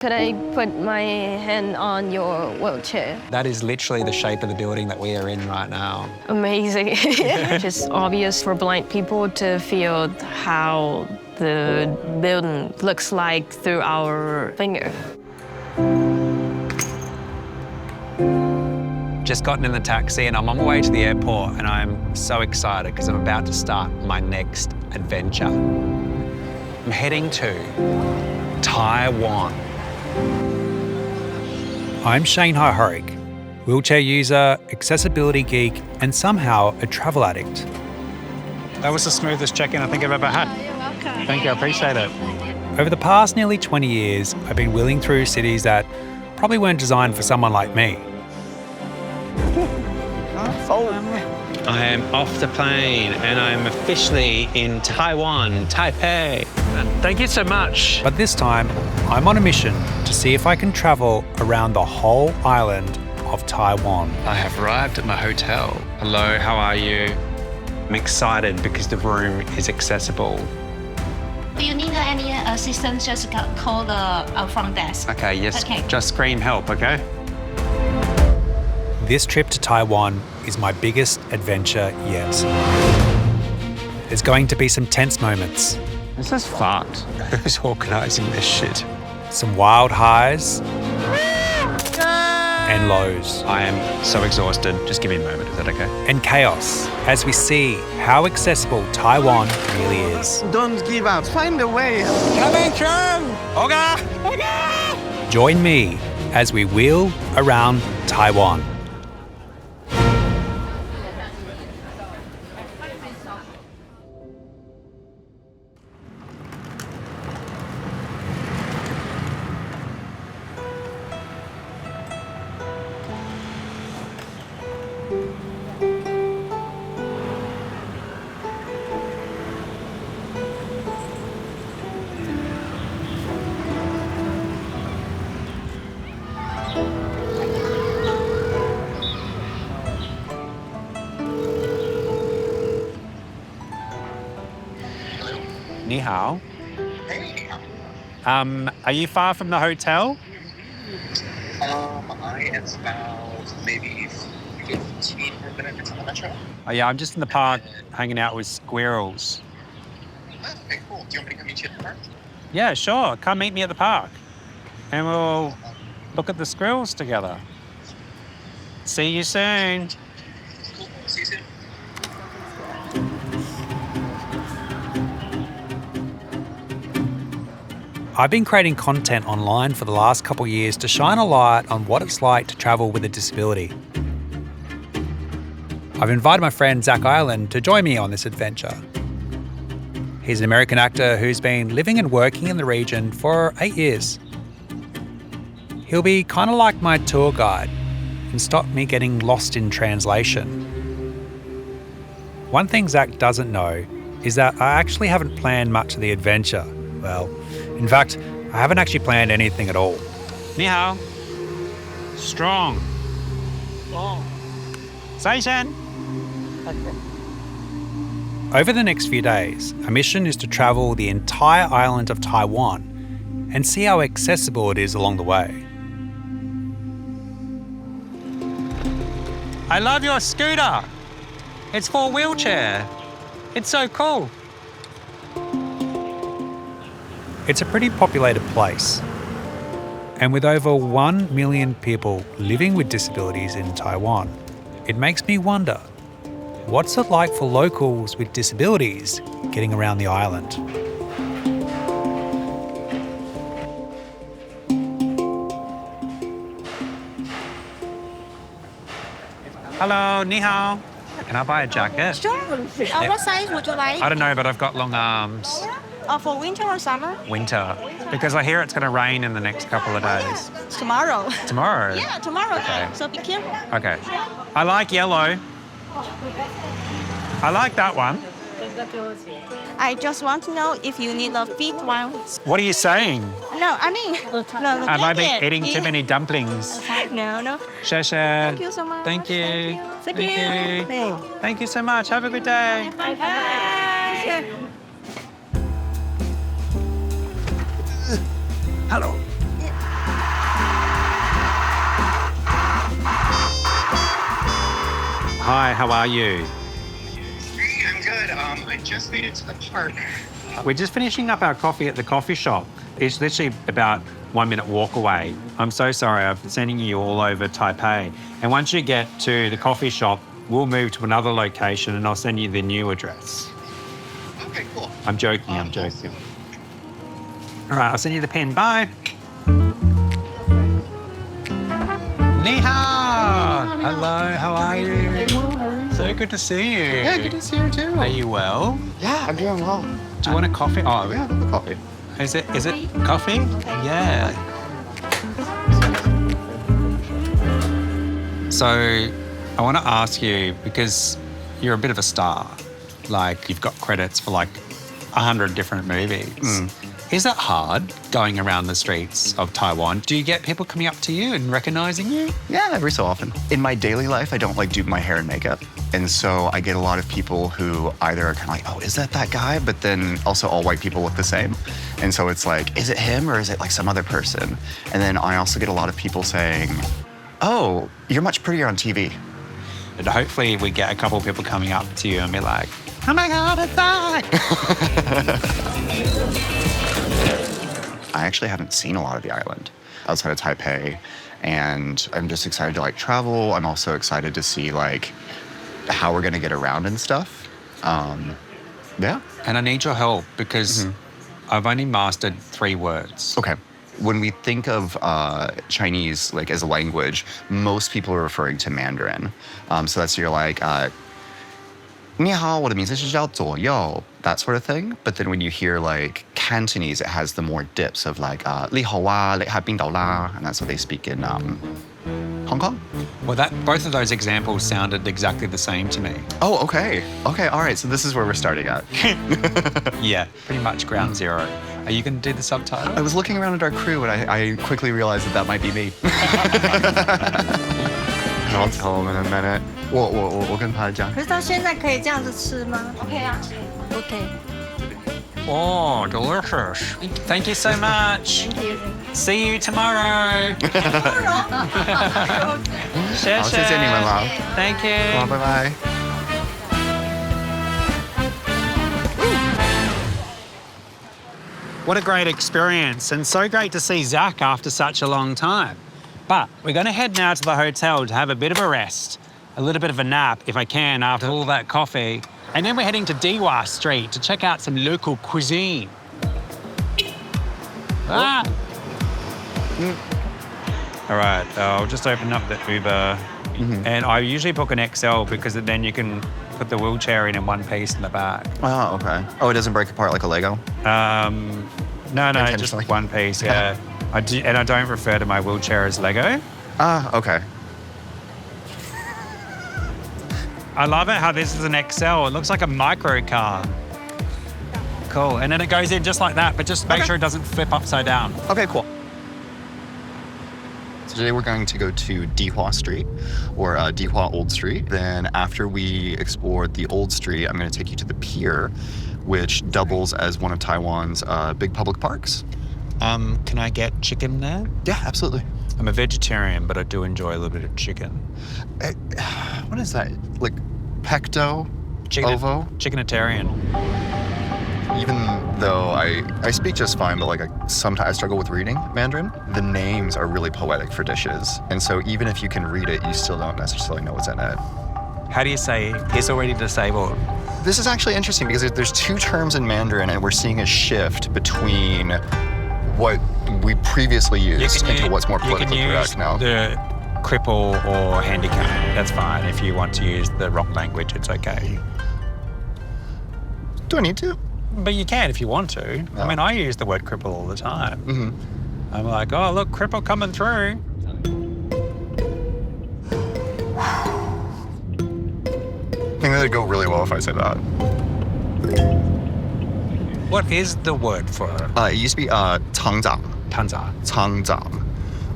Could I put my hand on your wheelchair? That is literally the shape of the building that we are in right now. Amazing. Just obvious for blind people to feel how the building looks like through our finger. Just gotten in the taxi and I'm on my way to the airport and I'm so excited because I'm about to start my next adventure. I'm heading to Taiwan. I'm Shanghai Horik, wheelchair user, accessibility geek, and somehow a travel addict. That was the smoothest check-in I think I've ever had. You're welcome. Thank you, I appreciate it. Over the past nearly 20 years, I've been wheeling through cities that probably weren't designed for someone like me. I am off the plane and I'm officially in Taiwan, Taipei. Thank you so much. But this time, I'm on a mission to see if I can travel around the whole island of Taiwan. I have arrived at my hotel. Hello, how are you? I'm excited because the room is accessible. Do you need any assistance? Just call the front desk. Okay, yes, Okay. just scream help, okay? This trip to Taiwan is my biggest adventure yet. There's going to be some tense moments. This is fucked. Who's organising this shit? Some wild highs and lows. I am so exhausted. Just give me a moment, is that okay? And chaos as we see how accessible Taiwan really is. Don't give up. Find a way. Join me as we wheel around Taiwan. Ni hao. Hey, Are you far from the hotel? I am about maybe 15 more minutes on the metro. Oh yeah, I'm just in the park hanging out with squirrels. Okay, cool. Do you want me to come meet you at the park? Yeah, sure. Come meet me at the park. And we'll look at the squirrels together. See you soon. Cool. See you soon. I've been creating content online for the last couple of years to shine a light on what it's like to travel with a disability. I've invited my friend Zach Ireland to join me on this adventure. He's an American actor who's been living and working in the region for 8 years. He'll be kind of like my tour guide and stop me getting lost in translation. One thing Zach doesn't know is that I actually haven't planned much of the adventure. Well, in fact, I haven't actually planned anything at all. Ni hao. Strong. Saishan. Over the next few days, our mission is to travel the entire island of Taiwan and see how accessible it is along the way. I love your scooter. It's for a wheelchair. It's so cool. It's a pretty populated place. And with over 1 million people living with disabilities in Taiwan, it makes me wonder, what's it like for locals with disabilities getting around the island? Hello, ni hao. Can I buy a jacket? Sure. What size would you like? I don't know, but I've got long arms. For winter or summer? Winter. Because I hear it's going to rain in the next couple of days. Tomorrow. Tomorrow? Yeah, tomorrow. Okay. So be careful. Okay. I like yellow. I like that one. I just want to know if you need a fit one. What are you saying? No, I mean, no, Have I been jacket. eating too many dumplings? No. Share. Thank you so much. Thank you. Thank Thank you. you. Thank you so much. Have a good day. Bye. Hello. Hi, how are you? Hey, I'm good. I just made it to the park. We're just finishing up our coffee at the coffee shop. It's literally about 1 minute walk away. I'm so sorry, I'm sending you all over Taipei. And once you get to the coffee shop, we'll move to another location and I'll send you the new address. Okay, cool. I'm joking. All right, I'll send you the pen. Bye. Ni hao. Hello, how are you? So good to see you. Yeah, good to see you too. Are you well? Yeah, I'm doing well. Do you want a coffee? Oh, Yeah, I love the coffee. Is it coffee? Yeah. So I want to ask you, because you're a bit of a star, like you've got credits for like 100 different movies. Is it hard going around the streets of Taiwan? Do you get people coming up to you and recognizing you? Yeah, every so often. In my daily life, I don't like do my hair and makeup. And so I get a lot of people who either are kind of like, oh, is that guy? But then also all white people look the same. And so it's like, is it him or is it like some other person? And then I also get a lot of people saying, oh, you're much prettier on TV. And hopefully we get a couple of people coming up to you and be like, oh my God, it's that. I actually haven't seen a lot of the island outside of Taipei. And I'm just excited to like travel. I'm also excited to see like how we're gonna get around and stuff. Yeah. And I need your help because I've only mastered 3 words. Okay. When we think of Chinese like as a language, most people are referring to Mandarin. So that's your like, 你好，我的名字是叫左右, that sort of thing. But then when you hear like Cantonese, it has the more dips of like 你好啊, 你係邊度啦, and that's what they speak in Hong Kong. Well, both of those examples sounded exactly the same to me. Oh, okay. Okay, all right. So this is where we're starting at. Yeah, pretty much ground zero. Are you going to do the subtitle? I was looking around at our crew and I quickly realized that might be me. I'll tell him in a minute. 我跟他讲。可是他现在可以这样子吃吗？OK 啊，OK。 Oh, delicious. Thank you so much. Thank you. See you tomorrow. 好，谢谢你们了。 Thank you. 好，拜拜。 What a great experience, and so great to see Zach after such a long time. But we're going to head now to the hotel to have a bit of a rest, a little bit of a nap if I can after all that coffee. And then we're heading to Diwa Street to check out some local cuisine. Ah! All right, I'll just open up the Uber. And I usually book an XL because then you can put the wheelchair in one piece in the back. Oh, okay. Oh, it doesn't break apart like a Lego? No, just one piece, yeah. I don't refer to my wheelchair as Lego. Ah, okay. I love it how this is an XL. It looks like a micro car. Cool, and then it goes in just like that, but just make sure it doesn't flip upside down. Okay, cool. So today we're going to go to Dihua Street, or Dihua Old Street. Then after we explore the Old Street, I'm going to take you to the pier, which doubles as one of Taiwan's big public parks. Can I get chicken there? Yeah, absolutely. I'm a vegetarian, but I do enjoy a little bit of chicken. What is that? Like pecto? Ovo? Chickenitarian. Even though I speak just fine, but like sometimes I struggle with reading Mandarin. The names are really poetic for dishes. And so even if you can read it, you still don't necessarily know what's in it. How do you say he's already disabled? This is actually interesting because there's 2 terms in Mandarin and we're seeing a shift between what we previously used into what's more politically correct now. The cripple or handicap, that's fine. If you want to use the wrong language, it's okay. Do I need to? But you can if you want to. I mean, I use the word cripple all the time. I'm like, oh, look, cripple coming through. I think that'd go really well if I said that. What is the word for it? It used to be 厂长. Tanza.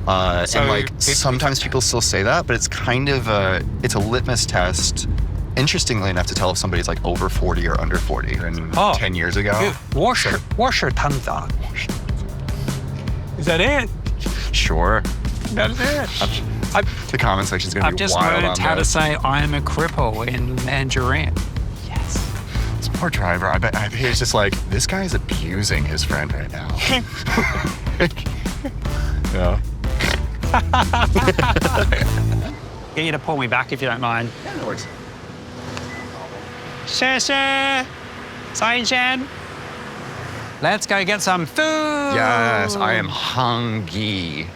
And like sometimes people still say that, but it's kind of it's a litmus test, interestingly enough, to tell if somebody's like over 40 or under 40. And 10 years ago. 我是tanza. Is that it? Sure. That's it. The comment section's gonna I've be just wild learned on how to this. say I am a cripple in Mandarin. This poor driver. I bet he's just like, this guy's abusing his friend right now. Yeah. Get you to pull me back if you don't mind. Yeah, no worries. 谢谢 Taichung. Let's go get some food. Yes, I am hungry.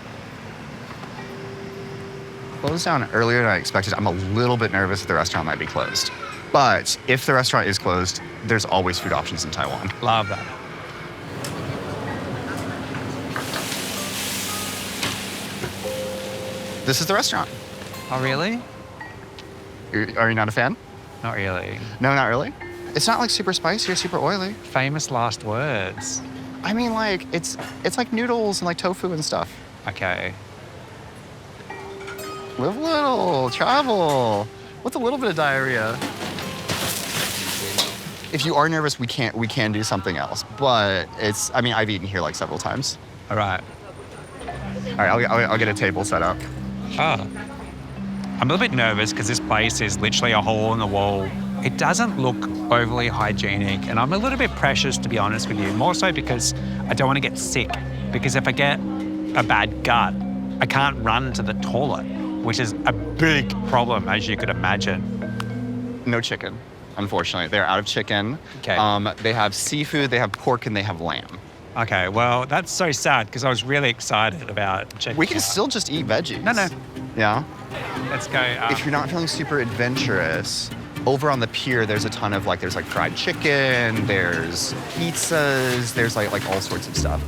Closed down earlier than I expected. I'm a little bit nervous that the restaurant might be closed. But if the restaurant is closed, there's always food options in Taiwan. Love that. This is the restaurant. Oh, really? Are you not a fan? Not really. No, not really. It's not like super spicy or super oily. Famous last words. I mean, like, it's like noodles and like tofu and stuff. Okay. Live little, travel. What's a little bit of diarrhea? If you are nervous, we can do something else. But I mean, I've eaten here like several times. All right. All right, I'll get a table set up. Oh. I'm a little bit nervous because this place is literally a hole in the wall. It doesn't look overly hygienic, and I'm a little bit precious, to be honest with you, more so because I don't want to get sick. Because if I get a bad gut, I can't run to the toilet, which is a big problem, as you could imagine. No chicken, unfortunately. They're out of chicken. Okay. They have seafood, they have pork, and they have lamb. Okay, well, that's so sad because I was really excited about checking We can out. still just eat veggies. No. Yeah? Let's go. If you're not feeling super adventurous, over on the pier, there's a ton of there's fried chicken, there's pizzas, there's like all sorts of stuff.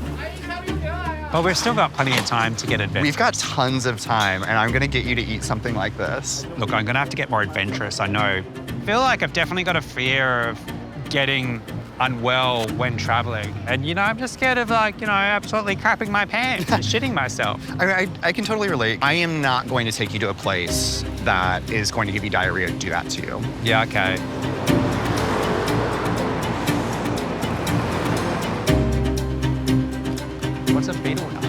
Well, we've still got plenty of time to get adventurous. We've got tons of time, and I'm gonna get you to eat something like this. Look, I'm gonna have to get more adventurous, I know. I feel like I've definitely got a fear of getting unwell when traveling. And, I'm just scared of absolutely crapping my pants and shitting myself. I can totally relate. I am not going to take you to a place that is going to give you diarrhea and do that to you. Yeah, okay. What's a beetle nut?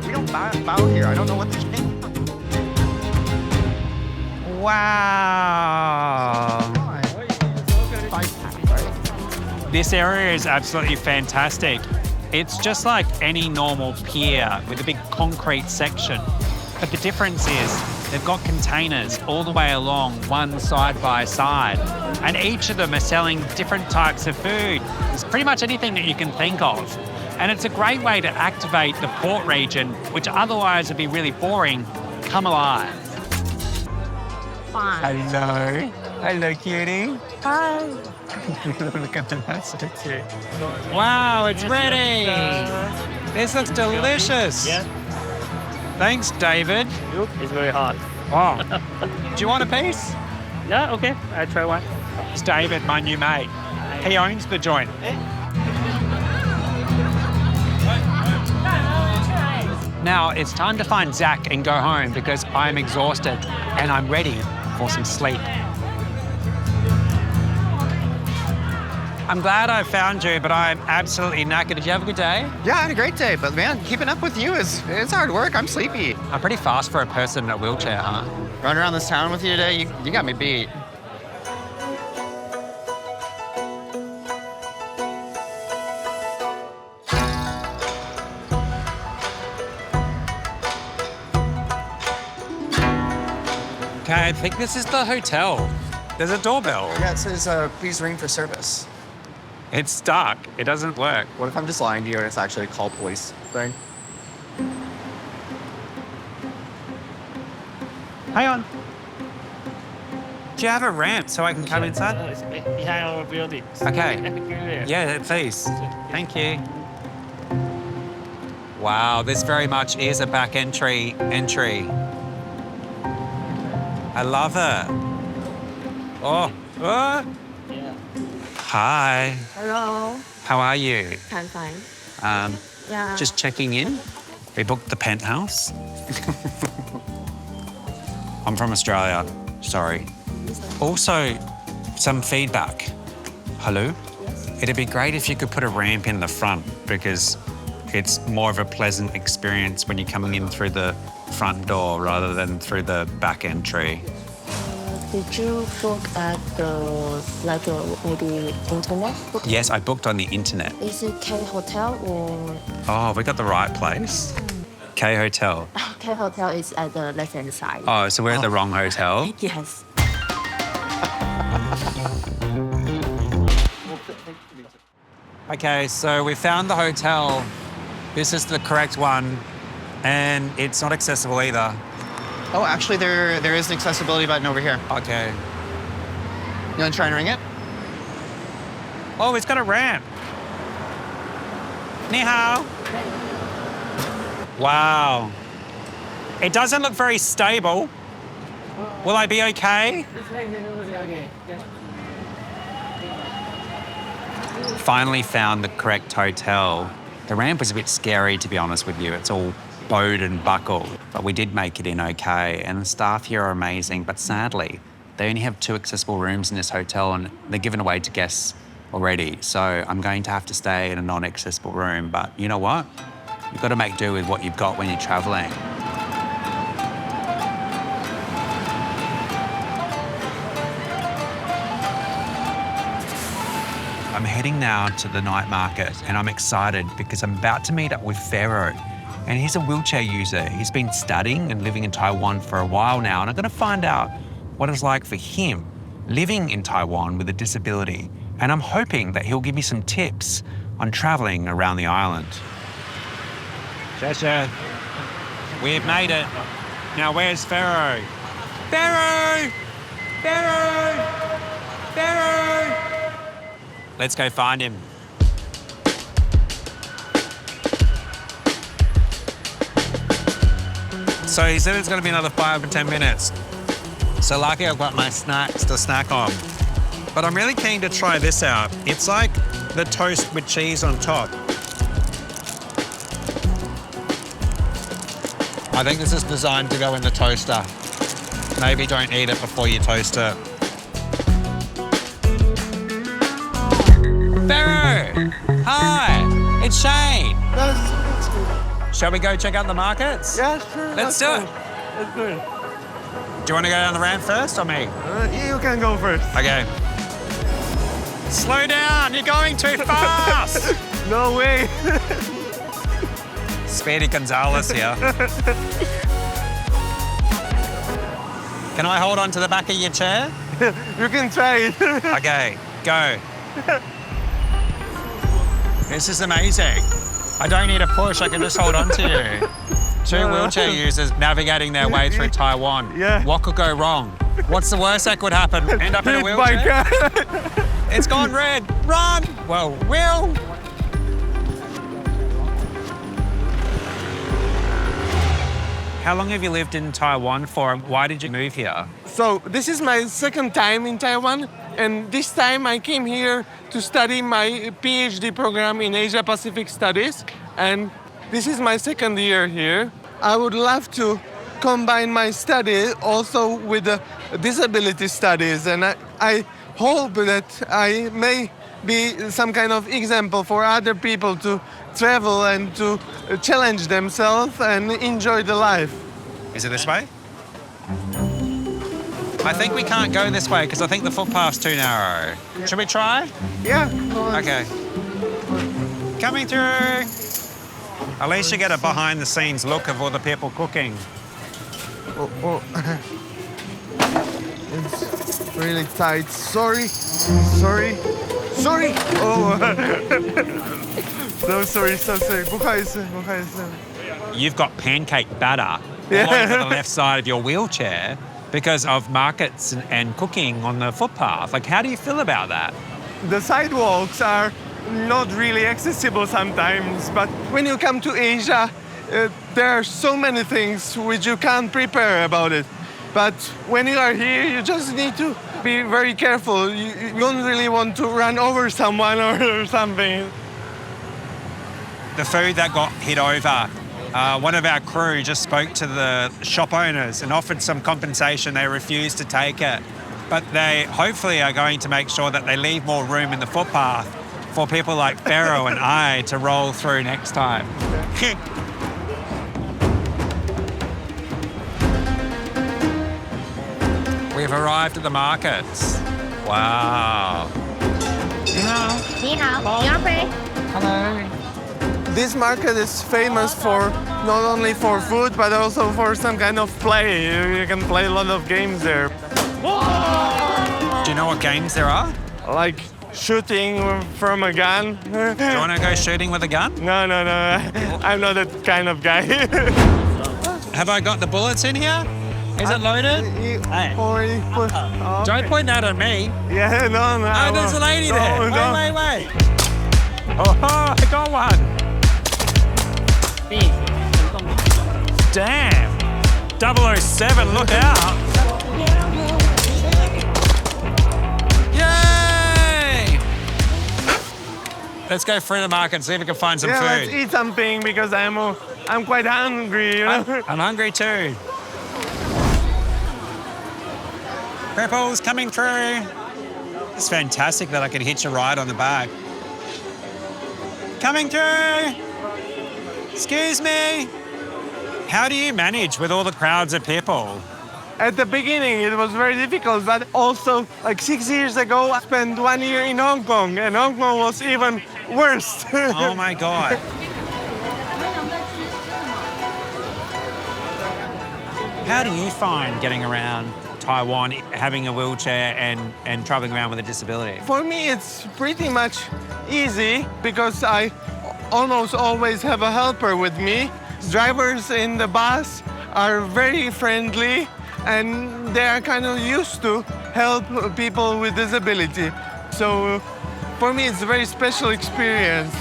We don't bow here. I don't know what this is. Wow. This area is absolutely fantastic. It's just like any normal pier with a big concrete section. But the difference is they've got containers all the way along, one side by side. And each of them are selling different types of food. It's pretty much anything that you can think of. And it's a great way to activate the port region, which otherwise would be really boring, come alive. Fine. Hello. Hello, cutie. Hi. Look at that. That's so cute. Wow, it's ready. This looks delicious. Yeah. Thanks, David. Look, it's very hot. Oh. Do you want a piece? Yeah, okay. I try one. It's David, my new mate. He owns the joint. Now it's time to find Zach and go home because I'm exhausted and I'm ready for some sleep. I'm glad I found you, but I'm absolutely knackered. Did you have a good day? Yeah, I had a great day, but man, keeping up with you it's hard work. I'm sleepy. I'm pretty fast for a person in a wheelchair, huh? Running around this town with you today, you got me beat. Okay, I think this is the hotel. There's a doorbell. Yeah, it says, please ring for service. It's stuck. It doesn't work. What if I'm just lying to you and it's actually a call police thing? Hang on. Do you have a ramp so I can come inside? It's behind our building. Okay. Yeah, please. Thank you. Wow, this very much is a back entry. I love it. Oh. Yeah. Hi. Hello. How are you? I'm fine. Yeah. Just checking in. We booked the penthouse. I'm from Australia. Sorry. Also, some feedback. Hello? It'd be great if you could put a ramp in the front because it's more of a pleasant experience when you're coming in through the front door rather than through the back entry. Did you book at maybe internet? Yes, I booked on the internet. Is it K Hotel or? Oh, we got the right place. K Hotel. K Hotel is at the left-hand side. Oh, so we're at the wrong hotel? Yes. Okay, so we found the hotel. This is the correct one, and it's not accessible either. Oh, actually, there is an accessibility button over here. Okay. You want to try and ring it? Oh, it's got a ramp. Ni hao. Wow. It doesn't look very stable. Will I be okay? Finally found the correct hotel. The ramp was a bit scary, to be honest with you. It's all bowed and buckled, but we did make it in okay. And the staff here are amazing, but sadly, they only have 2 accessible rooms in this hotel and they're given away to guests already. So I'm going to have to stay in a non-accessible room, but you know what? You've got to make do with what you've got when you're traveling. I'm heading now to the night market and I'm excited because I'm about to meet up with Pharaoh. And he's a wheelchair user. He's been studying and living in Taiwan for a while now, and I'm going to find out what it's like for him living in Taiwan with a disability. And I'm hoping that he'll give me some tips on traveling around the island. Chesha, we've made it. Now where's Pharaoh? Pharaoh! Pharaoh! Pharaoh! Let's go find him. So he said it's going to be another 5 or 10 minutes. So lucky I've got my snacks to snack on. But I'm really keen to try this out. It's like the toast with cheese on top. I think this is designed to go in the toaster. Maybe don't eat it before you toast it. Pharaoh! Hi! It's Shane! Shall we go check out the markets? Yeah, sure. Let's do it. Let's do it. Do you want to go down the ramp first or me? You can go first. Okay. Slow down, you're going too fast. No way. Speedy Gonzalez here. Can I hold on to the back of your chair? You can try it. Okay, go. This is amazing. I don't need a push, I can just hold on to you. 2 wheelchair users navigating their way through Taiwan. Yeah. What could go wrong? What's the worst that could happen? End up in a wheelchair? It's gone red. Run! Well, Will. How long have you lived in Taiwan for and why did you move here? So this is my 2nd time in Taiwan, and this time I came here to study my PhD program in Asia Pacific Studies, and this is my 2nd year here. I would love to combine my study also with the disability studies, and I hope that I may be some kind of example for other people to travel and to challenge themselves and enjoy the life. Is it this way? I think we can't go this way because I think the footpath's too narrow. Should we try? Yeah. Okay. Coming through. At least you get a behind-the-scenes look of all the people cooking. Oh. It's really tight. Sorry. Oh. So sorry. 不好意思. You've got pancake batter all over the left side of your wheelchair because of markets and cooking on the footpath. Like, how do you feel about that? The sidewalks are not really accessible sometimes, but when you come to Asia, there are so many things which you can't prepare about it. But when you are here, you just need to be very careful. You don't really want to run over someone or something. The food that got hit over, one of our crew just spoke to the shop owners and offered some compensation. They refused to take it. But they hopefully are going to make sure that they leave more room in the footpath for people like Pharaoh and I to roll through next time. We've arrived at the markets. Wow. Hello. This market is famous for not only for food, but also for some kind of play. You can play a lot of games there. Do you know what games there are? Like shooting from a gun. Do you want to go shooting with a gun? No. I'm not that kind of guy. Have I got the bullets in here? Is it loaded? Hey. Don't point that at me. Yeah, no. Oh, there's a lady there. No. Wait. Oh, I got one. Damn. 007, look out. Yay! Let's go through the market and see if we can find some food. Let's eat something because I'm quite hungry, you know? I'm hungry too. Purple's coming through. It's fantastic that I can hitch a ride on the back. Coming through. Excuse me. How do you manage with all the crowds of people? At the beginning, it was very difficult, but also, like 6 years ago, I spent 1 year in Hong Kong, and Hong Kong was even worse. Oh my God. How do you find getting around Taiwan, having a wheelchair and traveling around with a disability? For me, it's pretty much easy because I almost always have a helper with me. Drivers in the bus are very friendly and they are kind of used to help people with disability. So for me, it's a very special experience.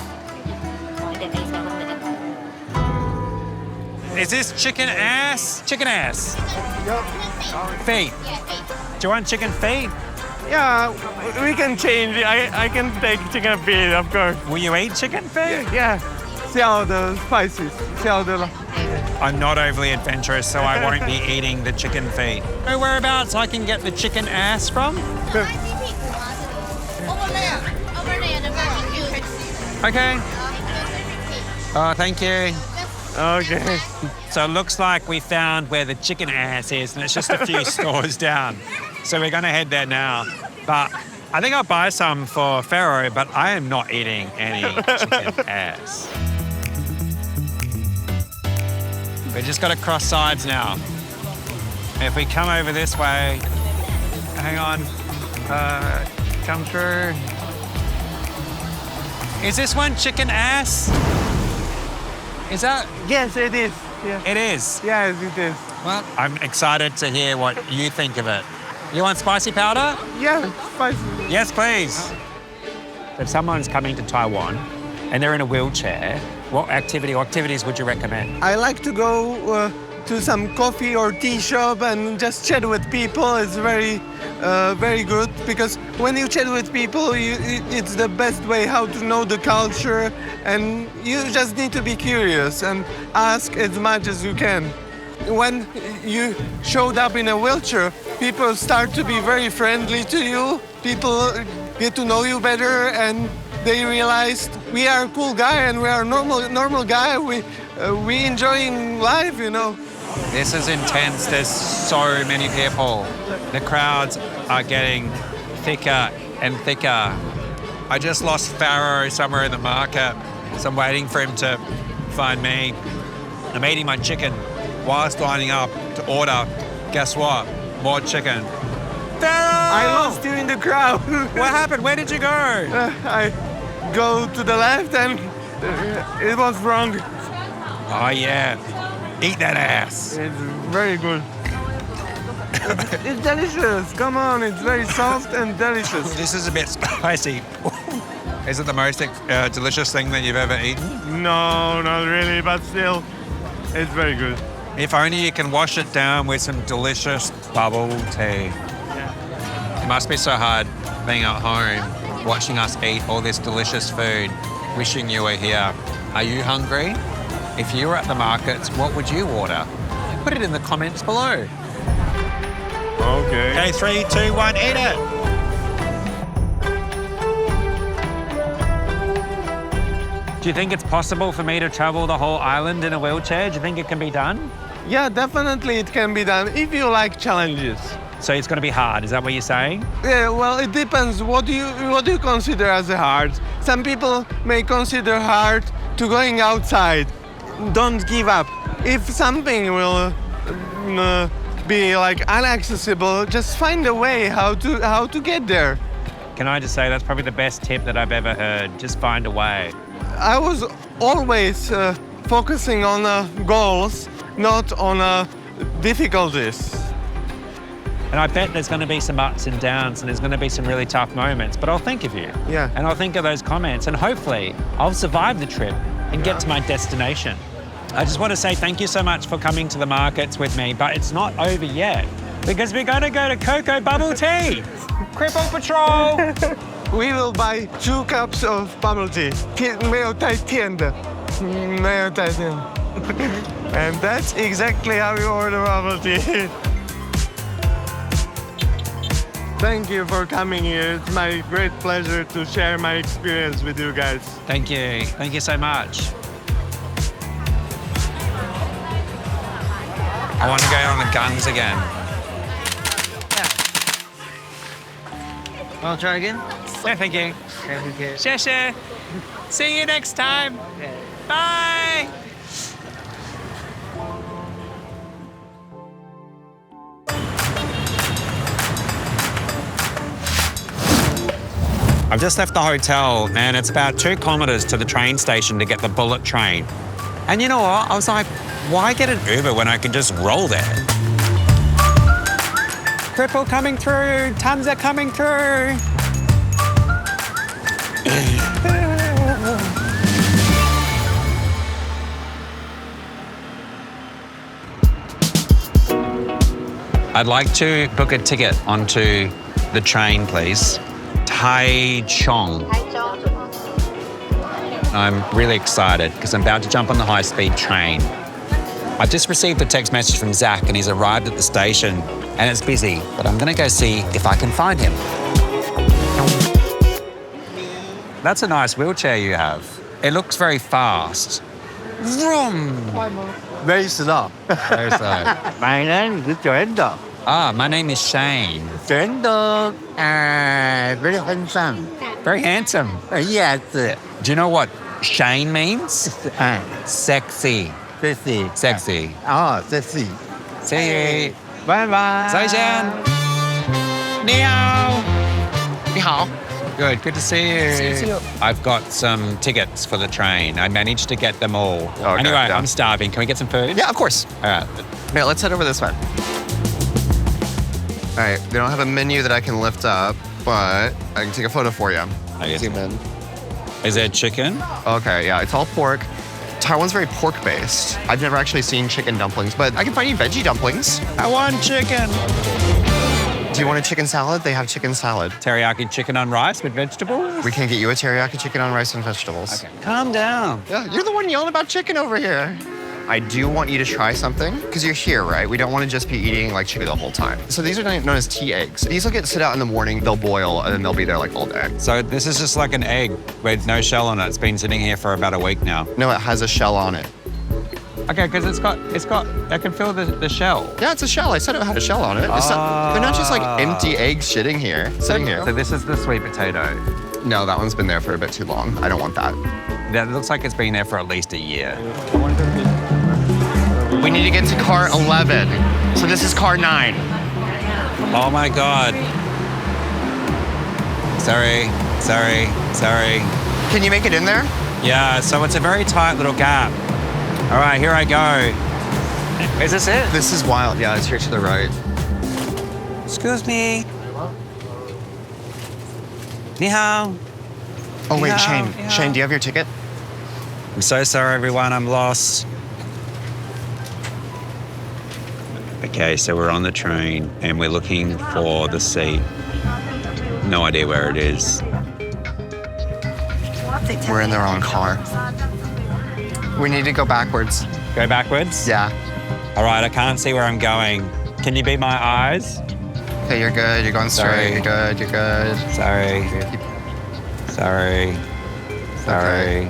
Is this chicken ass? Chicken ass. Feet. Do you want chicken feet? Yeah, we can change. I can take chicken feet, of course. Will you eat chicken feet? Yeah. 小的 spices. 小的 I'm not overly adventurous, so I won't be eating the chicken feet. Know whereabouts I can get the chicken ass from? Over there, the barbecue. Okay. Oh, thank you. Okay. So it looks like we found where the chicken ass is, and it's just a few stores down. So we're going to head there now. But I think I'll buy some for Pharaoh, but I am not eating any chicken ass. We just got to cross sides now. If we come over this way, hang on, come through. Is this one chicken ass? Is that? Yes, it is. Yeah. It is? Yes, it is. Well, I'm excited to hear what you think of it. You want spicy powder? Yeah, spicy. Yes, please. If someone's coming to Taiwan and they're in a wheelchair, what activities would you recommend? I like to go to some coffee or tea shop and just chat with people. It's very good because when you chat with people, it's the best way how to know the culture, and you just need to be curious and ask as much as you can. When you showed up in a wheelchair, people start to be very friendly to you. People get to know you better, and they realized we are a cool guy and we are a normal guy. We enjoying life, you know. This is intense. There's so many people. The crowds are getting thicker and thicker. I just lost Pharaoh somewhere in the market, so I'm waiting for him to find me. I'm eating my chicken whilst lining up to order. Guess what? More chicken. Pharaoh! I lost you in the crowd. What happened? Where did you go? I go to the left and it was wrong. Oh, yeah. Eat that ass. It's very good. It's delicious. Come on, it's very soft and delicious. This is a bit spicy. Is it the most delicious thing that you've ever eaten? No, not really, but still, it's very good. If only you can wash it down with some delicious bubble tea. It must be so hard being at home, watching us eat all this delicious food, wishing you were here. Are you hungry? If you were at the markets, what would you order? Put it in the comments below. Okay. Okay, 3, 2, 1, eat it. Do you think it's possible for me to travel the whole island in a wheelchair? Do you think it can be done? Yeah, definitely it can be done if you like challenges. So it's going to be hard, is that what you're saying? Yeah, well, it depends. What do you consider as a hard? Some people may consider hard to going outside. Don't give up. If something will be like inaccessible, just find a way how to get there. Can I just say that's probably the best tip that I've ever heard. Just find a way. I was always focusing on goals, not on difficulties. And I bet there's going to be some ups and downs and there's going to be some really tough moments, but I'll think of you. Yeah. And I'll think of those comments and hopefully I'll survive the trip and get to my destination. I just want to say thank you so much for coming to the markets with me, but it's not over yet because we're going to go to Cocoa Bubble Tea. Cripple Patrol! We will buy 2 cups of bubble tea. 没有带甜的，没有带甜。And that's exactly how you order bubble tea. Thank you for coming here. It's my great pleasure to share my experience with you guys. Thank you. Thank you so much. I want to go on the guns again. Want to try again? Yeah, thank you. Okay. 谢谢. See you next time. Bye. I've just left the hotel and it's about 2 kilometres to the train station to get the bullet train. And you know what? I was like, why get an Uber when I can just roll there? Cripple coming through, tons are coming through. I'd like to book a ticket onto the train, please. Taichung. I'm really excited because I'm about to jump on the high-speed train. I've just received a text message from Zach and he's arrived at the station and it's busy, but I'm gonna go see if I can find him. That's a nice wheelchair you have. It looks very fast. Vroom. Very slow. Very slow. My name is Joendo. Ah, my name is Shane. Joendo, very handsome. Very handsome. Yes. Do you know what Shane means? Sexy. Sexy. Sexy. Oh, sexy. See you. Bye bye. 再见. Ni hao. Ni hao. Good to see you. See you. I've got some tickets for the train. I managed to get them all. Okay, anyway, yeah. I'm starving. Can we get some food? Yeah, of course. All right. Yeah, let's head over this way. All right, they don't have a menu that I can lift up, but I can take a photo for you. Zoom in. Is there chicken? Okay, yeah, it's all pork. Taiwan's very pork-based. I've never actually seen chicken dumplings, but I can find you veggie dumplings. I want chicken. Do you want a chicken salad? They have chicken salad. Teriyaki chicken on rice with vegetables? We can get you a teriyaki chicken on rice and vegetables. Okay. Calm down. Yeah, you're the one yelling about chicken over here. I do want you to try something, because you're here, right? We don't want to just be eating like chicken the whole time. So these are known as tea eggs. These will sit out in the morning, they'll boil, and then they'll be there like all day. So this is just like an egg with no shell on it. It's been sitting here for about a week now. No, it has a shell on it. Okay, because it's got, I can feel the shell. Yeah, it's a shell. I said it had a shell on it. It's not, they're not just like empty eggs sitting here. So this is the sweet potato. No, that one's been there for a bit too long. I don't want that. That looks like it's been there for at least a year. We need to get to car 11. So this is car 9. Oh my God. Sorry. Can you make it in there? Yeah, so it's a very tight little gap. All right, here I go. Is this it? This is wild. Yeah, it's here to the right. Excuse me. Ni hao. Oh, wait, Yeah, Shane. yeah. Shane, do you have your ticket? I'm so sorry, everyone. I'm lost. Okay, so we're on the train and we're looking for the seat. No idea where it is. We're in the wrong car. We need to go backwards. Go backwards? Yeah. All right, I can't see where I'm going. Can you be my eyes? Okay, you're good. You're going straight. Sorry. You're good. Sorry. Sorry.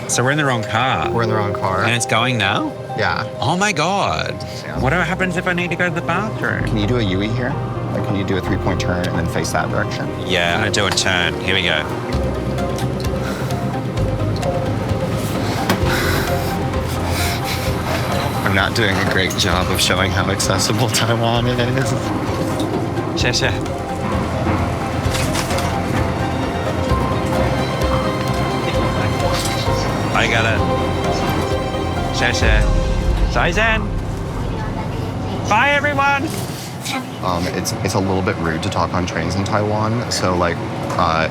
So we're in the wrong car. We're in the wrong car. And it's going now? Yeah. Oh my God. Yeah. What happens if I need to go to the bathroom? Can you do a U-E here? Like, can you do a 3-point turn and then face that direction? Yeah, I do a turn. Here we go. I'm not doing a great job of showing how accessible Taiwan is. 谢谢。I got it. 谢谢。再见。Bye, everyone. It's a little bit rude to talk on trains in Taiwan, so like,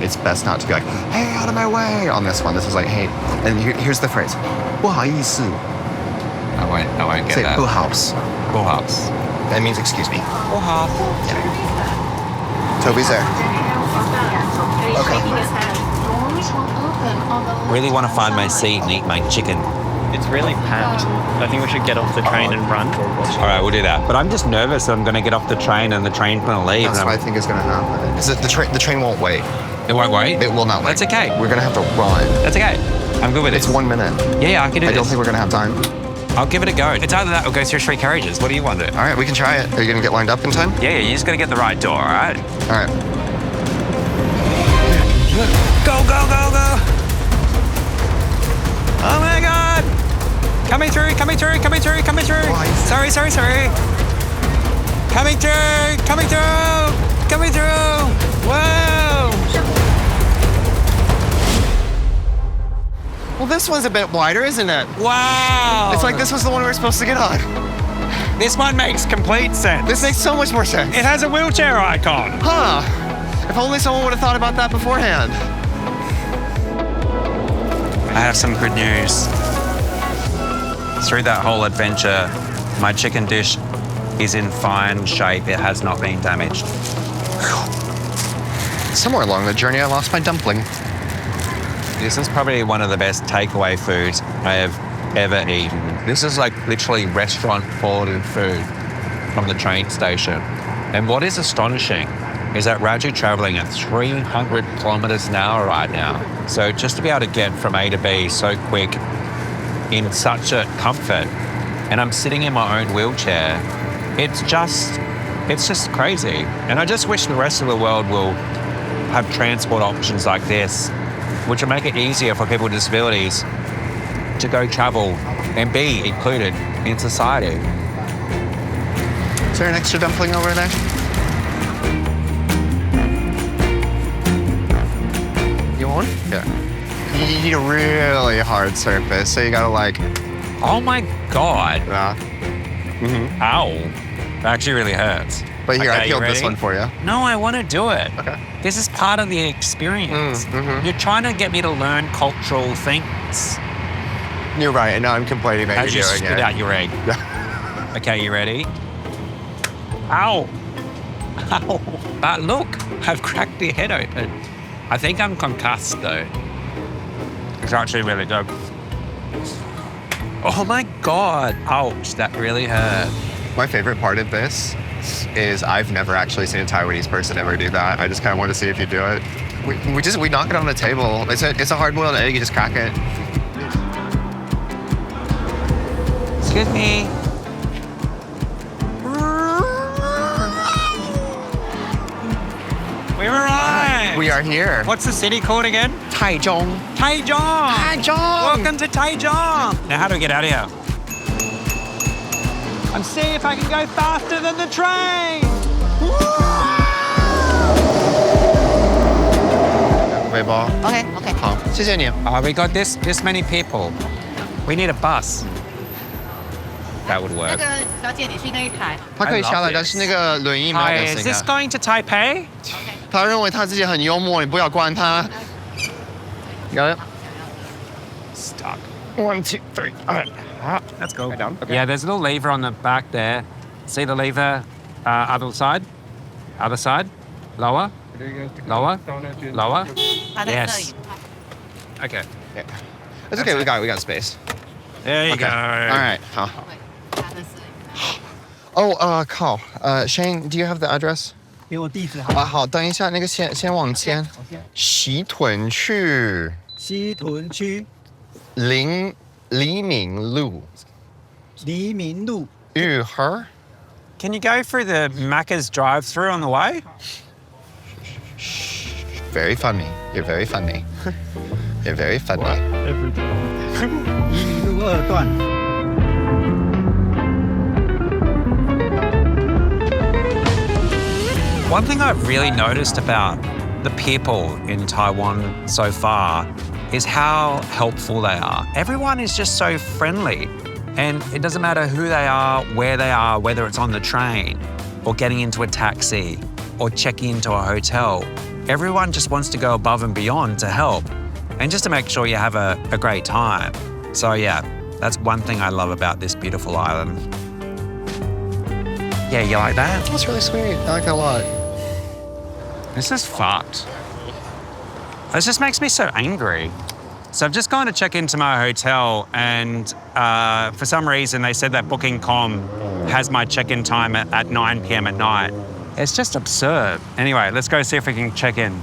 it's best not to be like, hey, out of my way on this one. This is like, hey, and here's the phrase, 不好意思. I won't get Say that. 不好意思. 不好意思. That means excuse me. 不好。Toby's there. Okay. Really want to find my seat and eat my chicken. It's really packed. I think we should get off the train and run. All right, we'll do that. But I'm just nervous that I'm going to get off the train and the train's going to leave. That's what I think is going to happen. Is that the train won't wait. It won't wait? It will not wait. That's okay. We're going to have to run. That's okay. I'm good with it. It's 1 minute. Yeah, I can do I this. don't think we're going to have time. I'll give it a go. It's either that or go through 3 carriages. What do you want to do? All right, we can try it. Are you going to get lined up in time? Yeah, you just got to get the right door, all right? All right. Go, go, go, go. Oh my God. Coming through, coming through, coming through, coming through. Sorry. Coming through, coming through, coming through. Whoa. Well, this one's a bit wider, isn't it? Wow. It's like this was the one we were supposed to get on. This one makes complete sense. This makes so much more sense. It has a wheelchair icon. Huh. If only someone would have thought about that beforehand. I have some good news. Through that whole adventure, my chicken dish is in fine shape. It has not been damaged. Somewhere along the journey, I lost my dumpling. This is probably one of the best takeaway foods I have ever eaten. This is like literally restaurant quality food from the train station. And what is astonishing is that we're actually traveling at 300 kilometers an hour right now. So just to be able to get from A to B so quick in such a comfort, and I'm sitting in my own wheelchair, it's just crazy. And I just wish the rest of the world will have transport options like this, which will make it easier for people with disabilities to go travel and be included in society. Is there an extra dumpling over there? You want? Yeah. You need a really hard surface, so you gotta like. Oh my God. Yeah. Mm-hmm. Ow. That actually really hurts. But here, Okay, I you peeled this ready? one for you. No, I want to do it. Okay. This is part of the experience. You're trying to get me to learn cultural things. You're right, and now I'm complaining that As you you're doing spit it. out your egg. Okay, you ready? Ow. Ow. But look, I've cracked your head open. I think I'm concussed though. It's actually really good. Oh my God. Ouch, that really hurt. My favorite part of this is I've never actually seen a Taiwanese person ever do that. I just kind of want to see if you do it. We knock it on the table. It's a hard-boiled egg. You just crack it. Excuse me. We arrived. We are here. What's the city called again? Taichung. Taichung. Taichung. Welcome to Taichung. Now, how do we get out of here? I'm seeing if I can go faster than the train. Okay. 好，谢谢你。 We got this many people. We need a bus. That would work. 小姐，你去那一台。他可以下来， I love 但是那个轮椅没有 Hi, 得 is 行 this 啊。 going to Taipei? 他认为他自己很幽默，你不要管他。Got it? Stuck. 1, 2, 3. All right. Let's go. Right down? Okay. Yeah, there's a little lever on the back there. See the lever? Other side. Other side. Lower. Lower. Lower. Yes. Okay. Yeah. It's okay. We got space. There you Okay. go. All right. 好。Oh, call. Shane, do you have the address? 给我地址啊，好，等一下，那个先往前。西屯区。西屯区黎明路黎明路。玉河 Can you go through the Macca's drive-through on the way? Very funny. You're very funny. You're very funny. 黎明路2段。One thing I've really noticed about the people in Taiwan so far is how helpful they are. Everyone is just so friendly, and it doesn't matter who they are, whether it's on the train or getting into a taxi or checking into a hotel. Everyone just wants to go above and beyond to help and just to make sure you have a great time. So yeah, that's one thing I love about this beautiful island. Yeah, you like that? That's really sweet. I like that a lot. This is fucked. This just makes me so angry. So I've just gone to check into my hotel, and for some reason they said that Booking.com has my check-in time at 9 p.m. at night. It's just absurd. Anyway, let's go see if we can check in.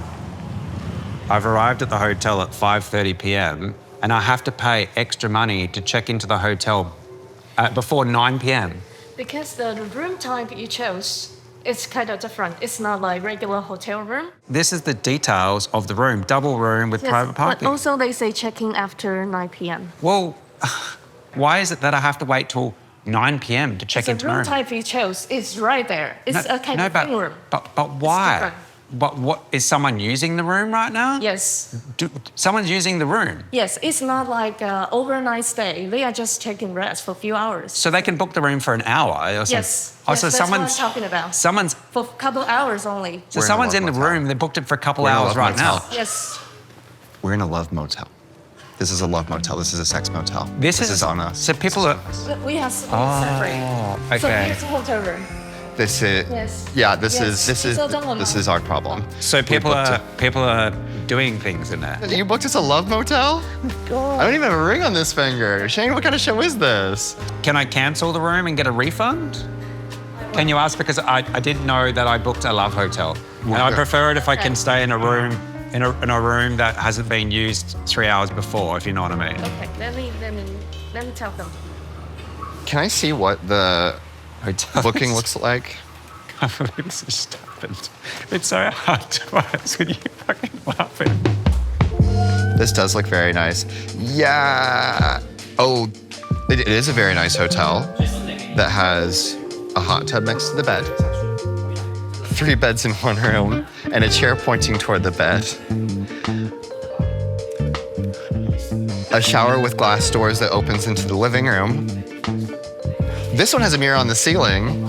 I've arrived at the hotel at 5:30 p.m. and I have to pay extra money to check into the hotel before 9 p.m. Because the room type you chose, it's kind of different. It's not like regular hotel room. This is the details of the room, double room with private parking. But also they say check-in after 9 p.m. Well, why is it that I have to wait till 9 p.m. to check into my room? The room type you chose is right there. It's a kind of thing room. But why? But what is someone using the room right now? Yes. Someone's using the room. Yes, it's not like an overnight stay. They are just taking rest for a few hours. So they can book the room for an hour or something. Yes. Oh, yes, so that's someone's what I'm talking about. Someone's for a couple hours only. So someone's in the room. They booked it for a couple hours right now. Yes. We're in a love motel. This is a love motel. This is a sex motel. This is on us. So people are. We have separate. Okay. So here's the hotel room. This is. Yes. Yeah. This Yes. is our problem. So people are doing things in there. You booked us a love motel? I don't even have a ring on this finger. Shane, what kind of show is this? Can I cancel the room and get a refund? Can you ask? Because I didn't know that I booked a love hotel. And I prefer it if I can stay in a room in a room that hasn't been used 3 hours before, if you know what I mean. Okay, let me tell them. Can I see what the hotel booking looks like? I can't believe this just happened. It's so hard to ask when you fucking laughing. This does look very nice. Yeah. Oh, it is a very nice hotel that has a hot tub next to the bed. 3 beds in one room and a chair pointing toward the bed. A shower with glass doors that opens into the living room. This one has a mirror on the ceiling.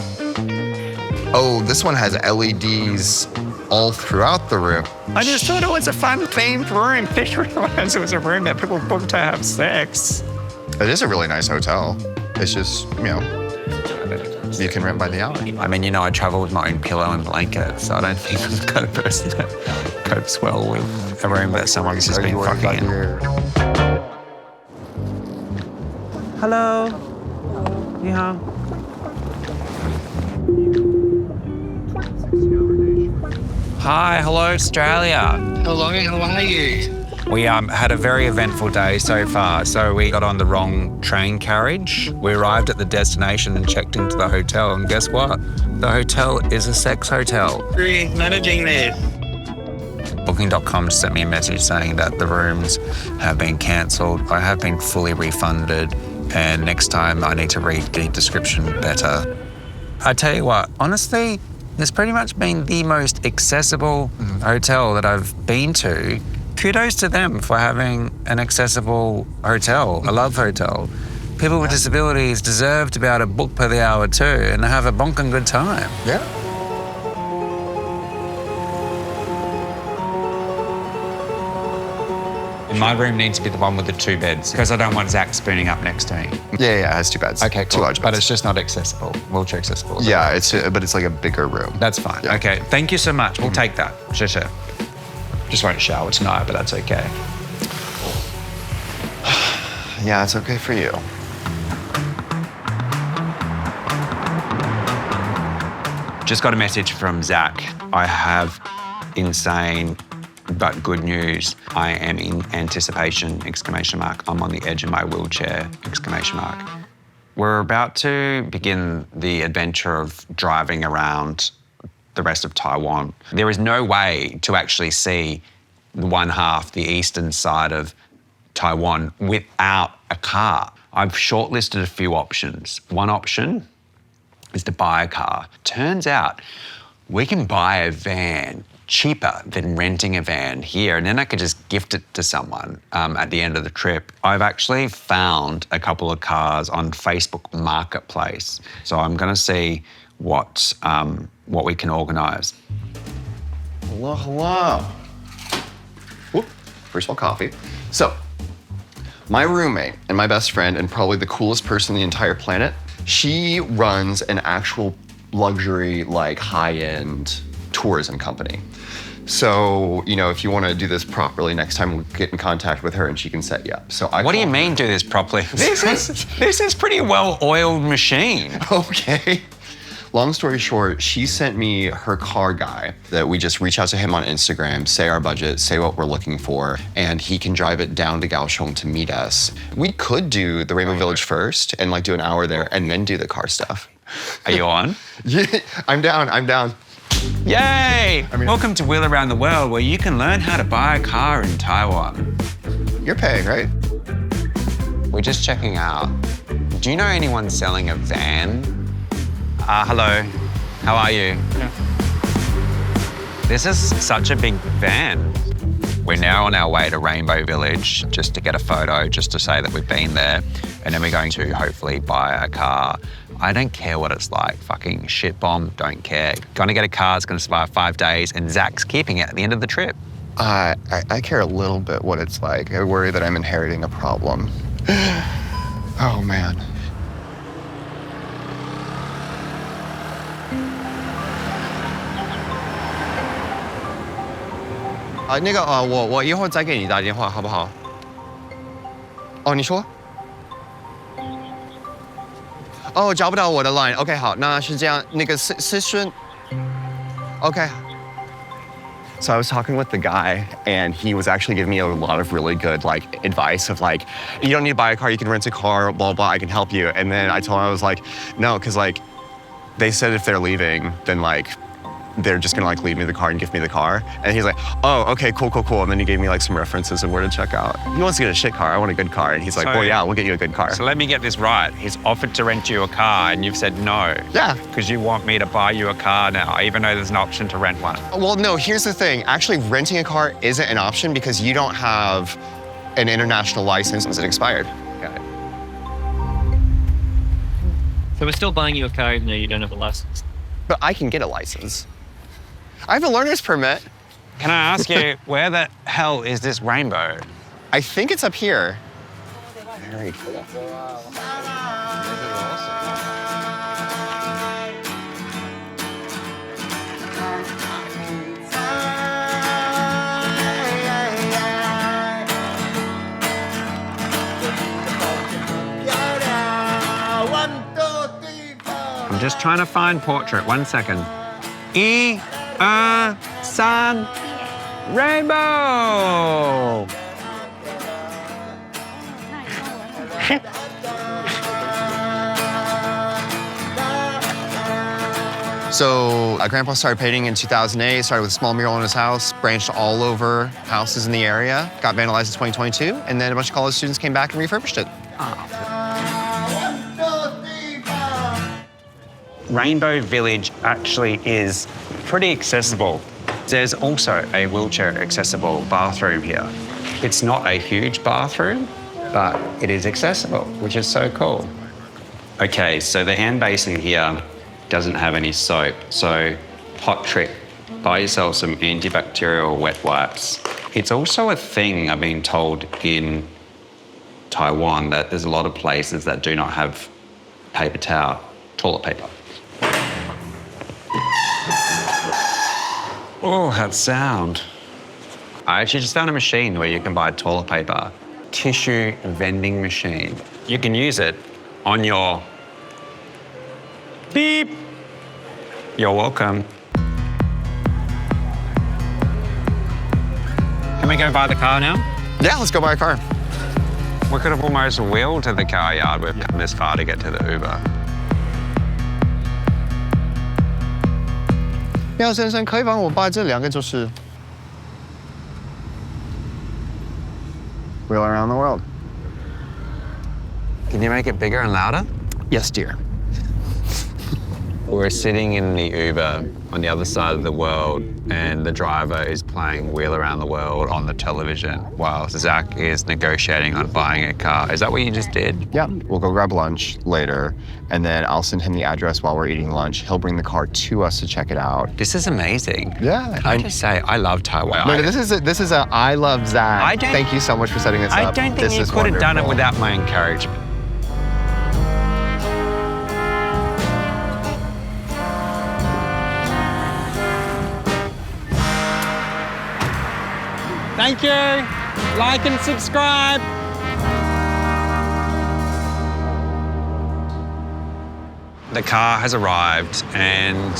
Oh, this one has LEDs all throughout the room. I just thought it was a fun themed room. Didn't realize it was a room that people book to have sex. It is a really nice hotel. It's just, you can rent by the hour. I mean, I travel with my own pillow and blanket, so I don't think I'm the kind of person that copes well with a room that someone's just been fucking in. Hello. Yeah. Hi, hello, Australia. Hello, how are you? We had a very eventful day so far. So we got on the wrong train carriage. We arrived at the destination and checked into the hotel, and guess what? The hotel is a sex hotel. Really managing this. Booking.com sent me a message saying that the rooms have been cancelled. I have been fully refunded, and next time I need to read the description better. I tell you what, honestly, it's pretty much been the most accessible hotel that I've been to. Kudos to them for having an accessible hotel, a love hotel. People with disabilities deserve to be able to book per the hour too and have a bonking good time. Yeah. My room needs to be the one with the 2 beds because I don't want Zach spooning up next to me. Yeah, it has 2 beds. Okay, cool. 2 large beds. But it's just not accessible, wheelchair accessible. Yeah, but it's like a bigger room. That's fine. Yeah. Okay, thank you so much. We'll take that. Sure. Just won't shower tonight, but that's okay. Yeah, it's okay for you. Just got a message from Zach. I have insane But good news, I am in anticipation, exclamation mark. I'm on the edge of my wheelchair, exclamation mark. We're about to begin the adventure of driving around the rest of Taiwan. There is no way to actually see one half, the eastern side of Taiwan, without a car. I've shortlisted a few options. One option is to buy a car. Turns out we can buy a van cheaper than renting a van here, and then I could just gift it to someone at the end of the trip. I've actually found a couple of cars on Facebook Marketplace, so I'm going to see what we can organise. Hello, hello. Whoop. First of all, coffee. So, my roommate and my best friend, and probably the coolest person on the entire planet, she runs an actual luxury, like high-end tourism company. So, you know, if you want to do this properly, next time we'll get in contact with her and she can set you up. So What do you mean do this properly? This is pretty well-oiled machine. Okay. Long story short, she sent me her car guy that we just reach out to him on Instagram, say our budget, say what we're looking for, and he can drive it down to Kaohsiung to meet us. We could do the Rainbow Village first and like do an hour there and then do the car stuff. Are you on? Yeah, I'm down. Yay! Welcome to Wheel Around the World, where you can learn how to buy a car in Taiwan. You're paying, right? We're just checking out. Do you know anyone selling a van? Hello. How are you? Yeah. This is such a big van. We're now on our way to Rainbow Village just to get a photo, just to say that we've been there. And then we're going to hopefully buy a car. I don't care what it's like. Fucking shit bomb, don't care. Gonna get a car, it's gonna survive 5 days, and Zach's keeping it at the end of the trip. I care a little bit what it's like. I worry that I'm inheriting a problem. Oh, man. I 我一会儿再给你打电话，好不好？哦，你说？哦，找不到我的 line。OK， 好，那是这样。那个私讯。OK。So I was talking with the guy, and he was actually giving me a lot of really good like advice of like, you don't need to buy a car, you can rent a car, blah blah. I can help you. And then I told him I was like, no, because like they said if they're leaving, then like they're just gonna like leave me the car and give me the car. And he's like, oh, okay, cool. And then he gave me like some references of where to check out. He wants to get a shit car. I want a good car. And he's like, well, yeah, we'll get you a good car. So let me get this right. He's offered to rent you a car and you've said no. Yeah. Because you want me to buy you a car now, even though there's an option to rent one. Well, no, here's the thing. Actually, renting a car isn't an option because you don't have an international license as it expired. Okay. So we're still buying you a car even though you don't have a license? But I can get a license. I have a learner's permit. Can I ask you, where the hell is this rainbow? I think it's up here. Very cool. I'm just trying to find portrait. 1 second. 1, 2, 3, rainbow! So Grandpa started painting in 2008, started with a small mural in his house, branched all over houses in the area, got vandalized in 2022, and then a bunch of college students came back and refurbished it. Rainbow Village actually is pretty accessible. There's also a wheelchair accessible bathroom here. It's not a huge bathroom, but it is accessible, which is so cool. Okay, so the hand basin here doesn't have any soap, so hot trick, buy yourself some antibacterial wet wipes. It's also a thing I've been told in Taiwan that there's a lot of places that do not have paper towel, toilet paper. Oh, that sound. I actually just found a machine where you can buy toilet paper. Tissue vending machine. You can use it on your beep. You're welcome. Can we go buy the car now? Yeah, let's go buy a car. We could have almost wheeled to the car yard. We've come this far to get to the Uber. 廖先生，可以帮我把这两个就是 wheel around the world. Can you make it bigger and louder? Yes, dear. We're sitting in the Uber on the other side of the world, and the driver is playing Wheel Around the World on the television while Zach is negotiating on buying a car. Is that what you just did? Yeah, we'll go grab lunch later, and then I'll send him the address while we're eating lunch. He'll bring the car to us to check it out. This is amazing. Yeah. Can I just say, I love Taiwan. No, this is a I love Zach. Thank you so much for setting this up. I don't think you could have done it without my encouragement. Thank you. Like and subscribe. The car has arrived and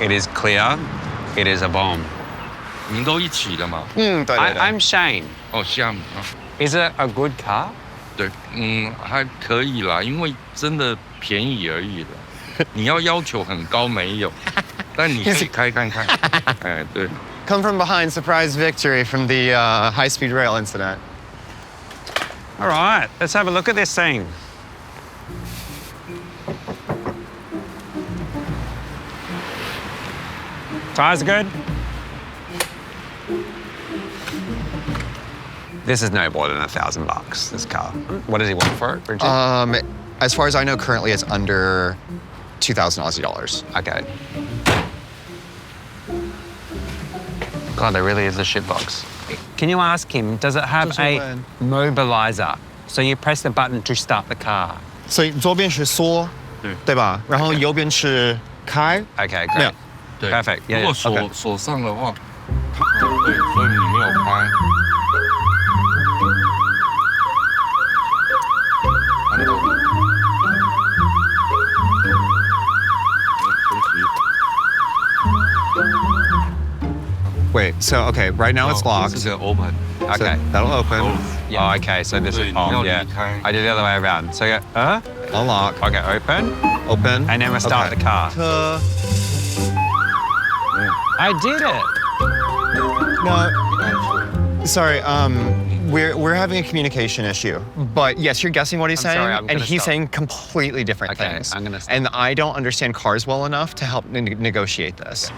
it is clear. It is a bomb. 您都一起的吗？对对对。I'm Shane. 哦，Shane。Is it a good car? 对，还可以啦，因为真的便宜而已了。你要求很高没有，但你可以开看看。哎，对。Come from behind, surprise victory from the high-speed rail incident. All right, let's have a look at this thing. Tires are good? This is no more than $1,000, this car. What does he want for it, Bridget? As far as I know, currently it's under 2,000 Aussie dollars. Okay. God, there really is a shitbox. Can you ask him, does it have a mobilizer? So you press the button to start the car. 所以左边是缩，对吧？然后右边是开。Okay, great. Perfect. 如果锁上的话，对，所以你没有开。按到。Wait, so okay, right now it's locked. This is open. Okay. So that'll open. Oh, okay, so this is on, yeah. I did the other way around. So yeah, unlock. Okay, open. Open. And then we'll start the car. I did it. No. Sorry, we're having a communication issue. But yes, you're guessing what he's saying, and he's saying completely different things. I'm gonna stop. And I don't understand cars well enough to help negotiate this.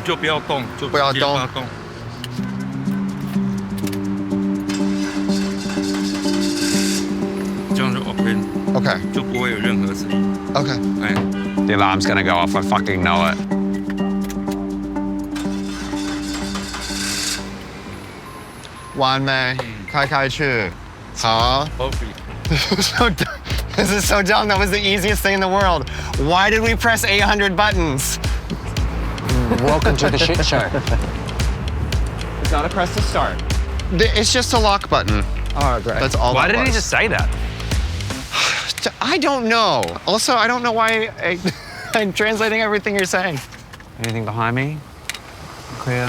就不要动，就不要动。这样就 OK， 就不会有任何声音。OK， 哎 The alarm's gonna go off. I fucking know it. 完美，开去。好。This is so dumb. That was the easiest thing in the world. Why did we press 800 buttons? Welcome to the shit show. It's not a press to start. It's just a lock button. Oh, great. That's all. Why did he just say that? I don't know. Also, I don't know why I'm translating everything you're saying. Anything behind me? Clear.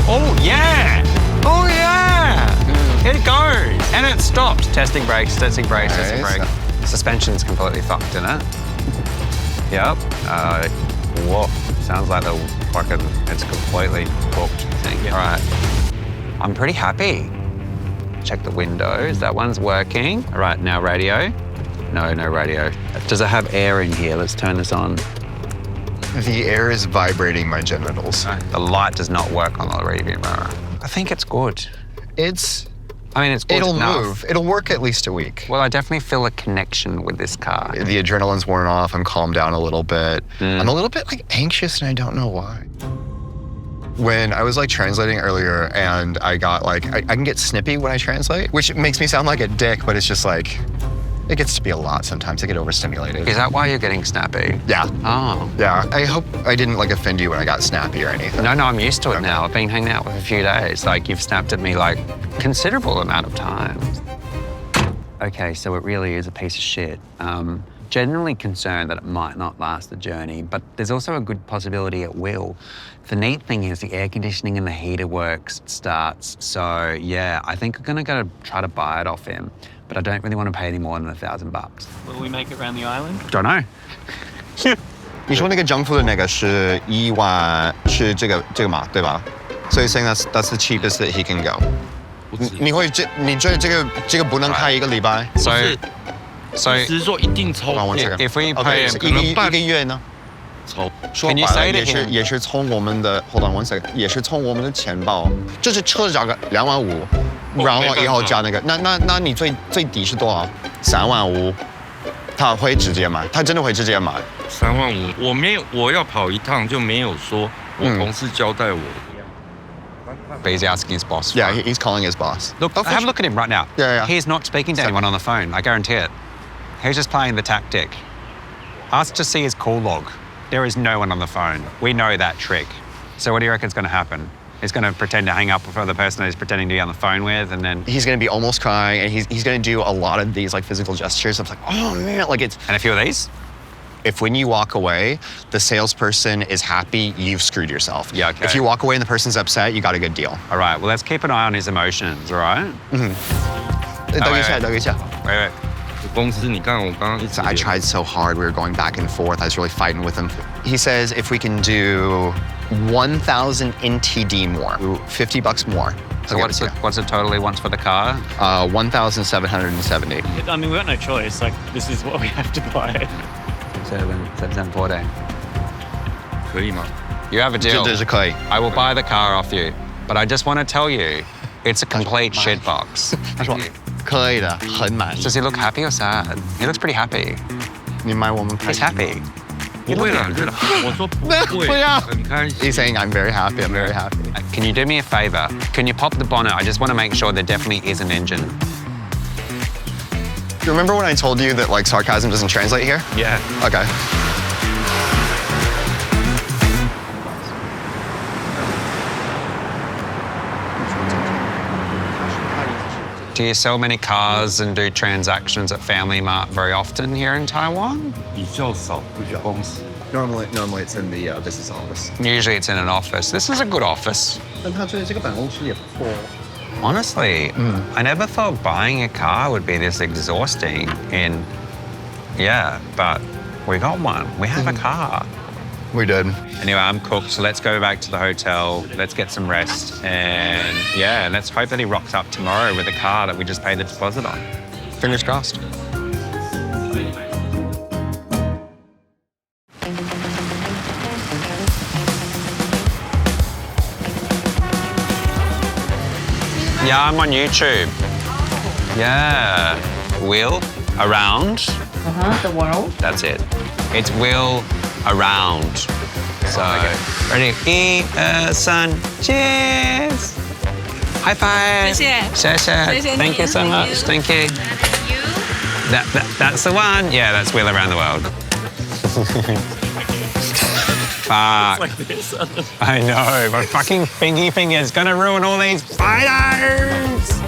Oh, yeah! Oh, yeah! It goes! And it stops. Testing brakes, testing brakes, testing brakes. Suspension's completely fucked, isn't it? Yep. Whoa. Sounds like it's completely booked. All right. I'm pretty happy. Check the windows. That one's working. All right, now radio. No radio. Does it have air in here? Let's turn this on. The air is vibrating my genitals. The light does not work on the rearview mirror. I think it's good. It's good It'll enough. move. It'll work at least a week. Well, I definitely feel a connection with this car. The adrenaline's worn off. I'm calmed down a little bit. I'm a little bit anxious, and I don't know why. When I was translating earlier, and I got I can get snippy when I translate, which makes me sound like a dick, but it's just it gets to be a lot sometimes. I get overstimulated. Is that why you're getting snappy? Yeah. Oh. Yeah. I hope I didn't offend you when I got snappy or anything. No, I'm used to it now. I've been hanging out with a few days. You've snapped at me considerable amount of times. Okay, so it really is a piece of shit. genuinely concerned that it might not last the journey, but there's also a good possibility it will. The neat thing is the air conditioning and the heater works, starts. So yeah, I think I'm gonna try to buy it off him, but I don't really want to pay any more than $1,000. Will we make it around the island? Don't know. 你说那个 junk food 的那个是1万，是这个嘛，对吧？So you're saying that's the cheapest that he can go. 你觉得这个不能开1个礼拜？ So 只是说一定抽。If we pay him, 一个月呢？抽。说白了也是从我们的 Hold on one second， 也是从我们的钱包，就是车价格2万5，然后以后加那个，那你最低是多少？3万5，他会直接买，他真的会直接买。3万5，我要跑一趟就没有说我同事交代我。But he's asking his boss. Yeah, he's calling his boss. Look, have a look at him right now. Yeah. He's not speaking to anyone on the phone, I guarantee it. He's just playing the tactic. Ask to see his call log. There is no one on the phone. We know that trick. So what do you reckon is going to happen? He's going to pretend to hang up with the person that he's pretending to be on the phone with, and then... He's going to be almost crying, and he's going to do a lot of these like physical gestures. It's like, oh man, like it's... And a few of these? If when you walk away, the salesperson is happy, you've screwed yourself. Yeah, okay. If you walk away and the person's upset, you got a good deal. All right, well, let's keep an eye on his emotions, all right?等一下。 Wait. 公司你看我刚刚一直 I tried so hard. We were going back and forth. I was really fighting with him. He says if we can do 1,000 NTD more, $50 more. So what's it total he wants for the car? 1,770. I mean, we got no choice. Like, this is what we have to buy. 740. 可以吗？ You have a deal. 这是可以。 I will buy the car off you, but I just want to tell you, it's a complete shitbox. 他说可以的，很满。 Does he look happy or sad? He looks pretty happy. 你买我们开 He's happy. 不会啦，对啦，我说不会，很开心。 He's saying I'm very happy. I'm very happy. Can you do me a favor? Can you pop the bonnet? I just want to make sure there definitely is an engine. You remember when I told you that like sarcasm doesn't translate here? Yeah. Okay. Do you sell many cars and do transactions at Family Mart very often here in Taiwan? 比较少，公司。 Normally it's in the business office. Usually it's in an office. This is a good office. 但他觉得这个办公室也不错。 Honestly, I never thought buying a car would be this exhausting. Yeah, but we got one. We have a car. We did. Anyway, I'm cooked, so let's go back to the hotel. Let's get some rest. And yeah, let's hope that he rocks up tomorrow with a car that we just paid the deposit on. Fingers crossed. Yeah, I'm on YouTube. Yeah. Wheel around. The world. That's it. It's wheel around. So, ready? 1、2、3, cheers! High five! 谢谢. Thank you so much. Thank you. That's the one. Yeah, that's wheel around the world. Fuck. Like this. I know, my fucking fingy finger's gonna ruin all these photos!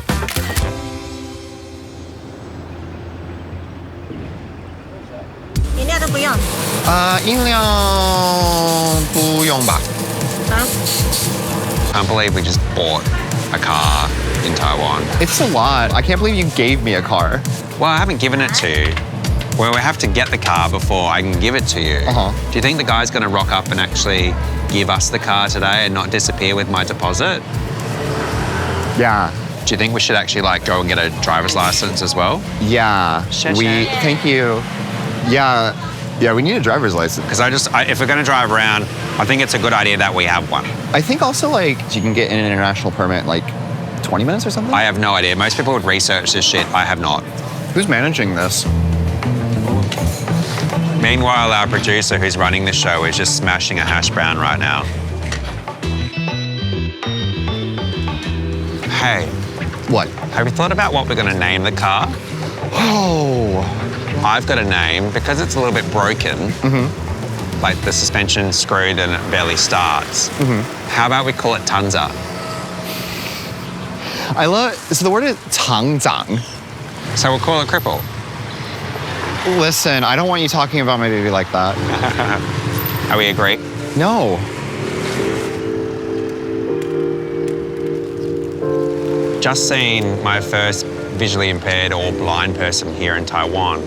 Can't believe we just bought a car in Taiwan. It's a lot. I can't believe you gave me a car. Well, I haven't given it to you. Well, we have to get the car before I can give it to you. Do you think the guy's gonna rock up and actually give us the car today and not disappear with my deposit? Yeah. Do you think we should actually like go and get a driver's license as well? Yeah. Thank you. Yeah. Yeah, we need a driver's license. Because if we're gonna drive around, I think it's a good idea that we have one. I think also like you can get an international permit in like 20 minutes or something? I have no idea. Most people would research this shit. I have not. Who's managing this? Meanwhile, our producer who's running the show is just smashing a hash brown right now. Hey. What? Have you thought about what we're gonna name the car? Oh. I've got a name, because it's a little bit broken, like the suspension screwed and it barely starts. How about we call it Tanza? So the word is 厂长. So we'll call it Cripple. Listen, I don't want you talking about my baby like that. Are we agree? No. Just seen my first visually impaired or blind person here in Taiwan,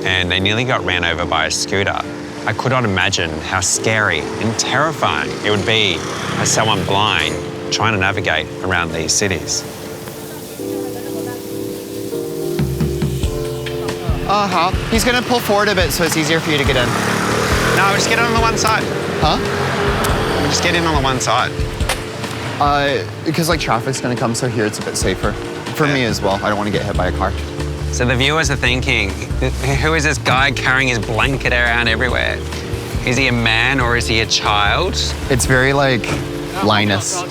and they nearly got ran over by a scooter. I could not imagine how scary and terrifying it would be as someone blind trying to navigate around these cities. How? He's gonna pull forward a bit so it's easier for you to get in. No, just get on the one side. Huh? Just get in on the one side. Because like traffic's gonna come, so here it's a bit safer. For me as well. I don't want to get hit by a car. So the viewers are thinking, who is this guy carrying his blanket around everywhere? Is he a man or is he a child? It's very like Linus.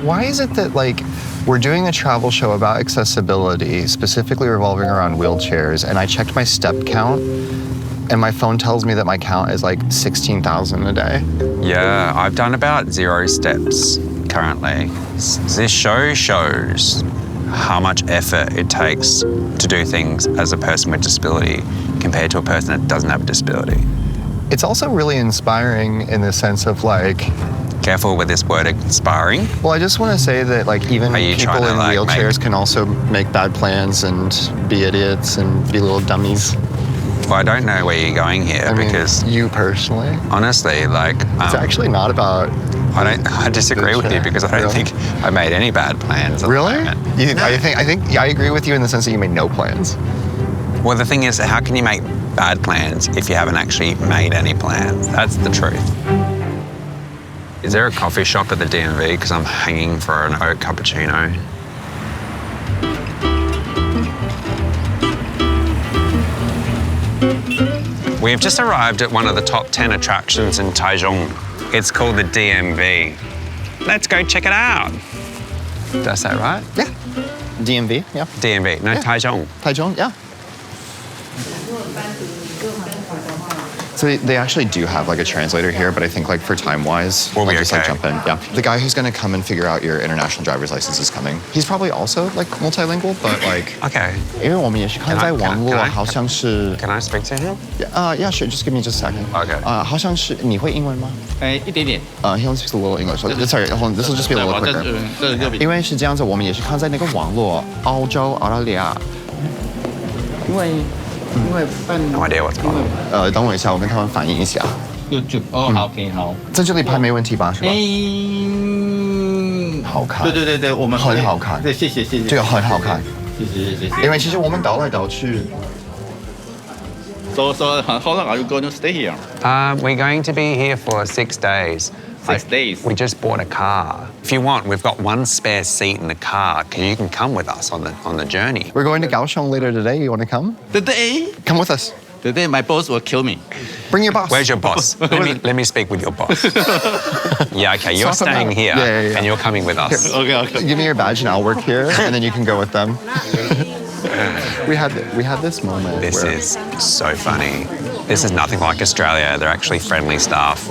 Why is it that like we're doing a travel show about accessibility, specifically revolving around wheelchairs, and I checked my step count, and my phone tells me that my count is like 16,000 a day? Yeah, I've done about 0 steps currently. This show shows how much effort it takes to do things as a person with disability compared to a person that doesn't have a disability. It's also really inspiring in the sense of like, careful with this word, inspiring. Well, I just want to say that like even people in wheelchairs can also make bad plans and be idiots and be little dummies. Well, I don't know where you're going here because you personally, honestly, like it's actually not about. I disagree with you because I don't think I made any bad plans. Really? I think I agree with you in the sense that you made no plans. Well, the thing is, how can you make bad plans if you haven't actually made any plans? That's the truth. Is there a coffee shop at the DMV? Because I'm hanging for an oat cappuccino. We've just arrived at one of the top 10 attractions in Taichung. It's called the DMV. Let's go check it out. Did I say it right? Yeah. DMV, yeah. DMV, no, yeah. Taichung. Taichung, yeah. So they actually do have like a translator here, but I think like for time-wise, we'll be just like jump in. Yeah. The guy who's gonna come and figure out your international driver's license is coming. He's probably also like multilingual, but like. Okay. 因为我们也是看在网络，好像是。Can I speak to him? Yeah, sure. Just give me just a second. Okay. 好像是你会英文吗？一点点。He only speaks a little English. Sorry, hold on. This will just be a little quicker. 因为是这样子，我们也是看在那个网络，澳洲、澳大利亚。因为 No idea what's going on. 等我一下，我跟他们反映一下。好 ，OK， 好。在这里拍没问题吧？是吧？好看。对，我们很好看。对，谢谢。这个很好看。谢谢。因为其实我们倒来倒去。So how long are you going to stay here? We're going to be here for 6 days. 6 days. We just bought a car. If you want, we've got one spare seat in the car. You can come with us on the journey. We're going to Kaohsiung later today. You want to come? Today? Come with us. Today, my boss will kill me. Bring your boss. Where's your boss? let me speak with your boss. Yeah, okay. You're staying here, and you're coming with us. Okay. Give me your badge, and I'll work here, and then you can go with them. We had this moment. This is so funny. This is nothing like Australia. They're actually friendly staff.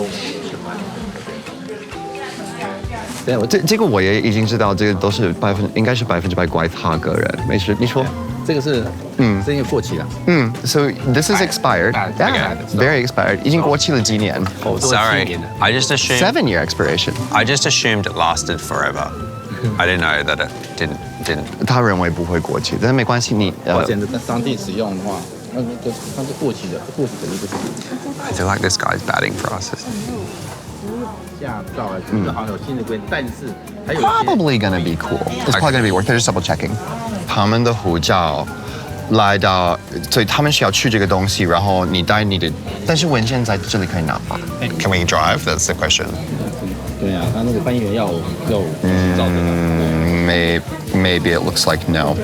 这个我也已经知道，这个都是应该是100%怪他个人。没事，你说。这个是这个过期了。So this is expired. Yeah, very expired. 已经过期了几年。Sorry, I just assumed 7-year expiration. I just assumed it lasted forever. I didn't know that it didn't. 他认为不会过期，但没关系，你保险的在当地使用的话，那它是过期的，过期肯定不行。I feel like this guy's batting for us. Probably gonna be cool. It's probably gonna be worth it. Just double checking. 他们的护照来到，所以他们需要去这个东西，然后你带你的，但是文件在这里可以拿吧 Can we drive? That's the question. 对啊，他那个翻译员要执照的。Maybe it looks like no.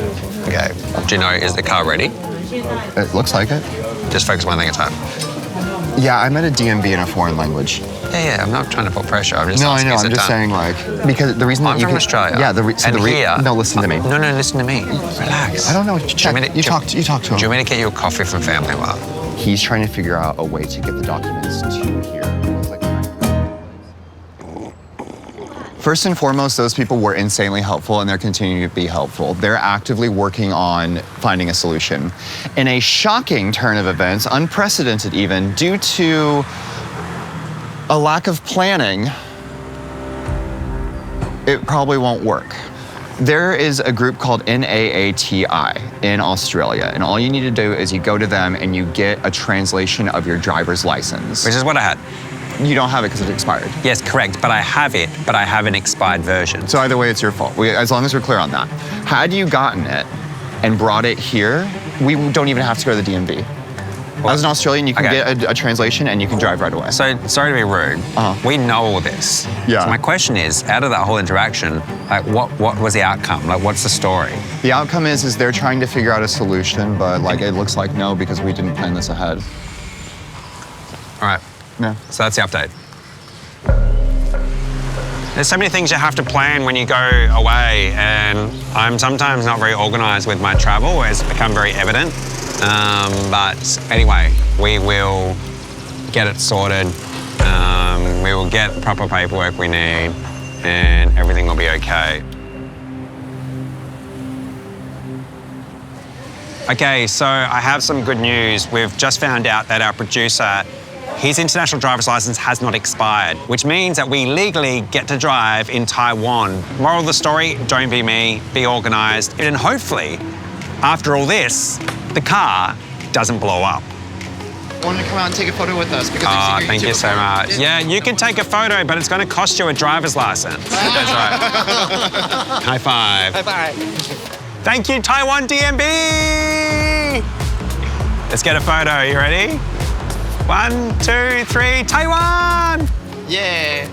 Okay. Do you know, is the car ready? It looks like it. Just focus one thing at a time. Yeah, I'm at a DMV in a foreign language. Yeah, I'm not trying to put pressure. I'm just No, I know. I'm just saying, like, because the reason that I'm you from Australia. Yeah, here. No, listen to me. No, listen to me. Relax. I don't know. Check. You talk to him. Do you want me to get you a coffee from Family Mart? He's trying to figure out a way to get the documents to here. First and foremost, those people were insanely helpful and they're continuing to be helpful. They're actively working on finding a solution. In a shocking turn of events, unprecedented even, due to a lack of planning, it probably won't work. There is a group called NAATI in Australia, and all you need to do is you go to them and you get a translation of your driver's license. Which is what I had. You don't have it because it expired. Yes, correct, but I have it, but I have an expired version. So either way, it's your fault, as long as we're clear on that. Had you gotten it and brought it here, we don't even have to go to the DMV. Well, as an Australian, you can get a translation and you can drive right away. So, sorry to be rude, we know all this. Yeah. So my question is, out of that whole interaction, like what was the outcome? Like, what's the story? The outcome is they're trying to figure out a solution, but like it looks like no, because we didn't plan this ahead. All right. Yeah. So that's the update. There's so many things you have to plan when you go away, and I'm sometimes not very organized with my travel, it's become very evident. But anyway, we will get it sorted. We will get the proper paperwork we need, and everything will be okay. Okay, so I have some good news. We've just found out that our producer, his international driver's license has not expired, which means that we legally get to drive in Taiwan. Moral of the story, don't be me, be organized. And hopefully, after all this, the car doesn't blow up. I wanted to come out and take a photo with us because I've seen your thank you YouTube so before. much. Yeah, you can take a photo, but it's going to cost you a driver's license. That's right. High five. High five. Thank you, Taiwan DMB! Let's get a photo. You ready? 1, 2, 3, Taiwan! Yeah.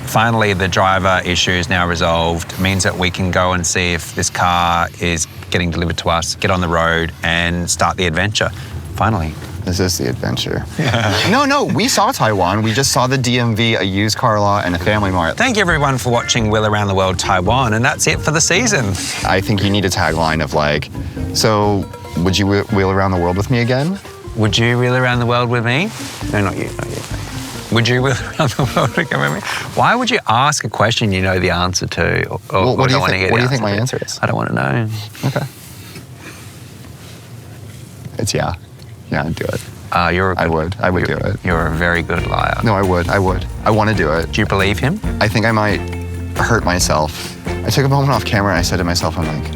Finally, the driver issue is now resolved. It means that we can go and see if this car is getting delivered to us, get on the road and start the adventure. Finally. This is the adventure. No, we saw Taiwan. We just saw the DMV, a used car lot, and a family mart. Thank you everyone for watching Wheel Around the World Taiwan, and that's it for the season. I think you need a tagline of like, so would you wheel around the world with me again? Would you wheel around the world with me? No, not you, not you. Would you wheel around the world again with me? Why would you ask a question you know the answer to? Or what do you think my answer is? I don't want to know. Okay. It's yeah. Yeah, I'd do it. You're a good, I would do it. You're a very good liar. No, I would. I want to do it. Do you believe him? I think I might hurt myself. I took a moment off camera and I said to myself, I'm like,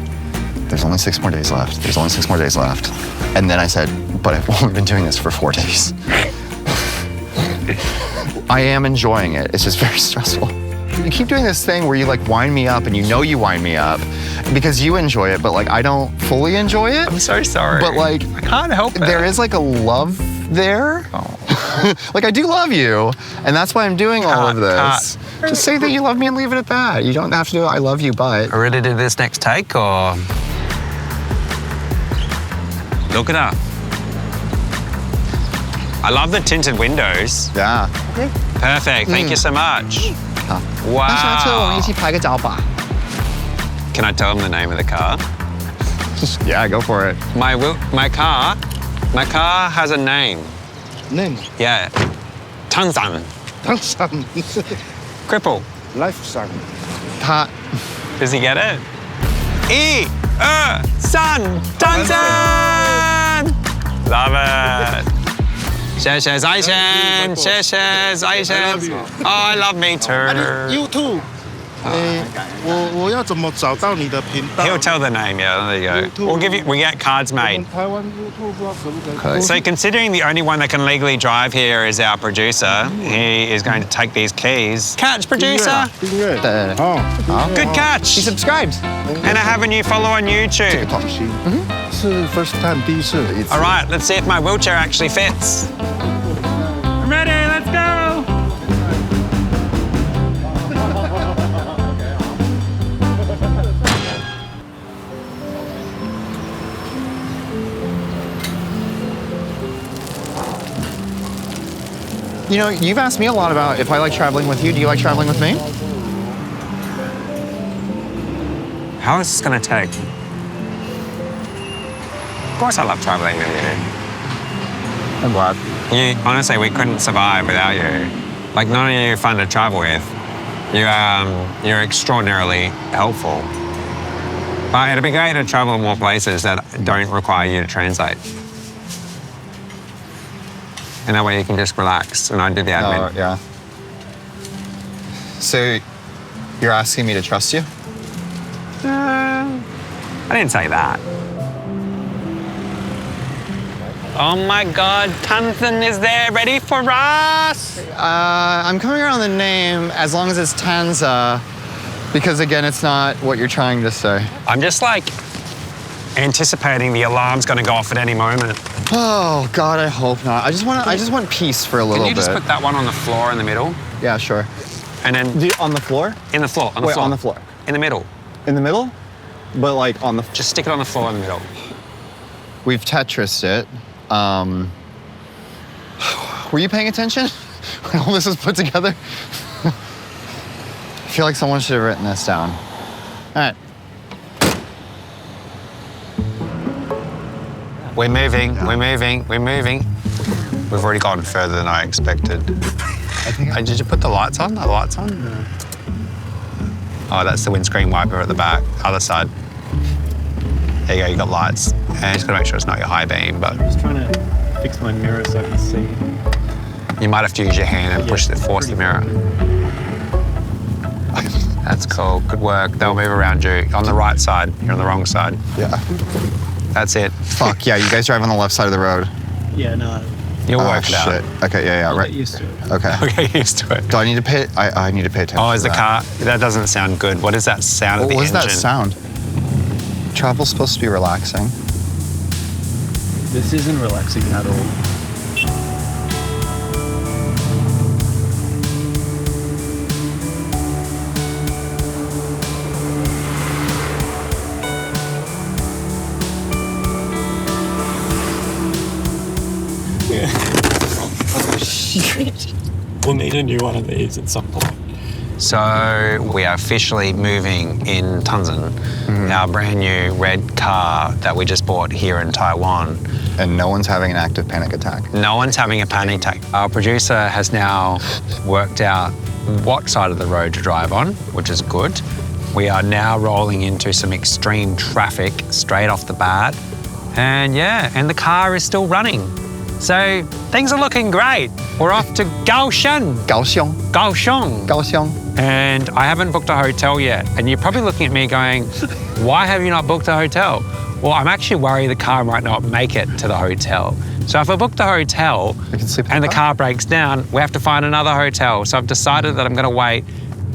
there's only 6 more days left. There's only 6 more days left. And then I said, but I've only been doing this for 4 days. I am enjoying it. It's just very stressful. You keep doing this thing where you like wind me up and you know you wind me up because you enjoy it, but like I don't fully enjoy it. I'm so sorry. But like, I can't help it. There is like a love there. Oh. Like I do love you, and that's why I'm doing all of this. Just say that you love me and leave it at that. You don't have to do I love you, but. Are we ready to do this next take or? Look it up. I love the tinted windows. Yeah. Okay. Perfect. Thank you so much. Wow. Can I tell them the name of the car? Yeah, go for it. My car has a name. Name? Yeah. Tangsan. Tangsan. Cripple. Lifesan. Does he get it? San. Tangsan. Love it. 谢谢再见，谢谢再见。Oh, I love me too. YouTube. 我要怎么找到你的频道 He'll tell the name, yeah, there you go. We get cards made. 台湾 YouTube 不知道可不可以 So considering the only one that can legally drive here is our producer, he is going to take these keys. Catch, producer! Good catch! He subscribed. And I have a new follower on YouTube. 是 first time 第一次 All right, let's see if my wheelchair actually fits. I'm ready, let's go! You know, you've asked me a lot about if I like traveling with you. Do you like traveling with me? How is this going to take? Of course I love traveling with you. I'm glad. Honestly, we couldn't survive without you. Like, not only are you fun to travel with, you're extraordinarily helpful. But it'd be great to travel more places that don't require you to translate. And that way you can just relax and I do the admin. Oh, yeah. So you're asking me to trust you? I didn't say that. Oh my God, Tanzan is there, ready for us? I'm coming around the name as long as it's Tanza, because again, it's not what you're trying to say. I'm just like anticipating the alarm's gonna go off at any moment. Oh God, I hope not. I just want peace for a little bit. Can you just put that one on the floor in the middle? Yeah, sure. And then on the floor? In the floor. On the Wait, floor. on the floor. In the middle. In the middle? But like on the. Just stick it on the floor in the middle. We've Tetrised it. Were you paying attention when all this was put together? I feel like someone should have written this down. All right. We're moving, we're moving, we're moving. We've already gone further than I expected. Did you put the lights on? Are the lights on? No. Oh, that's the windscreen wiper at the back, other side. There you go, you got lights. And just gotta make sure it's not your high beam, but. I'm just trying to fix my mirror so I can see. You might have to use your hand and push force the mirror. That's cool, good work. They'll move around you. On the right side, you're on the wrong side. Yeah. That's it. Fuck, yeah, you guys drive on the left side of the road. Yeah, no. You'll work it shit. out. Okay, yeah, I'll right. get used to it. Okay. I'll get used to it. Do I need to pay? I need to pay attention. Oh, is to the that. car? That doesn't sound good. What is that sound of the engine? What is that sound? Travel's supposed to be relaxing. This isn't relaxing at all. We'll need a new one of these at some point. So we are officially moving in Tanzan, our brand new red car that we just bought here in Taiwan. And no one's having an active panic attack. No one's having a panic attack. Our producer has now worked out what side of the road to drive on, which is good. We are now rolling into some extreme traffic straight off the bat. And yeah, and the car is still running. So things are looking great. We're off to Kaohsiung. Kaohsiung. Kaohsiung. Kaohsiung. And I haven't booked a hotel yet. And you're probably looking at me going, why have you not booked a hotel? Well, I'm actually worried the car might not make it to the hotel. So if I book the hotel and the car breaks down, we have to find another hotel. So I've decided that I'm going to wait.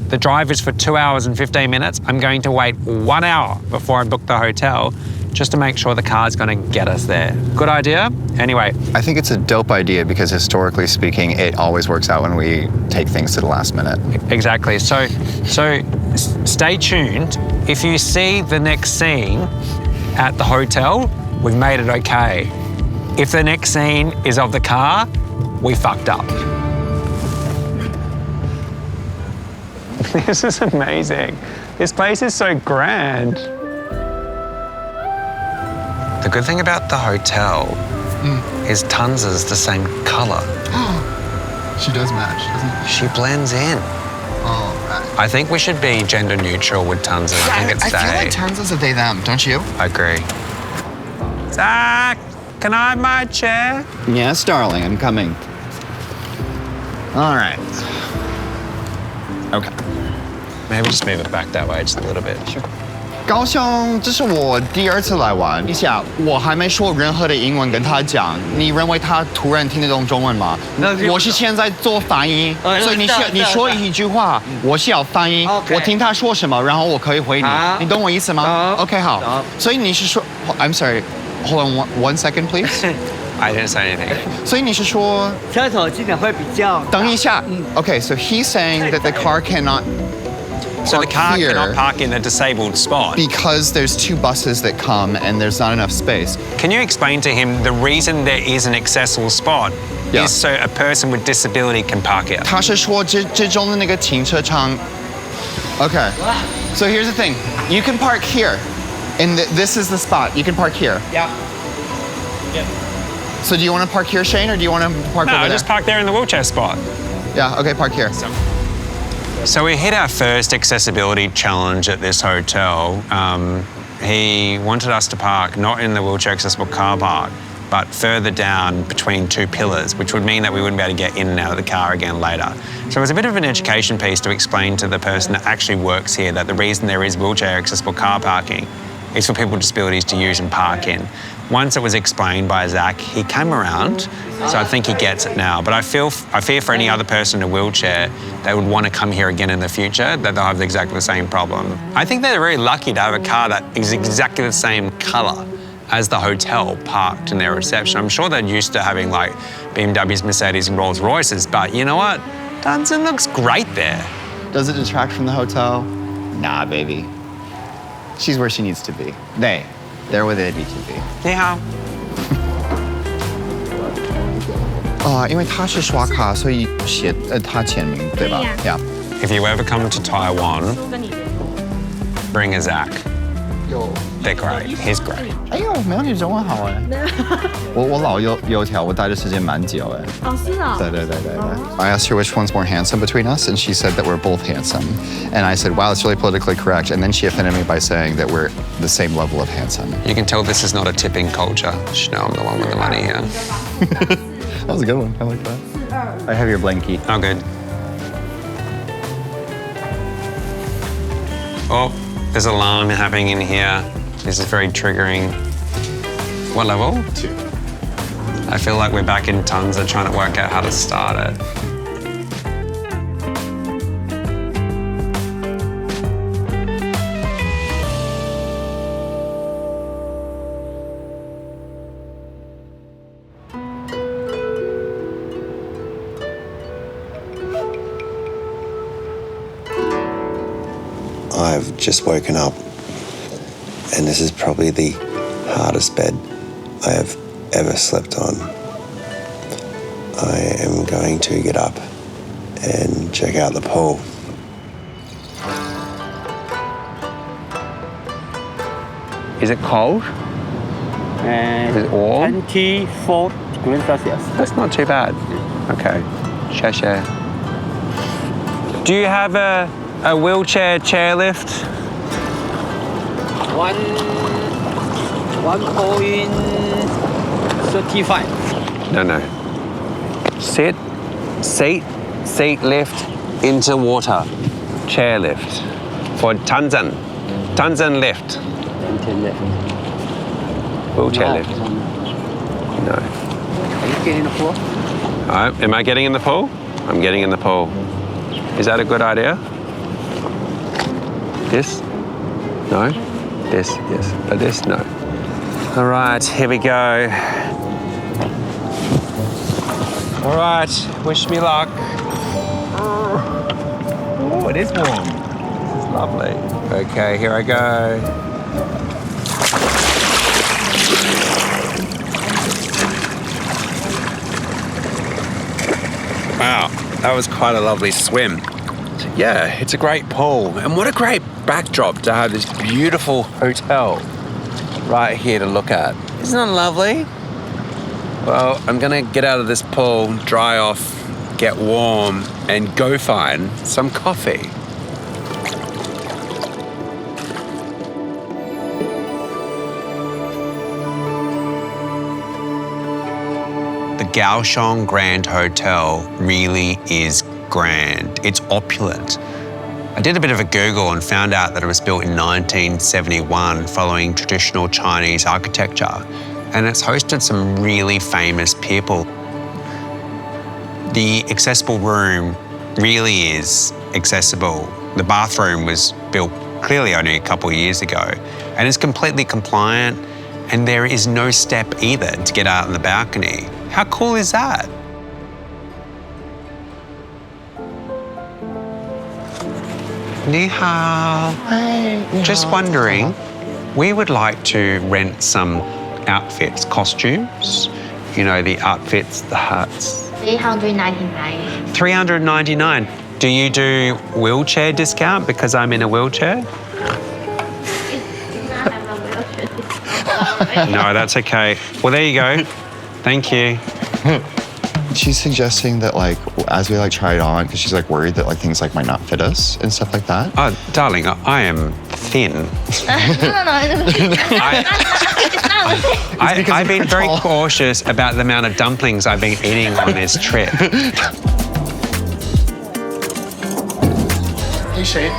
The drive is for 2 hours and 15 minutes. I'm going to wait 1 hour before I book the hotel, just to make sure the car's going to get us there. Good idea? Anyway. I think it's a dope idea because historically speaking, it always works out when we take things to the last minute. Exactly. So stay tuned. If you see the next scene at the hotel, we've made it okay. If the next scene is of the car, we fucked up. This is amazing. This place is so grand. The good thing about the hotel is Tanza's the same color. She does match, doesn't she? She blends in. Oh, right. I think we should be gender neutral with Tanza. I think it's I feel like Tanza's a they them, don't you? I agree. Zach, can I have my chair? Yes, darling, I'm coming. All right. Okay. Maybe just move it back that way just a little bit. Sure. 高雄，这是我第2次来玩。一下，我还没说任何的英文跟他讲，你认为他突然听得懂中文吗？我是现在做翻译，所以你说一句话，我是要翻译，我听他说什么，然后我可以回你，你懂我意思吗 ？OK， 好。所以你是说 ，I'm sorry, hold on one second, please. I didn't say anything. 所以你是说，车头基本会比较。等一下 ，OK, so he's saying that the car cannot. So the car cannot park in the disabled spot. Because there's 2 buses that come and there's not enough space. Can you explain to him the reason there is an accessible spot is so a person with disability can park it? 他是说这中的那个停车场 Okay. So here's the thing. You can park here. And this is the spot. You can park here. Yeah. So do you want to park here, Shane, or do you want to park over there? No, just park there in the wheelchair spot. Yeah, okay, park here. So we hit our first accessibility challenge at this hotel. He wanted us to park not in the wheelchair accessible car park, but further down between two pillars, which would mean that we wouldn't be able to get in and out of the car again later. So it was a bit of an education piece to explain to the person that actually works here that the reason there is wheelchair accessible car parking is for people with disabilities to use and park in. Once it was explained by Zach, he came around, so I think he gets it now. But I fear for any other person in a wheelchair that would want to come here again in the future, that they'll have exactly the same problem. I think they're very lucky to have a car that is exactly the same colour as the hotel parked in their reception. I'm sure they're used to having like BMWs, Mercedes and Rolls Royces, but you know what? Dunson looks great there. Does it detract from the hotel? Nah, baby. She's where she needs to be. They're where they need to be. 你好。因为他是刷卡，所以他签名，对吧？ Yeah. If you ever come to Taiwan, bring a Zach. They're great. He's great. 哎呦，没有你中文好哎。我老油条，我待的时间蛮久哎。哦，是啊。对。I asked her which one's more handsome between us, and she said that we're both handsome. And I said, wow, that's really politically correct. And then she offended me by saying that we're the same level of handsome. You can tell this is not a tipping culture. You know I'm the one with the money here. That was a good one. I like that. I have your blankie. Oh, good. Oh, there's alarm happening in here. This is very triggering. What level? 2. I feel like we're back in Tunza trying to work out how to start it. I've just woken up, and this is probably the hardest bed I have ever slept on. I am going to get up and check out the pool. Is it cold? Is it warm? 24 degrees Celsius. That's not too bad. Okay. Share. Do you have a wheelchair chairlift? 1.35. No. Seat lift into water. Chairlift. For Tanzan lift. Wheelchair lift. No. Are you getting in the pool? Am I getting in the pool? I'm getting in the pool. Is that a good idea? This? No? This? Yes. But this? No. All right, here we go. All right, wish me luck. Oh, it is warm. This is lovely. Okay, here I go. Wow, that was quite a lovely swim. Yeah, it's a great pool. And what a great backdrop to have this beautiful hotel right here to look at. Isn't that lovely? Well, I'm gonna get out of this pool, dry off, get warm, and go find some coffee. The Kaohsiung Grand Hotel really is grand. It's opulent. I did a bit of a Google and found out that it was built in 1971 following traditional Chinese architecture, and it's hosted some really famous people. The accessible room really is accessible. The bathroom was built clearly only a couple of years ago, and it's completely compliant, and there is no step either to get out on the balcony. How cool is that? Ni hao. Hey. Just wondering, we would like to rent some outfits, costumes. You know, the outfits, the hats. 399. 399. Do you do wheelchair discount because I'm in a wheelchair? No, that's okay. Well, there you go. Thank you. she's suggesting that like as we like try it on, because she's like worried that like things like might not fit us and stuff like that. Oh, darling, I am thin. No. I've been very cautious about the amount of dumplings I've been eating on this trip. Hey, Shane.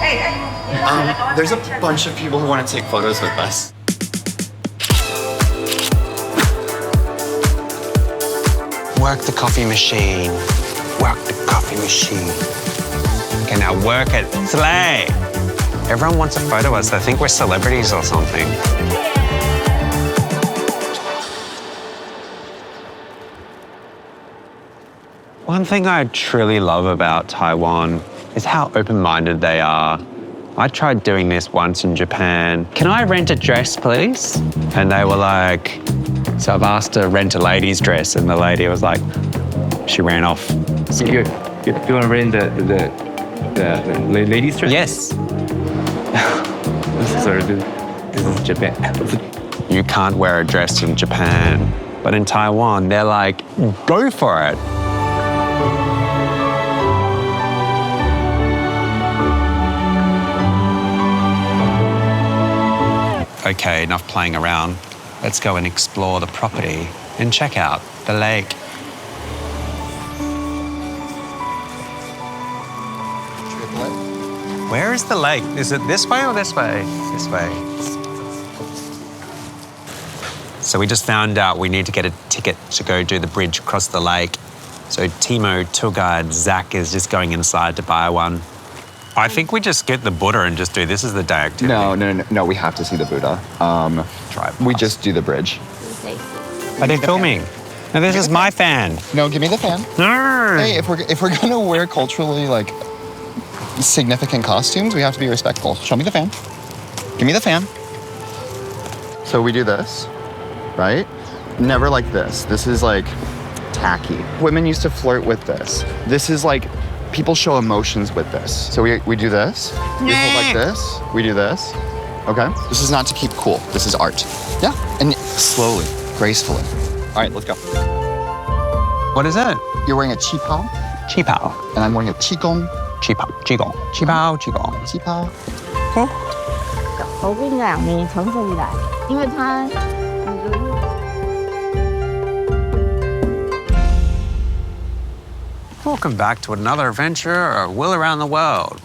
There's a bunch of people who want to take photos with us. Work the coffee machine. Work the coffee machine. Okay, now work it. Slay. Everyone wants a photo of us. They think we're celebrities or something. One thing I truly love about Taiwan is how open-minded they are. I tried doing this once in Japan. Can I rent a dress, please? And they were like, so I've asked to rent a lady's dress, and the lady was like, she ran off. You want to rent the ladies' dress? Yes. This is Japan. You can't wear a dress in Japan. But in Taiwan, they're like, go for it. Okay, enough playing around. Let's go and explore the property and check out the lake. Where is the lake? Is it this way or this way? This way. So we just found out we need to get a ticket to go do the bridge across the lake. So Timo, tour guide Zach, is just going inside to buy one. I think we just get the Buddha and just do this as the day activity. No, we have to see the Buddha. We just do the bridge. Are they filming? No, this is my fan. No, give me the fan. No. Hey, if we're gonna wear culturally like significant costumes, we have to be respectful. Show me the fan. Give me the fan. So we do this, right? Never like this. This is like tacky. Women used to flirt with this. This is like, people show emotions with this. So we do this. We hold like this. We do this. Okay? This is not to keep cool. This is art. Yeah. And slowly, gracefully. All right, let's go. What is it? You're wearing a qipao. Qipao. And I'm wearing a qigong. Qipao. Qigong. Qipao. Qigong. Qipao. 我跟你讲，你从这里来，因为它。 Welcome back to another adventure or wheel around the world.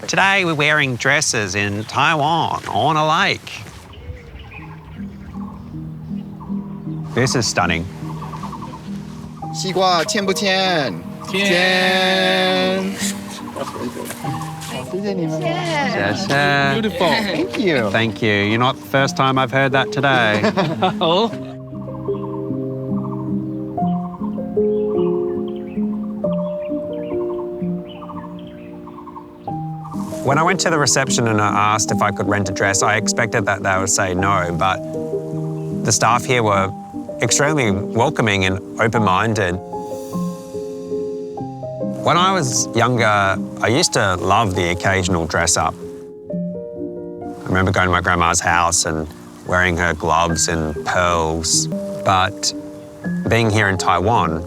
Today we're wearing dresses in Taiwan on a lake. This is stunning. 西瓜甜不甜？甜。谢谢你们。谢谢。Beautiful. Thank you. Thank you. You're not the first time I've heard that today. Oh. When I went to the reception and I asked if I could rent a dress, I expected that they would say no, but the staff here were extremely welcoming and open-minded. When I was younger, I used to love the occasional dress-up. I remember going to my grandma's house and wearing her gloves and pearls, but being here in Taiwan,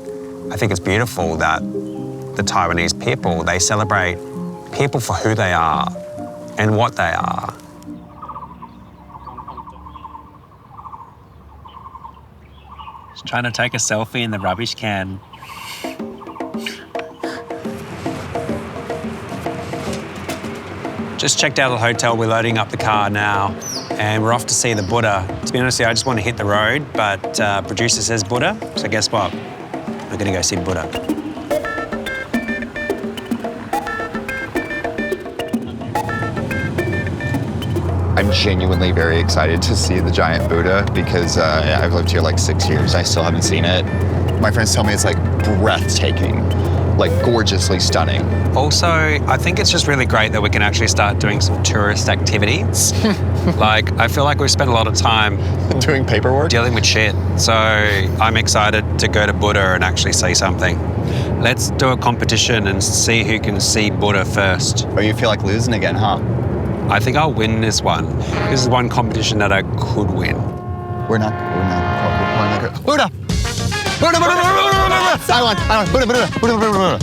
I think it's beautiful that the Taiwanese people, they celebrate people for who they are and what they are. Just trying to take a selfie in the rubbish can. Just checked out of the hotel, we're loading up the car now and we're off to see the Buddha. To be honest with you, I just want to hit the road, but producer says Buddha, so guess what? We're gonna go see Buddha. I'm genuinely very excited to see the giant Buddha because I've lived here like 6 years. I still haven't seen it. My friends tell me it's like breathtaking, like gorgeously stunning. Also, I think it's just really great that we can actually start doing some tourist activities. Like, I feel like we've spent a lot of time doing paperwork, dealing with shit. So I'm excited to go to Buddha and actually see something. Let's do a competition and see who can see Buddha first. Oh, you feel like losing again, huh? I think I'll win this one. This is one competition that I could win. We're not Buddha! Buddha, Buddha, Buddha, Buddha, Buddha. I want Buddha, Buddha, Buddha, Buddha, Buddha.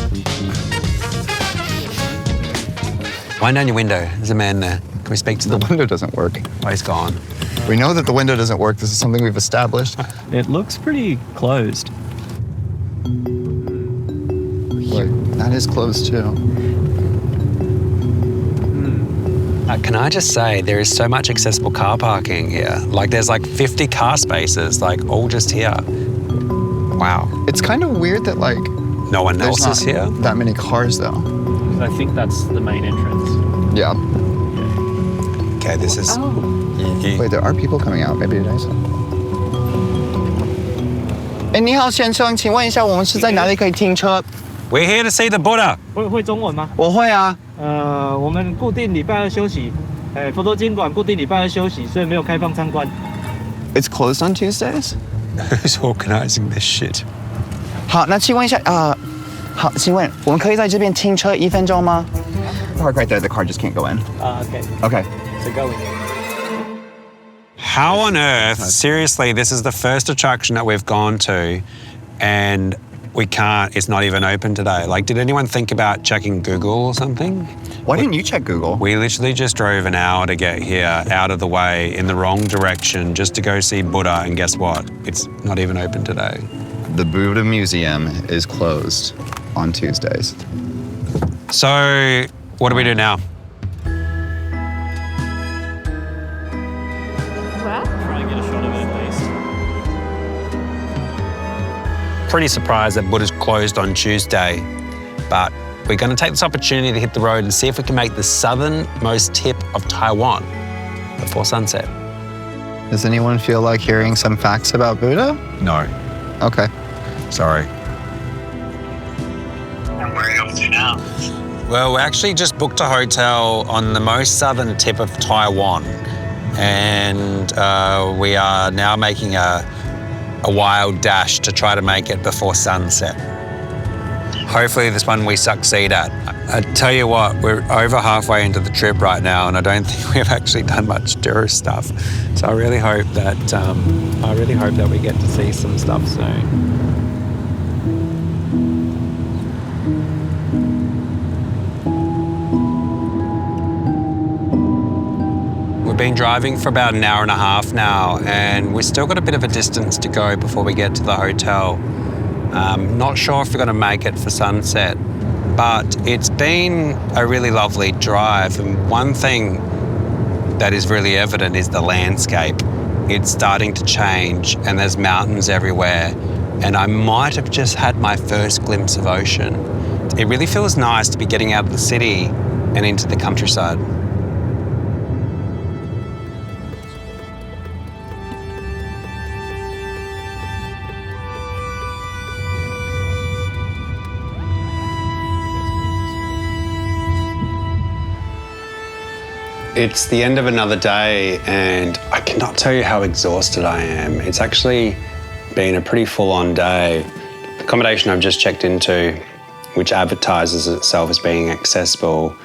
Wind down your window. There's a man there. Can we speak to The window doesn't work. Oh, he's gone. We know that the window doesn't work. This is something we've established. It looks pretty closed. Look, that is closed too. Can I just say, there is so much accessible car parking here. Like, there's like 50 car spaces, like all just here. Wow. It's kind of weird that like no one else is here. That many cars though. I think that's the main entrance. Yeah. Okay, this is. Wait, there are people coming out. Maybe it is. 哎，你好，先生，请问一下，我们是在哪里可以停车？ We're here to see the Buddha. 会中文吗？我会啊。我们固定礼拜二休息，佛陀经馆固定礼拜二休息，所以没有开放参观。It's closed on Tuesdays. Who's organizing this shit? 好，那请问一下好，请问我们可以在这边停车1分钟吗 ？Park right there. The car just can't go in. Okay. Okay. So go in. How on earth? Seriously, this is the first attraction that we've gone to, and we can't. It's not even open today. Like, did anyone think about checking Google or something? Why didn't you check Google? We literally just drove an hour to get here, out of the way, in the wrong direction, just to go see Buddha, and guess what? It's not even open today. The Buddha Museum is closed on Tuesdays. So, what do we do now? Try and get a shot of it at least. Pretty surprised that Buddha's closed on Tuesday, but we're going to take this opportunity to hit the road and see if we can make the southernmost tip of Taiwan before sunset. Does anyone feel like hearing some facts about Buddha? No. Okay. Sorry. And where are you up to now? Well, we actually just booked a hotel on the most southern tip of Taiwan, and we are now making a wild dash to try to make it before sunset. Hopefully this one we succeed at. I tell you what, we're over halfway into the trip right now, and I don't think we've actually done much tourist stuff. So I really hope that we get to see some stuff soon. We've been driving for about an hour and a half now, and we've still got a bit of a distance to go before we get to the hotel. Not sure if we're going to make it for sunset, but it's been a really lovely drive. And one thing that is really evident is the landscape. It's starting to change, and there's mountains everywhere. And I might have just had my first glimpse of ocean. It really feels nice to be getting out of the city and into the countryside. It's the end of another day, and I cannot tell you how exhausted I am. It's actually been a pretty full-on day. The accommodation I've just checked into, which advertises itself as being accessible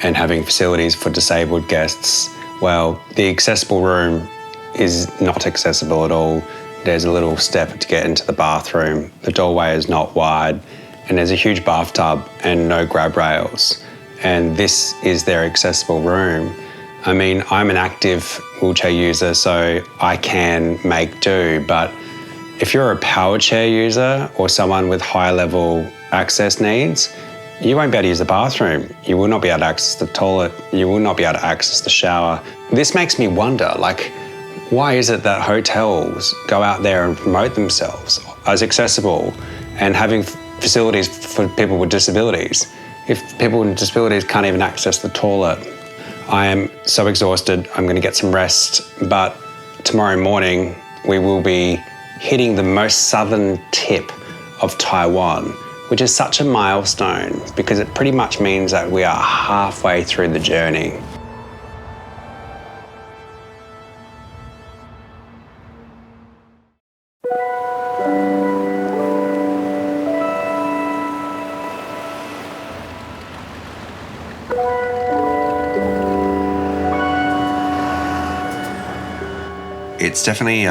and having facilities for disabled guests, well, the accessible room is not accessible at all. There's a little step to get into the bathroom. The doorway is not wide, and there's a huge bathtub and no grab rails. And this is their accessible room. I mean, I'm an active wheelchair user, so I can make do, but if you're a power chair user or someone with high level access needs, you won't be able to use the bathroom. You will not be able to access the toilet. You will not be able to access the shower. This makes me wonder, like, why is it that hotels go out there and promote themselves as accessible and having facilities for people with disabilities if people with disabilities can't even access the toilet? I am so exhausted. I'm going to get some rest, but tomorrow morning we will be hitting the most southern tip of Taiwan, which is such a milestone because it pretty much means that we are halfway through the journey. It's definitely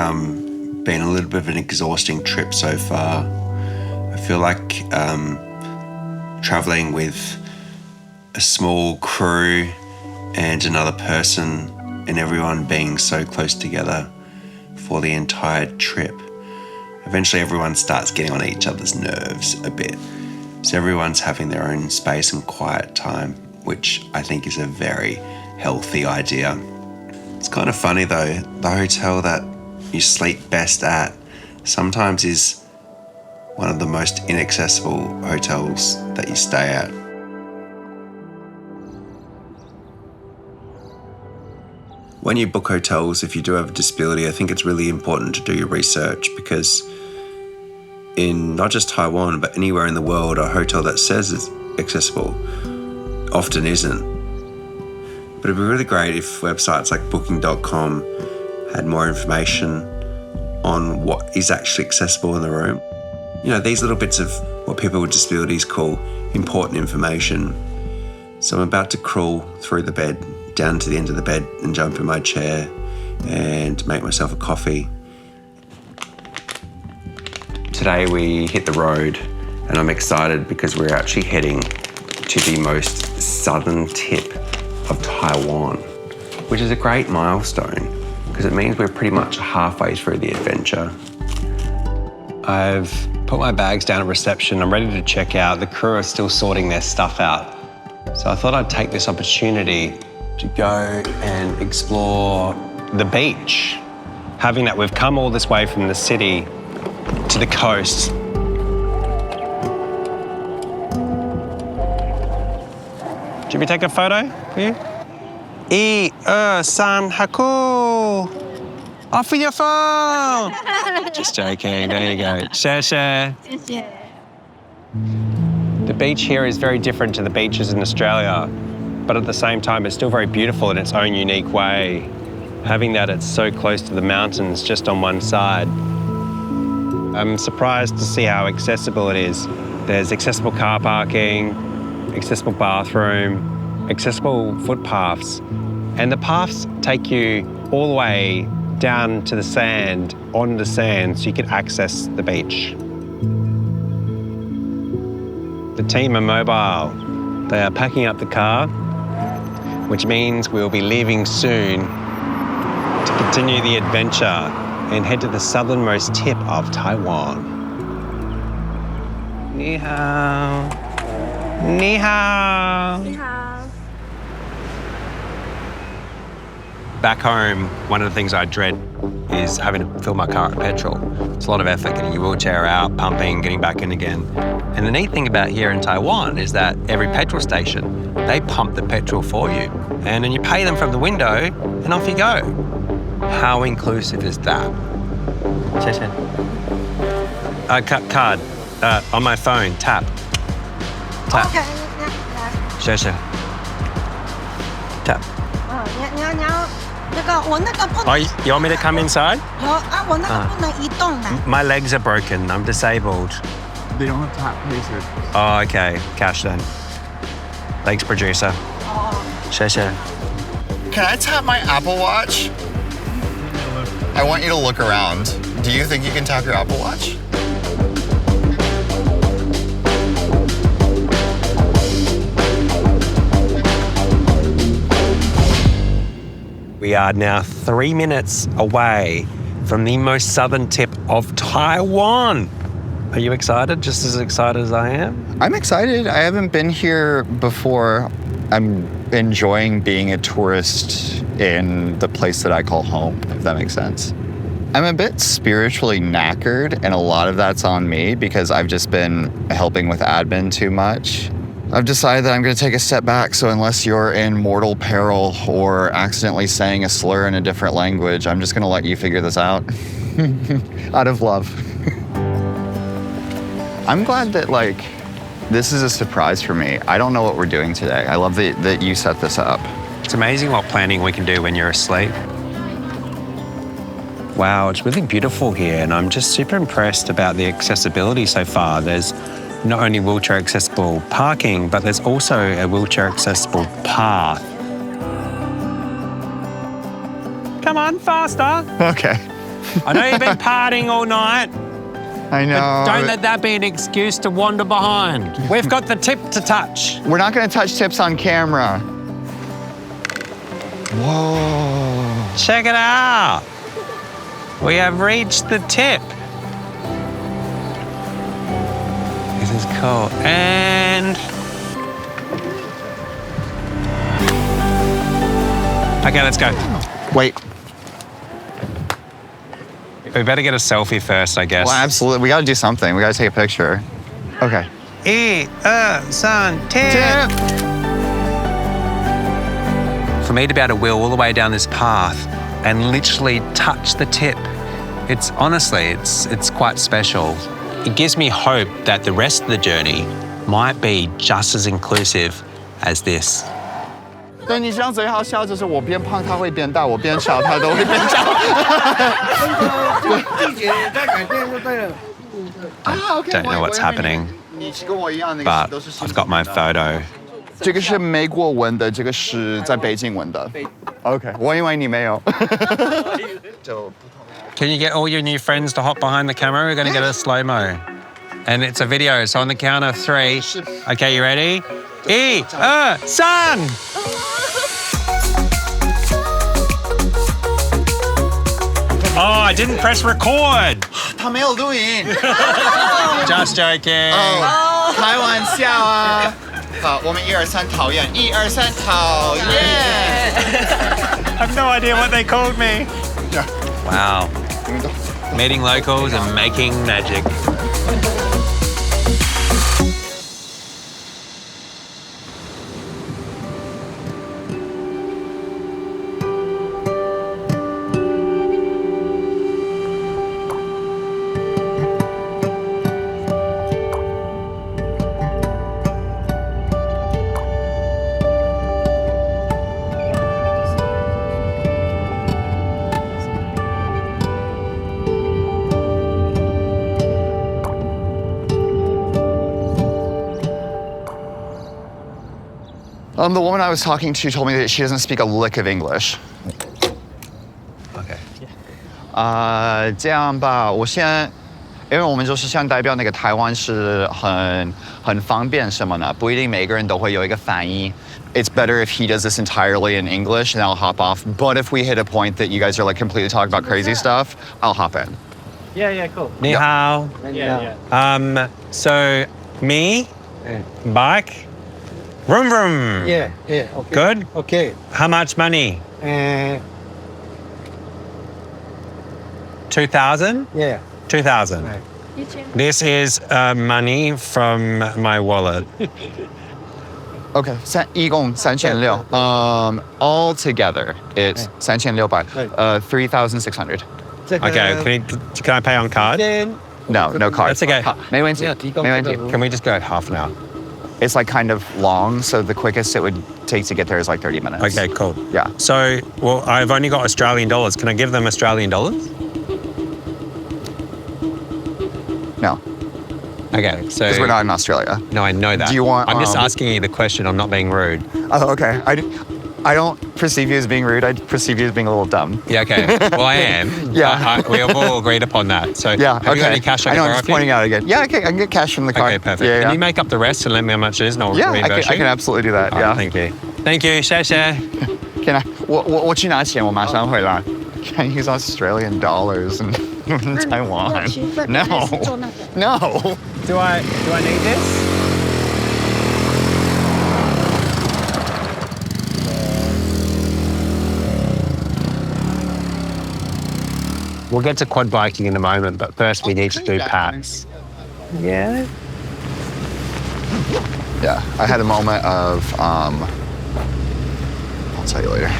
been a little bit of an exhausting trip so far. I feel like traveling with a small crew and another person and everyone being so close together for the entire trip. Eventually everyone starts getting on each other's nerves a bit. So everyone's having their own space and quiet time, which I think is a very healthy idea. It's kind of funny though, the hotel that you sleep best at sometimes is one of the most inaccessible hotels that you stay at. When you book hotels, if you do have a disability, I think it's really important to do your research, because in not just Taiwan, but anywhere in the world, a hotel that says it's accessible often isn't. But it'd be really great if websites like booking.com had more information on what is actually accessible in the room. You know, these little bits of what people with disabilities call important information. So I'm about to crawl through the bed, down to the end of the bed, and jump in my chair and make myself a coffee. Today we hit the road and I'm excited because we're actually heading to the most southern tip of Taiwan, which is a great milestone because it means we're pretty much halfway through the adventure. I've put my bags down at reception. I'm ready to check out. The crew are still sorting their stuff out. So I thought I'd take this opportunity to go and explore the beach. Having that we've come all this way from the city to the coast. Should we take a photo for you? 1、2、3、haku. Off with your phone! Just joking, there you go. Share. The beach here is very different to the beaches in Australia, but at the same time, it's still very beautiful in its own unique way. Having that it's so close to the mountains just on one side. I'm surprised to see how accessible it is. There's accessible car parking, accessible bathroom, accessible footpaths, and the paths take you all the way down to the sand, on the sand, so you can access the beach. The team are mobile. They are packing up the car, which means we'll be leaving soon to continue the adventure and head to the southernmost tip of Taiwan. Ni hao. Ni hao. Ni hao. Back home, one of the things I dread is having to fill my car with petrol. It's a lot of effort getting your wheelchair out, pumping, getting back in again. And the neat thing about here in Taiwan is that every petrol station, they pump the petrol for you. And then you pay them from the window and off you go. How inclusive is that? Card. On my phone, tap. Okay. Tap. Oh, you want me to come inside? My legs are broken. I'm disabled. They don't have tap pieces. Oh, okay. Cash then. Thanks, producer. Can I tap my Apple Watch? I want you to look around. Do you think you can tap your Apple Watch? We are now 3 minutes away from the most southern tip of Taiwan. Are you excited? Just as excited as I am? I'm excited. I haven't been here before. I'm enjoying being a tourist in the place that I call home, if that makes sense. I'm a bit spiritually knackered, and a lot of that's on me because I've just been helping with admin too much. I've decided that I'm going to take a step back, so unless you're in mortal peril or accidentally saying a slur in a different language, I'm just going to let you figure this out. Out of love. I'm glad that, this is a surprise for me. I don't know what we're doing today. I love that you set this up. It's amazing what planning we can do when you're asleep. Wow, it's really beautiful here, and I'm just super impressed about the accessibility so far. There's not only wheelchair accessible parking, but there's also a wheelchair accessible path. Come on, faster. Okay. I know you've been partying all night. I know. But don't let that be an excuse to wander behind. We've got the tip to touch. We're not going to touch tips on camera. Whoa. Check it out. We have reached the tip. This is cool. And... Okay, let's go. Wait. We better get a selfie first, I guess. Well, absolutely. We got to do something. We got to take a picture. Okay. 1、2、3、tip. For me to be able to wheel all the way down this path and literally touch the tip, it's quite special. It gives me hope that the rest of the journey might be just as inclusive as this. 对你这样嘴好笑，就是我变胖它会变大，我变小它都会变小。季节在改变就对了。Don't know what's happening, 你跟我一样，那 but 个都是 I've got my photo. 这个是美国纹的，这个是在北京纹的。OK， 我以为你没有。Can you get all your new friends to hop behind the camera? We're going to get a slow-mo. And it's a video, so on the count of 3. Okay, you ready? 1、2、3! Oh, I didn't press record. 他没有录影。Just joking. 开玩笑啊。好，我们1、2、3讨厌，1、2、3讨厌。I have no idea what they called me. Wow. Meeting locals and making magic. The woman I was talking to told me that she doesn't speak a lick of English. Okay. 这样吧，我先，因为我们就是想代表那个台湾是很方便什么呢？不一定每个人都会有一个翻译。It's better if he does this entirely in English, and I'll hop off. But if we hit a point that you guys are like completely talking about crazy stuff, I'll hop in. Yeah, cool. 你好. Yeah. So me, bike. Vroom vroom. Yeah. Okay. Good? Okay. How much money? 2,000? Yeah. 2,000. This is money from my wallet. Okay, 一共3600. All together, it's 3600. 3,600. Okay, can I pay on card? No card. That's okay. 没问题. Can we just go half an hour? It's like kind of long, so the quickest it would take to get there is like 30 minutes. Okay, cool. Yeah. So, well, I've only got Australian dollars. Can I give them Australian dollars? No. Okay, so... Because we're not in Australia. No, I know that. Do you want... I'm just asking you the question. I'm not being rude. Oh, okay. I don't perceive you as being rude. I perceive you as being a little dumb. Yeah, okay. Well, I am. Yeah. We have all agreed upon that. So, yeah, have you got any cash I know, can I'm borrow just pointing out again. Yeah, okay, I can get cash from the card. Okay, perfect. Yeah, Can you make up the rest and let me how much it is and I'll reimburse you? I can absolutely do that, yeah. Thank you. Thank you, 谢谢. Can I...我去拿钱，我马上回来. Can I use Australian dollars in Taiwan? No. No. Do I need this? We'll get to quad biking in a moment, but first we need to do packs. Yeah? Yeah, I had a moment of, I'll tell you later.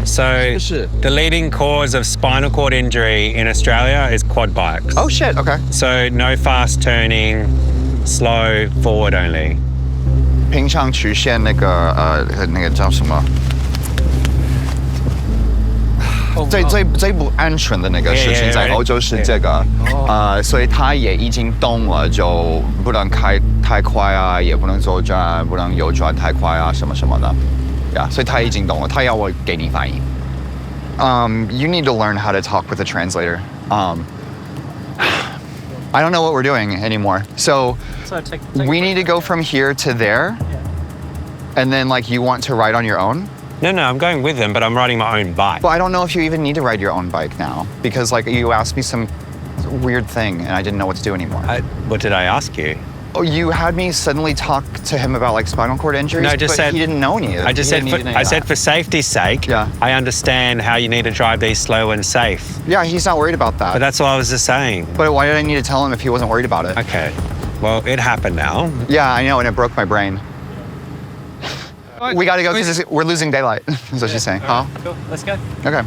So, the leading cause of spinal cord injury in Australia is quad bikes. Oh shit, okay. So, no fast turning, slow, forward only. 平常曲线那个叫什么？最不安全的那个事情在欧洲是这个，所以他也已经懂了，就不能开太快啊，也不能左转，不能右转太快啊，什么什么的。Yeah， 所以他已经懂了，他要我给你翻译。You need to learn how to talk with a translator. I don't know what we're doing anymore. So we need to go from here to there, and then like you want to ride on your own? No, I'm going with them, but I'm riding my own bike. Well, I don't know if you even need to ride your own bike now because like you asked me some weird thing and I didn't know what to do anymore. What did I ask you? Oh, you had me suddenly talk to him about like spinal cord injuries. No, I just but said he didn't know any of it. I just said for safety's sake. Yeah. I understand how you need to drive these slow and safe. Yeah, he's not worried about that. But that's all I was just saying. But why did I need to tell him if he wasn't worried about it? Okay. Well, it happened now. Yeah, I know, and it broke my brain. We gotta go because we're losing daylight. Is what she's saying. Huh? Cool. Let's go. Okay.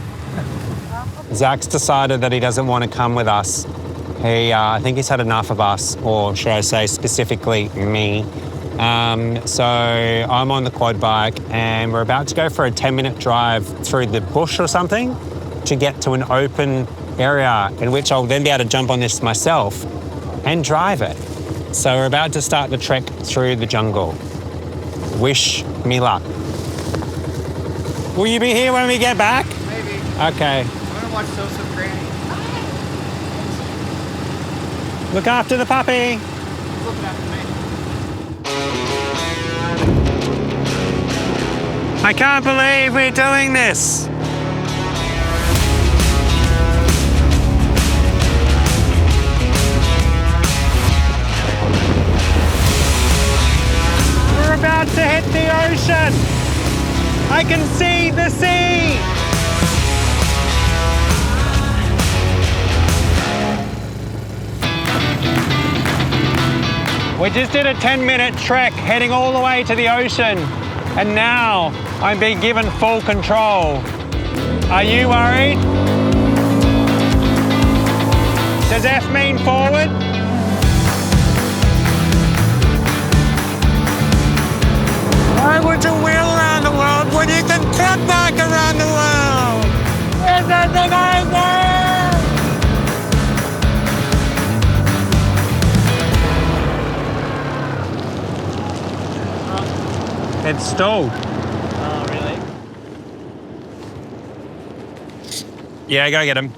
Zach's decided that he doesn't want to come with us. I think he's had enough of us, or should I say specifically me. So I'm on the quad bike and we're about to go for a 10-minute drive through the bush or something to get to an open area in which I'll then be able to jump on this myself and drive it. So we're about to start the trek through the jungle. Wish me luck. Will you be here when we get back? Maybe. Okay. I'm gonna watch Joseph Granny. Look after the puppy. He's looking after me. I can't believe we're doing this. We're about to hit the ocean. I can see the sea. We just did a 10-minute trek heading all the way to the ocean, and now I'm being given full control. Are you worried? Does F mean forward? Why would you wheel around the world when you can cut back around the world? Isn't it amazing? It's stalled. Oh, really? Yeah, go get him.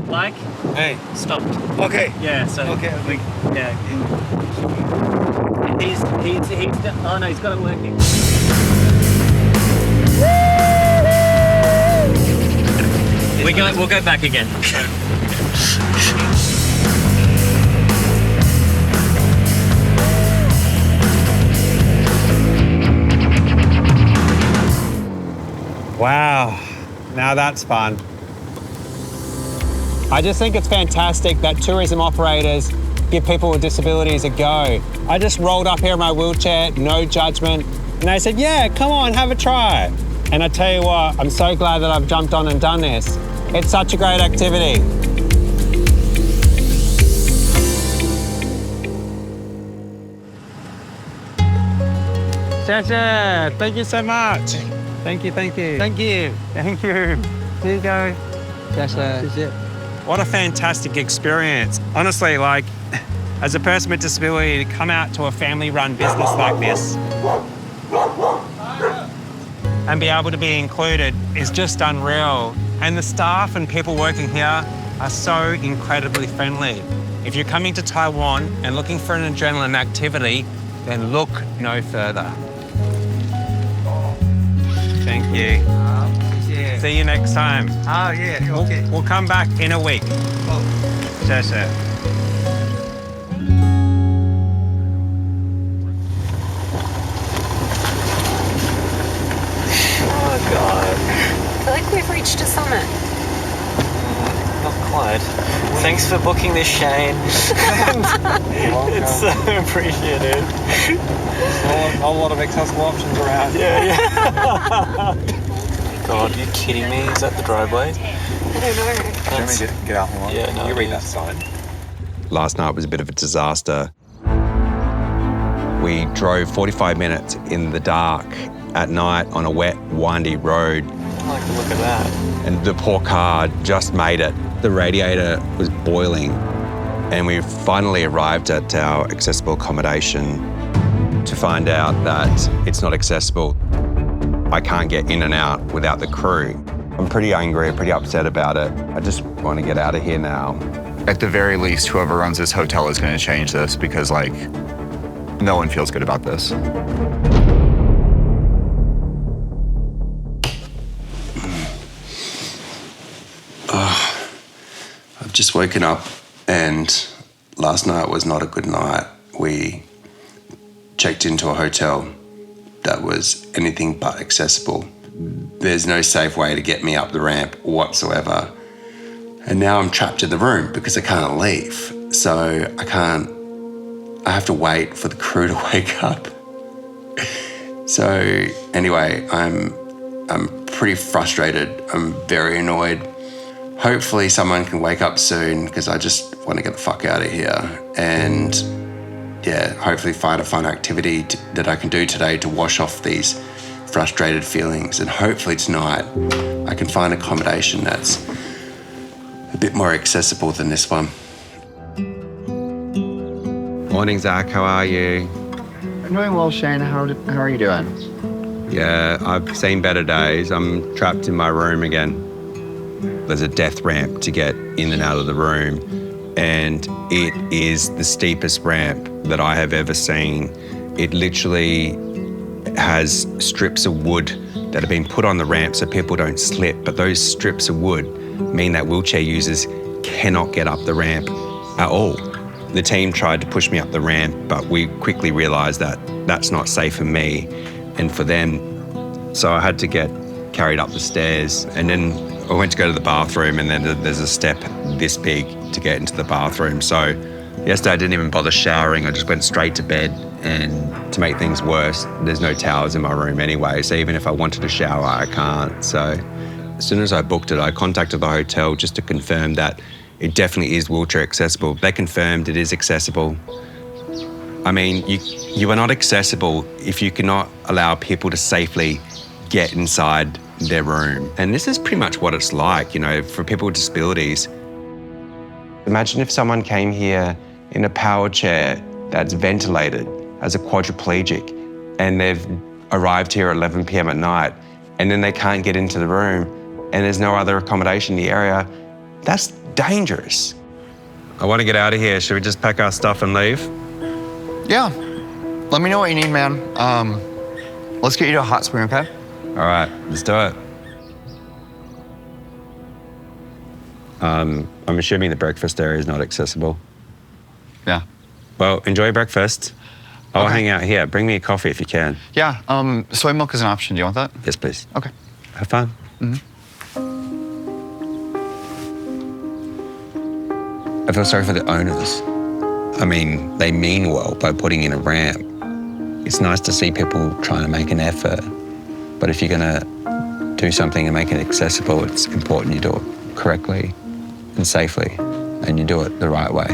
Like? Hey. Stop. Okay. Yeah, so... Okay. Yeah. He's oh no, he's got it working. We'll go back again. Wow, now that's fun. I just think it's fantastic that tourism operators give people with disabilities a go. I just rolled up here in my wheelchair, no judgment, and they said, yeah, come on, have a try. And I tell you what, I'm so glad that I've jumped on and done this. It's such a great activity. Shasha, thank you so much. Thank you. Thank you. Here you go. Shasha. What a fantastic experience. Honestly, like, as a person with disability, to come out to a family-run business like this and be able to be included is just unreal. And the staff and people working here are so incredibly friendly. If you're coming to Taiwan and looking for an adrenaline activity, then look no further. Thank you. Yeah. See you next time. Oh, yeah, okay. We'll come back in a week. Shasha. Oh, God. I feel like we've reached a summit. Not quite. Thanks for booking this, Shane. It's so appreciated. A whole lot of accessible options around. Yeah. God, are you kidding me? Is that the driveway? I don't know. Do you want me to get out and Yeah, no. You read that sign. Last night was a bit of a disaster. We drove 45 minutes in the dark at night on a wet, windy road. I like the look of that. And the poor car just made it. The radiator was boiling. And we finally arrived at our accessible accommodation to find out that it's not accessible. I can't get in and out without the crew. I'm pretty angry, pretty upset about it. I just want to get out of here now. At the very least, whoever runs this hotel is going to change this because, like, no one feels good about this. I've just woken up and last night was not a good night. We checked into a hotel that was anything but accessible. There's no safe way to get me up the ramp whatsoever. And now I'm trapped in the room because I can't leave. So I have to wait for the crew to wake up. So anyway, I'm pretty frustrated. I'm very annoyed. Hopefully someone can wake up soon because I just want to get the fuck out of here. And yeah, hopefully find a fun activity that I can do today to wash off these frustrated feelings. And hopefully tonight I can find accommodation that's a bit more accessible than this one. Morning, Zach. How are you? I'm doing well, Shane. How are you doing? Yeah, I've seen better days. I'm trapped in my room again. There's a death ramp to get in and out of the room, and it is the steepest ramp that I have ever seen. It literally has strips of wood that have been put on the ramp so people don't slip, but those strips of wood mean that wheelchair users cannot get up the ramp at all. The team tried to push me up the ramp, but we quickly realised that that's not safe for me and for them. So I had to get carried up the stairs, and then I went to go to the bathroom, and then there's a step this big to get into the bathroom. So yesterday I didn't even bother showering. I just went straight to bed, and to make things worse, there's no towels in my room anyway. So even if I wanted to shower, I can't. So as soon as I booked it, I contacted the hotel just to confirm that it definitely is wheelchair accessible. They confirmed it is accessible. I mean, you are not accessible if you cannot allow people to safely get inside their room. And this is pretty much what it's like, you know, for people with disabilities. Imagine if someone came here in a power chair that's ventilated as a quadriplegic, and they've arrived here at 11 p.m. at night, and then they can't get into the room, and there's no other accommodation in the area. That's dangerous. I want to get out of here. Should we just pack our stuff and leave? Yeah. Let me know what you need, man. Let's get you to a hot spring, okay? All right, let's do it. I'm assuming the breakfast area is not accessible. Yeah. Well, enjoy breakfast. I'll Okay. hang out here. Bring me a coffee if you can. Yeah, soy milk is an option. Do you want that? Yes, please. Okay. Have fun. Mm-hmm. I feel sorry for the owners. I mean, they mean well by putting in a ramp. It's nice to see people trying to make an effort, but if you're gonna do something and make it accessible, it's important you do it correctly and safely, and you do it the right way.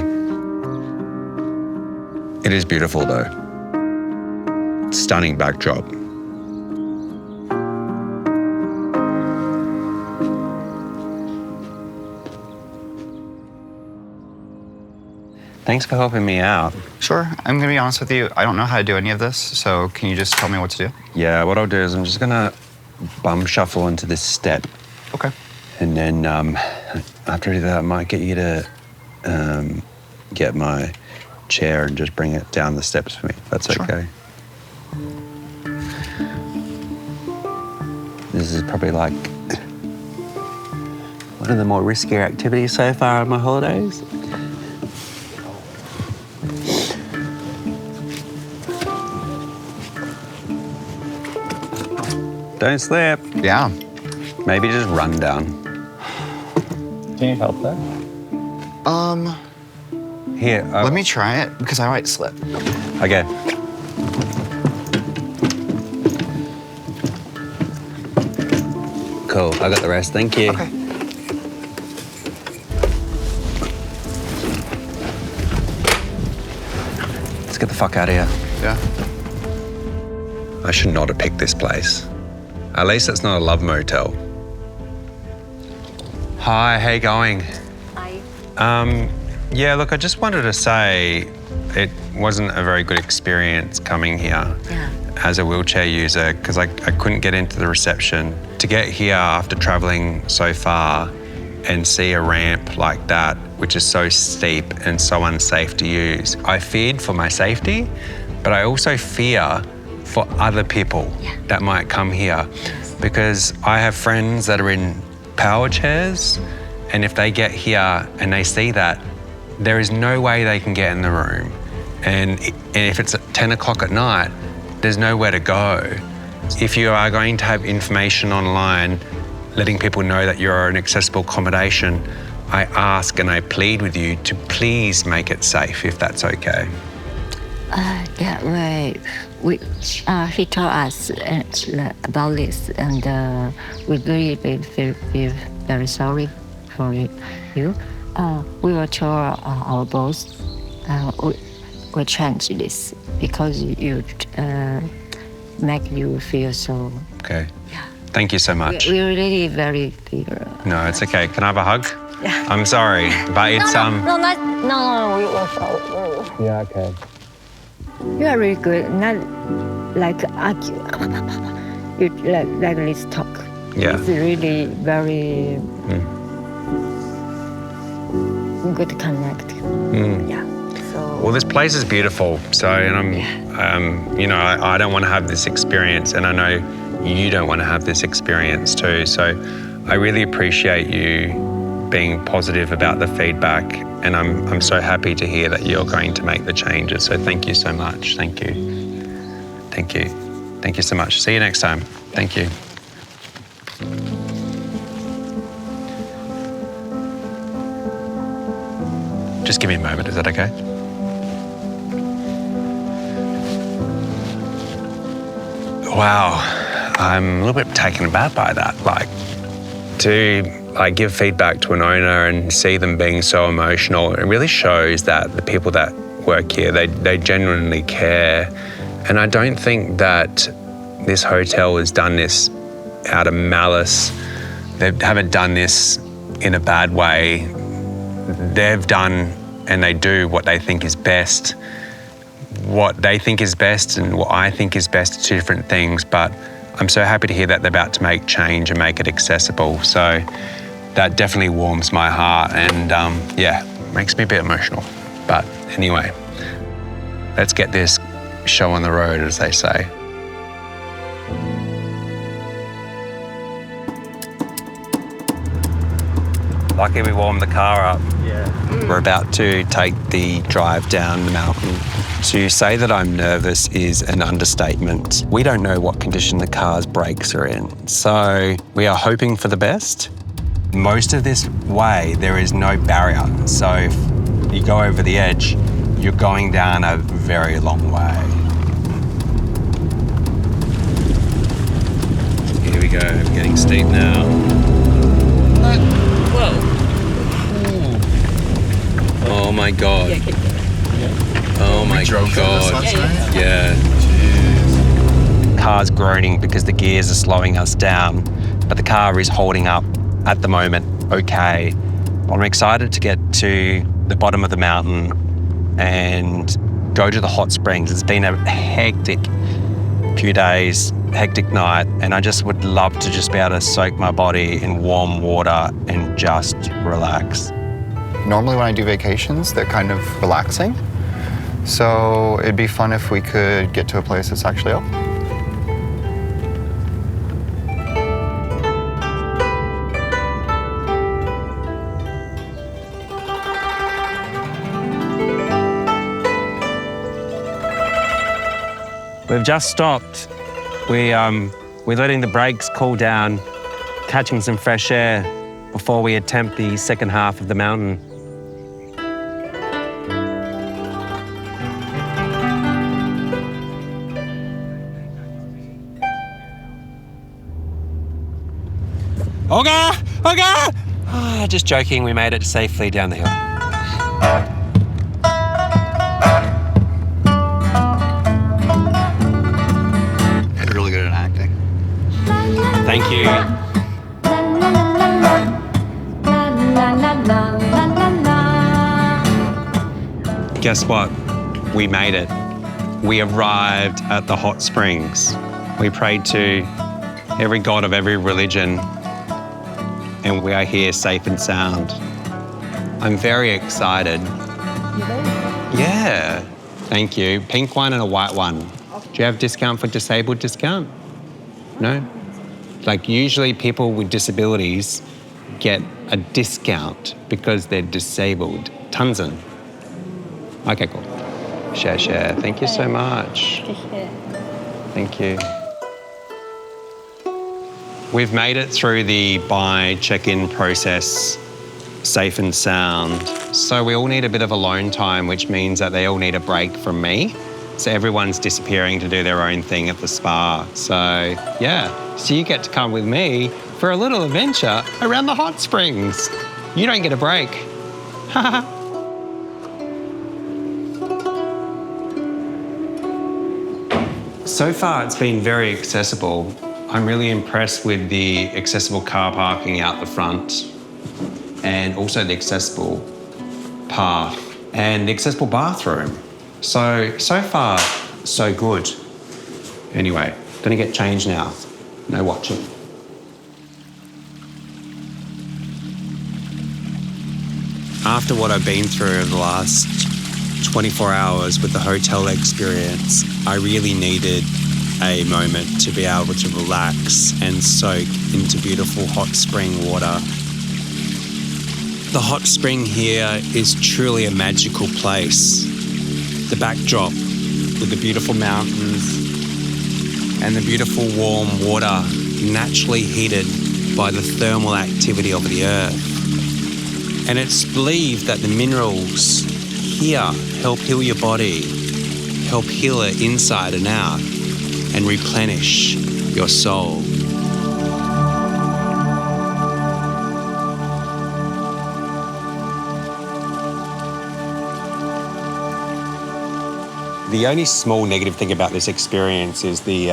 It is beautiful though. Stunning backdrop. Thanks for helping me out. Sure. I'm going to be honest with you. I don't know how to do any of this, so can you just tell me what to do? Yeah, what I'll do is I'm just gonna bum shuffle into this step. Okay. And then after I do that, I might get you to get my chair and just bring it down the steps for me, if that's Sure. okay. This is probably like one of the more riskier activities so far on my holidays. Don't slip. Yeah. Maybe just run down. Can you help that? Here. Let me try it because I might slip. Okay. Cool. I got the rest. Thank you. Okay. Let's get the fuck out of here. Yeah. I should not have picked this place. At least it's not a love motel. Hi, how you going? Hi. Yeah, look, I just wanted to say it wasn't a very good experience coming here. Yeah. as a wheelchair user because I couldn't get into the reception. To get here after traveling so far and see a ramp like that, which is so steep and so unsafe to use, I feared for my safety, but I also fear for other people that might come here because I have friends that are in power chairs, and if they get here and they see that, there is no way they can get in the room. And if it's at 10 o'clock at night, there's nowhere to go. If you are going to have information online letting people know that you're an accessible accommodation, I ask and I plead with you to please make it safe, if that's okay. Yeah, right. He told us about this, and we really feel very sorry for you. We will tell our boss we'll change this because you make you feel so. Okay. Yeah. Thank you so much. We're really very clear. No, it's okay. Can I have a hug? Yeah. I'm sorry, but it's No, we will sorry. Yeah, okay. You are really good. Not like argue. You like this talk. Yeah. It's really very good to connect. Yeah. So. Well, this place is beautiful. So, and I don't want to have this experience, and I know you don't want to have this experience too. So, I really appreciate you being positive about the feedback, and I'm so happy to hear that you're going to make the changes. So, thank you so much. Thank you. Thank you. Thank you so much. See you next time. Thank you. Just give me a moment, is that okay? Wow, I'm a little bit taken aback by that. To give feedback to an owner and see them being so emotional, it really shows that the people that work here, they genuinely care. And I don't think that this hotel has done this out of malice. They haven't done this in a bad way. They've done and they do what they think is best. What they think is best and what I think is best are two different things, but I'm so happy to hear that they're about to make change and make it accessible. So that definitely warms my heart and makes me a bit emotional. But anyway, let's get this show on the road, as they say. Lucky we warmed the car up. Yeah. We're about to take the drive down the mountain. To say that I'm nervous is an understatement. We don't know what condition the car's brakes are in, so we are hoping for the best. Most of this way, there is no barrier, so if you go over the edge, you're going down a very long way. Here we go, we're getting steep now. Whoa. Oh my God. Oh my God. Yeah. Car's groaning because the gears are slowing us down, but the car is holding up at the moment okay. I'm excited to get to the bottom of the mountain and go to the hot springs. It's been a hectic few days, hectic night, and I just would love to just be able to soak my body in warm water and just relax. Normally when I do vacations, they're kind of relaxing. So it'd be fun if we could get to a place that's actually open. We've just stopped. We're letting the brakes cool down, catching some fresh air before we attempt the second half of the mountain. Oh God! Oh God! Just joking, we made it safely down the hill. You're really good at acting. Thank you. Guess what? We made it. we arrived at the hot springs. We prayed to every god of every religion, and we are here safe and sound. I'm very excited. Yeah, thank you. Pink one and a white one. Do you have discount for disabled discount? No? Like usually people with disabilities get a discount because they're disabled. Tanzan. Okay, cool. Share. Thank you so much. Thank you. We've made it through the buy check-in process safe and sound. So we all need a bit of alone time, which means that they all need a break from me. So everyone's disappearing to do their own thing at the spa. So yeah, so you get to come with me for a little adventure around the hot springs. You don't get a break. So far, it's been very accessible. I'm really impressed with the accessible car parking out the front and also the accessible path and the accessible bathroom. So far, so good. Anyway, gonna get changed now. No watching. After what I've been through over the last 24 hours with the hotel experience, I really needed a moment to be able to relax and soak into beautiful hot spring water. The hot spring here is truly a magical place. The backdrop with the beautiful mountains and the beautiful warm water naturally heated by the thermal activity of the earth. And it's believed that the minerals here help heal your body, help heal it inside and out, and replenish your soul. The only small negative thing about this experience is the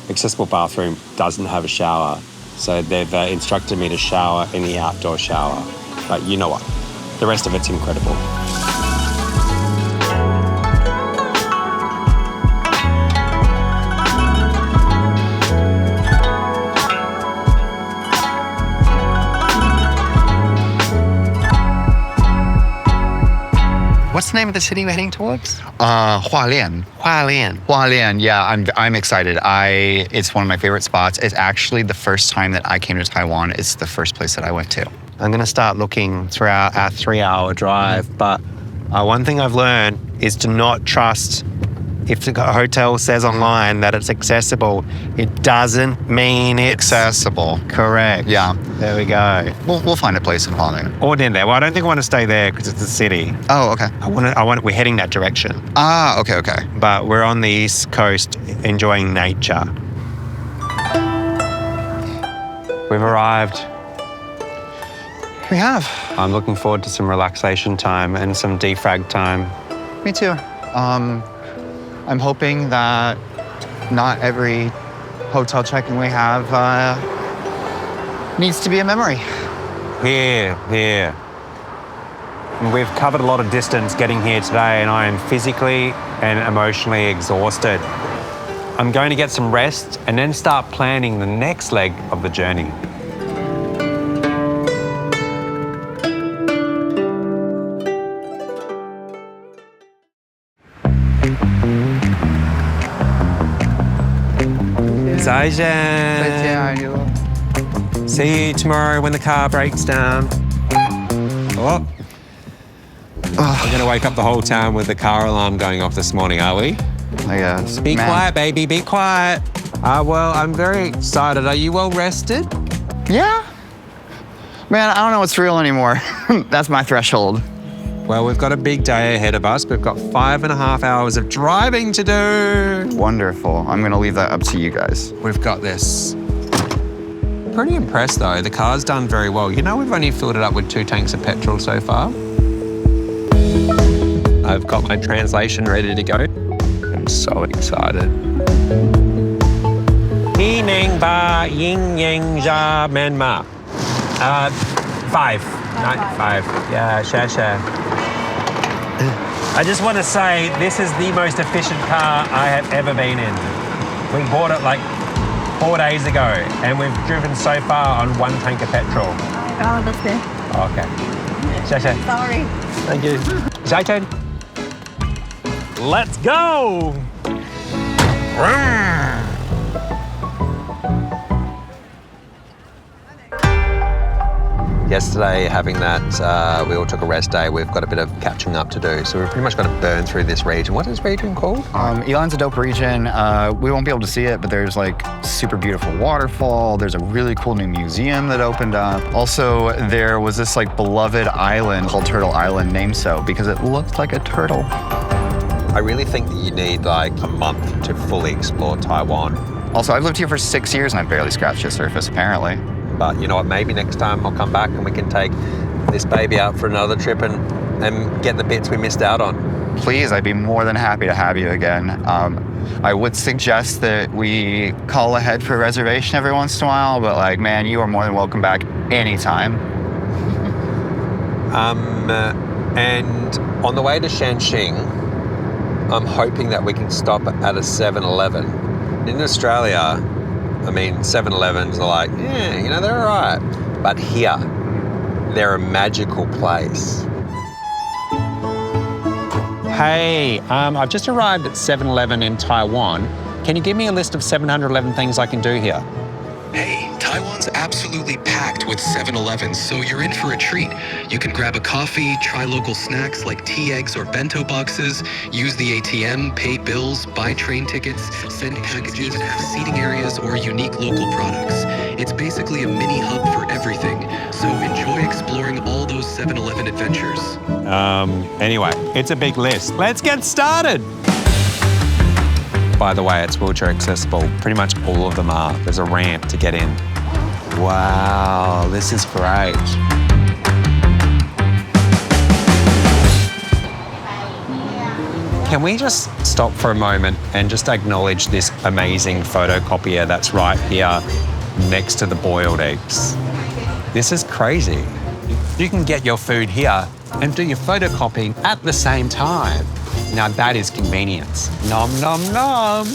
accessible bathroom doesn't have a shower. So they've instructed me to shower in the outdoor shower. But you know what? The rest of it's incredible. What's the name of the city we're heading towards? Hualien. Yeah, I'm excited. It's one of my favorite spots. It's actually the first time that I came to Taiwan. It's the first place that I went to. I'm going to start looking throughout our 3-hour drive, but one thing I've learned is to not trust if the hotel says online that it's accessible, it doesn't mean it's accessible. Correct. Yeah. There we go. We'll find a place in Hualien. Or in there. Well, I don't think I want to stay there because it's a city. Oh, okay. We're heading that direction. Ah, okay. But we're on the East Coast enjoying nature. We've arrived. We have. I'm looking forward to some relaxation time and some defrag time. Me too. I'm hoping that not every hotel check-in we have needs to be a memory. Here. We've covered a lot of distance getting here today, and I am physically and emotionally exhausted. I'm going to get some rest and then start planning the next leg of the journey. See you tomorrow when the car breaks down. Oh. We're going to wake up the whole town with the car alarm going off this morning, are we? I guess. Be quiet, baby, be quiet. Well, I'm very excited. Are you well rested? Yeah. Man, I don't know what's real anymore. That's my threshold. Well, we've got a big day ahead of us. We've got 5.5 hours of driving to do. Wonderful. I'm going to leave that up to you guys. We've got this. Pretty impressed, though. The car's done very well. You know, we've only filled it up with 2 tanks of petrol so far. I've got my translation ready to go. I'm so excited. Hi Ning Ba Ying Yang Ja Men Ma. 5. 5. Yeah, share. I just want to say this is the most efficient car I have ever been in. We bought it like 4 days ago and we've driven so far on 1 tank of petrol. I understand. Okay. Sorry. Thank you. Zaichen. Let's go! Yesterday, having that, we all took a rest day. We've got a bit of catching up to do. So we've pretty much got to burn through this region. What is this region called? Elan's a dope region. We won't be able to see it, but there's like super beautiful waterfall. There's a really cool new museum that opened up. Also, there was this like beloved island called Turtle Island, named so because it looked like a turtle. I really think that you need like a month to fully explore Taiwan. Also, I've lived here for 6 years and I've barely scratched the surface, apparently. But you know what, maybe next time I'll come back and we can take this baby out for another trip and get the bits we missed out on. Please, I'd be more than happy to have you again. I would suggest that we call ahead for a reservation every once in a while, but like, man, you are more than welcome back anytime. And on the way to Shanxing, I'm hoping that we can stop at a 7-Eleven. In Australia, I mean, 7-Elevens are like, yeah, you know, they're all right. But here, they're a magical place. Hey, I've just arrived at 7-Eleven in Taiwan. Can you give me a list of 711 things I can do here? Hey, Taiwan's absolutely packed with 7-Elevens, so you're in for a treat. You can grab a coffee, try local snacks like tea, eggs, or bento boxes, use the ATM, pay bills, buy train tickets, send packages, have seating areas, or unique local products. It's basically a mini hub for everything, so enjoy exploring all those 7-Eleven adventures. Anyway, it's a big list. Let's get started. By the way, it's wheelchair accessible. Pretty much all of them are. There's a ramp to get in. Wow, this is great. Can we just stop for a moment and just acknowledge this amazing photocopier that's right here next to the boiled eggs? This is crazy. You can get your food here and do your photocopying at the same time. Now that is convenience. Nom, nom, nom.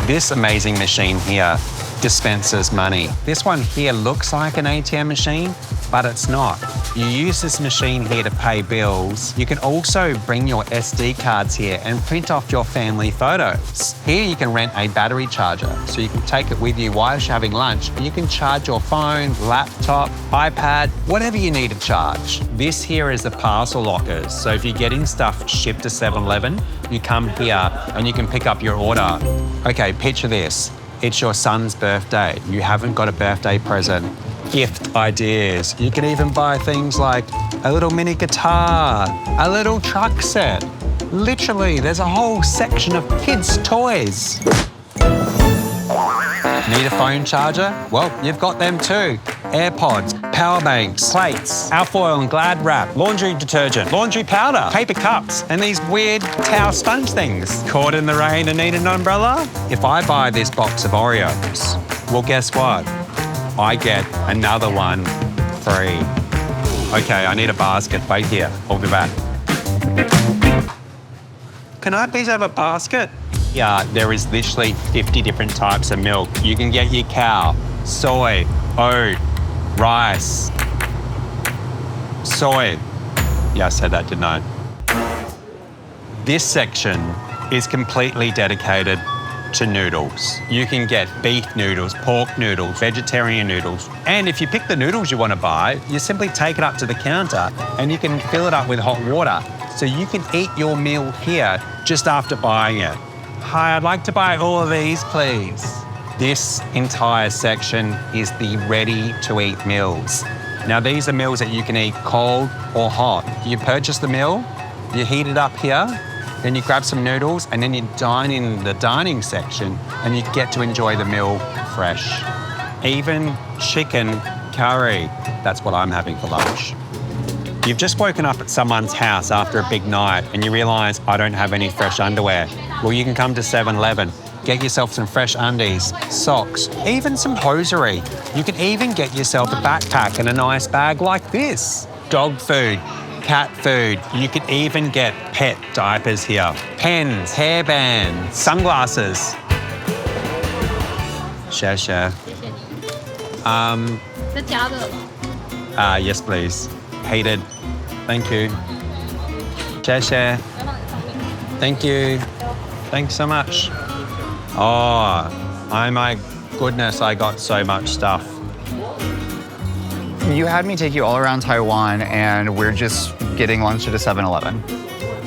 This amazing machine here dispenses money. This one here looks like an ATM machine, but it's not. You use this machine here to pay bills. You can also bring your SD cards here and print off your family photos. Here you can rent a battery charger, so you can take it with you while you're having lunch, and you can charge your phone, laptop, iPad, whatever you need to charge. This here is the parcel lockers, so if you're getting stuff shipped to 7-Eleven, you come here and you can pick up your order. Okay, picture this. It's your son's birthday. You haven't got a birthday present. Gift ideas. You can even buy things like a little mini guitar, a little truck set. Literally, there's a whole section of kids' toys. Need a phone charger? Well, you've got them too. AirPods, power banks, plates, alfoil and glad wrap, laundry detergent, laundry powder, paper cups, and these weird towel sponge things. Caught in the rain and need an umbrella? If I buy this box of Oreos, well, guess what? I get another one free. Okay, I need a basket. Wait here. I'll be back. Can I please have a basket? Yeah, there is literally 50 different types of milk. You can get your cow, soy, oat, rice, soy. Yeah, I said that, didn't I? This section is completely dedicated to noodles. You can get beef noodles, pork noodles, vegetarian noodles. And if you pick the noodles you want to buy, you simply take it up to the counter and you can fill it up with hot water. So you can eat your meal here just after buying it. Hi, I'd like to buy all of these, please. This entire section is the ready-to-eat meals. Now, these are meals that you can eat cold or hot. You purchase the meal, you heat it up here, then you grab some noodles, and then you dine in the dining section, and you get to enjoy the meal fresh. Even chicken curry. That's what I'm having for lunch. You've just woken up at someone's house after a big night, and you realise, I don't have any fresh underwear. Well, you can come to 7-Eleven. Get yourself some fresh undies, socks, even some hosiery. You can even get yourself a backpack and a nice bag like this. Dog food. cat food. You could even get pet diapers here. Pens, hairbands, sunglasses. Share. Yes, please. Heated. Thank you. Share. Thank you. Thanks so much. Oh my goodness, I got so much stuff. You had me take you all around Taiwan, and we're just getting lunch at a 7-Eleven.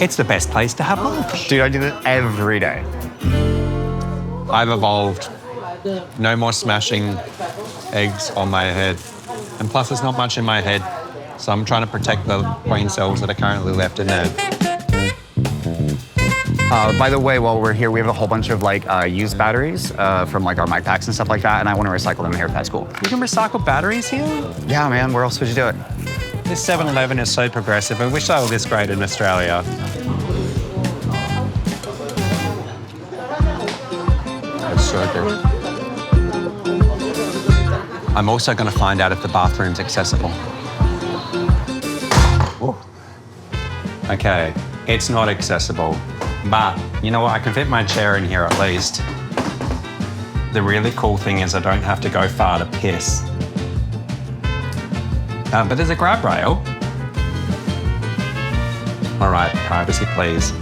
It's the best place to have lunch. Dude, I do that every day. I've evolved. No more smashing eggs on my head. And plus, there's not much in my head, so I'm trying to protect the brain cells that are currently left in there. By the way, while we're here, we have a whole bunch of used batteries from our mic packs and stuff like that, and I want to recycle them here if that's cool. You can recycle batteries here? Yeah, man, where else would you do it? This 7-Eleven is so progressive. I wish they were this great in Australia. That's so good. I'm also going to find out if the bathroom's accessible. Ooh. Okay, it's not accessible. But, you know what, I can fit my chair in here at least. The really cool thing is I don't have to go far to piss. But there's a grab rail. All right, privacy please.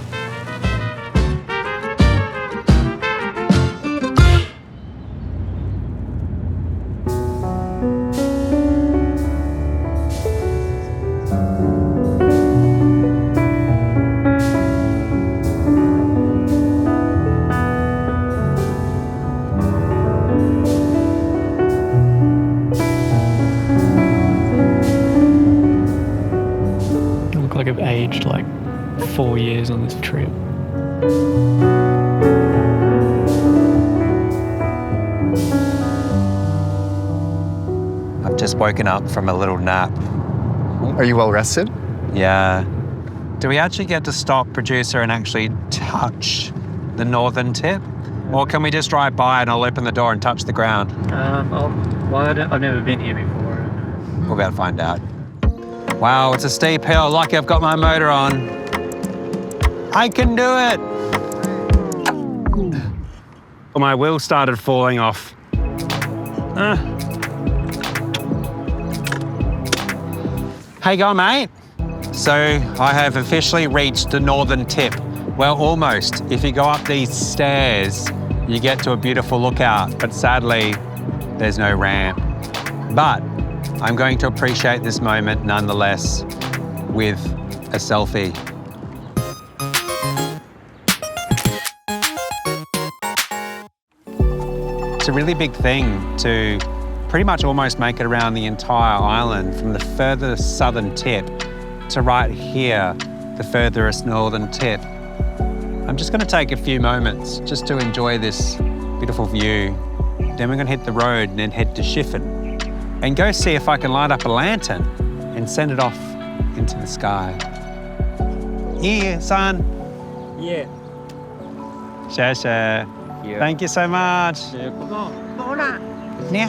I've aged 4 years on this trip. I've just woken up from a little nap. Are you well rested? Yeah. Do we actually get to stop, producer, and actually touch the northern tip? Or can we just drive by and I'll open the door and touch the ground? I've never been here before. We're about to find out. Wow, it's a steep hill. Lucky I've got my motor on. I can do it. Well, my wheel started falling off. How you going, mate? So I have officially reached the northern tip. Well, almost. If you go up these stairs, you get to a beautiful lookout, but sadly, there's no ramp. But I'm going to appreciate this moment nonetheless with a selfie. It's a really big thing to pretty much almost make it around the entire island from the furthest southern tip to right here, the furthest northern tip. I'm just going to take a few moments just to enjoy this beautiful view. Then we're going to hit the road and then head to Chiffon and go see if I can light up a lantern and send it off into the sky. Yeah, son. Yeah. Share. Thank you so much. Ni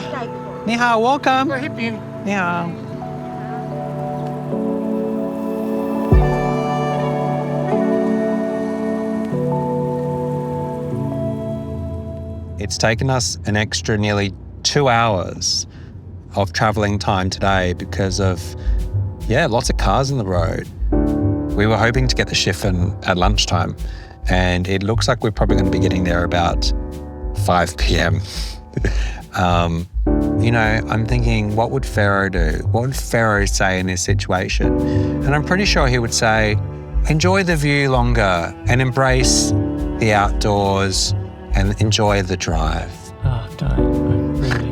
hao, welcome. Ni hao. It's taken us an extra nearly 2 hours of traveling time today because of, lots of cars in the road. We were hoping to get the Chiffon at lunchtime, and it looks like we're probably going to be getting there about 5 p.m. I'm thinking, what would Pharaoh do? What would Pharaoh say in this situation? And I'm pretty sure he would say, enjoy the view longer and embrace the outdoors and enjoy the drive. Oh, don't. Really.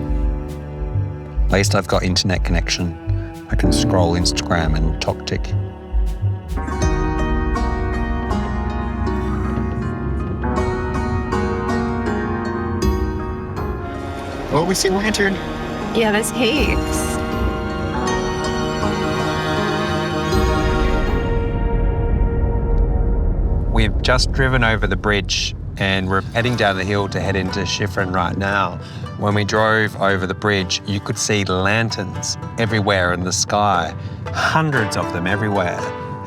At least I've got internet connection. I can scroll Instagram and TokTik. Oh, we see a lantern. Yeah, there's heaps. We've just driven over the bridge and we're heading down the hill to head into Chiffon right now. When we drove over the bridge, you could see lanterns everywhere in the sky, hundreds of them everywhere.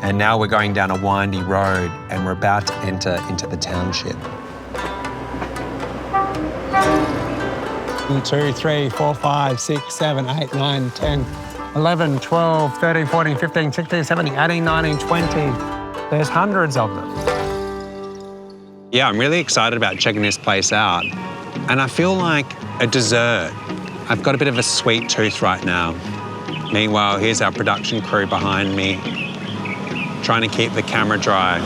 And now we're going down a windy road and we're about to enter into the township. 1, 2, 3, 4, 5, 6, 7, 8, 9, 10, 11, 12, 13, 14, 15, 16, 17, 18, 19, 20. There's hundreds of them. Yeah, I'm really excited about checking this place out. And I feel like a dessert. I've got a bit of a sweet tooth right now. Meanwhile, here's our production crew behind me, trying to keep the camera dry.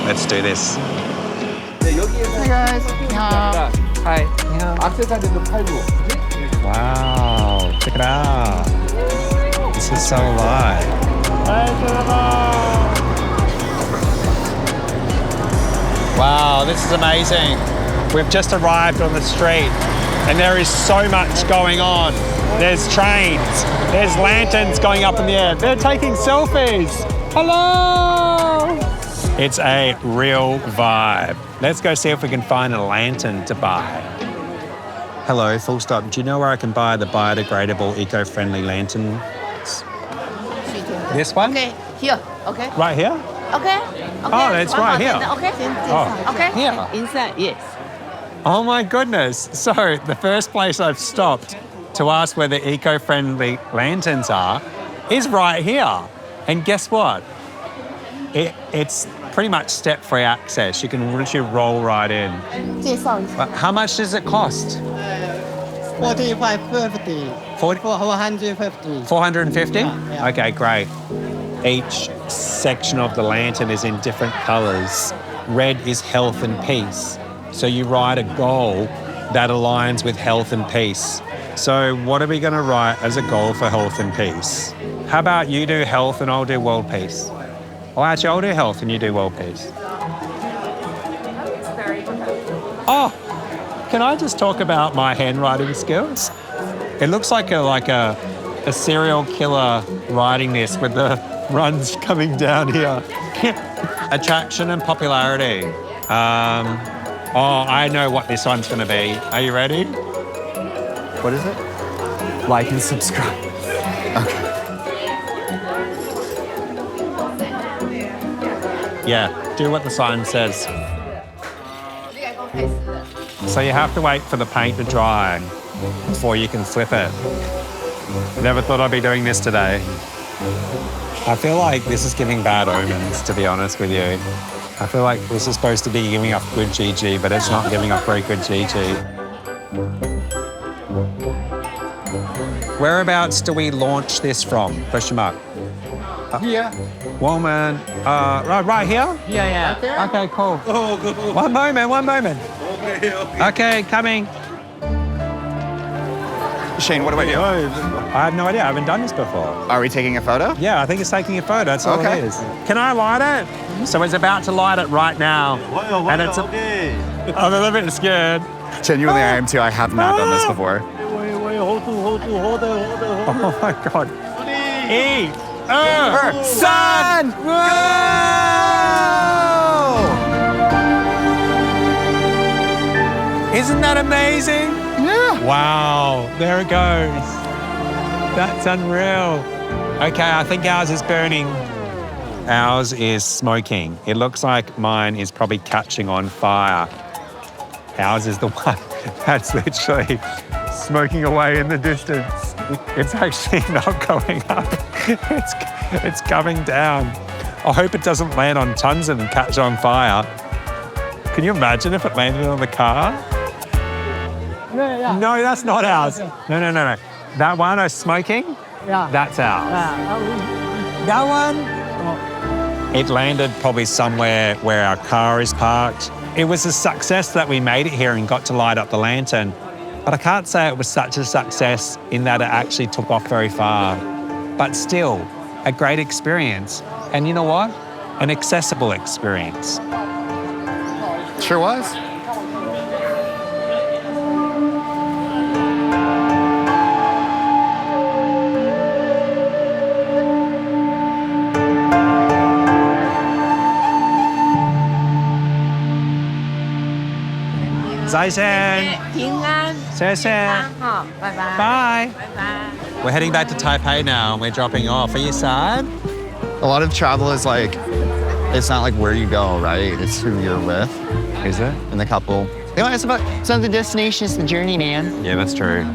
Let's do this. Hey guys. Hi. Wow, check it out. This is so alive. Wow, this is amazing. We've just arrived on the street and there is so much going on. There's trains, there's lanterns going up in the air. They're taking selfies. Hello! It's a real vibe. Let's go see if we can find a lantern to buy. Hello, full stop. Do you know where I can buy the biodegradable, eco-friendly lantern? This one? Okay, here. Okay. Right here? Okay. Oh, it's right here. Okay. Oh. Okay. Here. Inside, yes. Oh my goodness. So the first place I've stopped to ask where the eco-friendly lanterns are is right here. And guess what? It's pretty much step-free access. You can literally roll right in. But how much does it cost? 45.50. 450. 450? Yeah. Okay, great. Each section of the lantern is in different colours. Red is health and peace. So you write a goal that aligns with health and peace. So what are we going to write as a goal for health and peace? How about you do health and I'll do world peace? Or actually, I'll do health and you do world peace. Oh, can I just talk about my handwriting skills? It looks like a serial killer writing this with the runs coming down here. Attraction and popularity. Oh, I know what this one's going to be. Are you ready? What is it? Like and subscribe. Okay. Yeah, do what the sign says. So you have to wait for the paint to dry before you can flip it. Never thought I'd be doing this today. I feel like this is giving bad omens, to be honest with you. I feel like this is supposed to be giving up good GG, but it's not giving up very good GG. Whereabouts do we launch this from? Question mark. Here. Woman. Right here? Yeah. Okay, cool. One moment. Okay, coming. Shane, what do I do? I have no idea. I haven't done this before. Are we taking a photo? Yeah, I think it's taking a photo. That's all it is. Can I light it? So it's about to light it right now. And it's I'm a little bit scared. Genuinely, I am too. I have not done this before. Oh my God. E. Sun! Go! Isn't that amazing? Yeah. Wow, there it goes. That's unreal. Okay, I think ours is burning. Ours is smoking. It looks like mine is probably catching on fire. Ours is the one that's literally smoking away in the distance. It's actually not going up. It's coming down. I hope it doesn't land on tons and catch on fire. Can you imagine if it landed on the car? No, that's not ours. No. That one is smoking? Yeah. That's ours. That one? It landed probably somewhere where our car is parked. It was a success that we made it here and got to light up the lantern. But I can't say it was such a success in that it actually took off very far. But still, a great experience. And you know what? An accessible experience. Sure was. Bye. We're heading back to Taipei now and we're dropping off. Are you sad? A lot of travel is like, it's not like where you go, right? It's who you're with. Is it? And the couple. You know, it's not the destination, it's the journey, man. Yeah, that's true.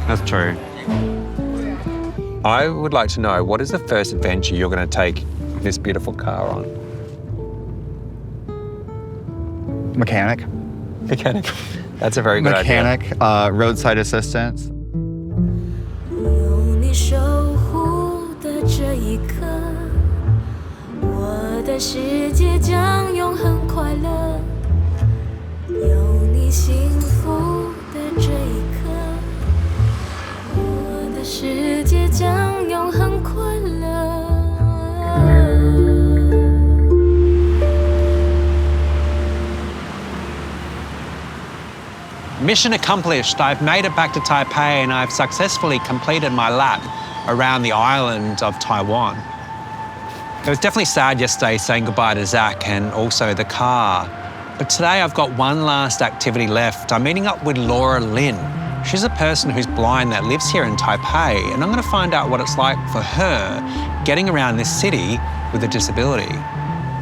That's true. I would like to know, what is the first adventure you're going to take this beautiful car on? Mechanic. Mechanic. That's a very good idea. Mechanic, roadside assistance. 有你守护的这一刻，我的世界将永恒快乐。有你幸福的这一刻，我的世界将永恒快乐。 Mission accomplished. I've made it back to Taipei and I've successfully completed my lap around the island of Taiwan. It was definitely sad yesterday saying goodbye to Zach and also the car. But today I've got one last activity left. I'm meeting up with Laura Lin. She's a person who's blind that lives here in Taipei, and I'm going to find out what it's like for her getting around this city with a disability.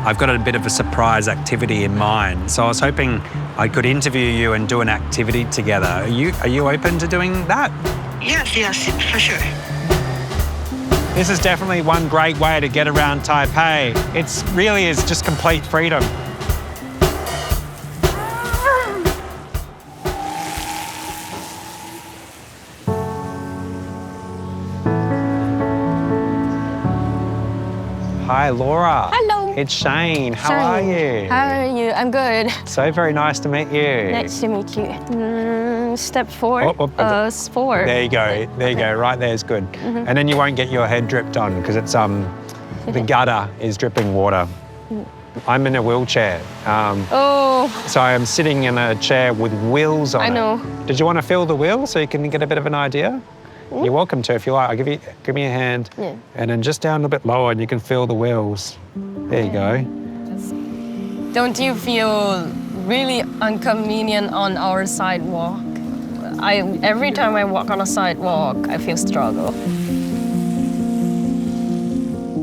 I've got a bit of a surprise activity in mind, so I was hoping I could interview you and do an activity together. Are you open to doing that? Yes, for sure. This is definitely one great way to get around Taipei. It really is just complete freedom. Hi, Laura. Hello. It's Shane. How are you? How are you? I'm good. So very nice to meet you. Nice to meet you. Step 4. 4. There you go. There you go. Right there is good. And then you won't get your head dripped on because it's the gutter is dripping water. I'm in a wheelchair. So I'm sitting in a chair with wheels on it. I know. Did you want to feel the wheel so you can get a bit of an idea? You're welcome to if you like. I'll give me a hand. Yeah. And then just down a bit lower and you can feel the wheels. There you go. Don't you feel really inconvenient on our sidewalk? Every time I walk on a sidewalk, I feel struggle.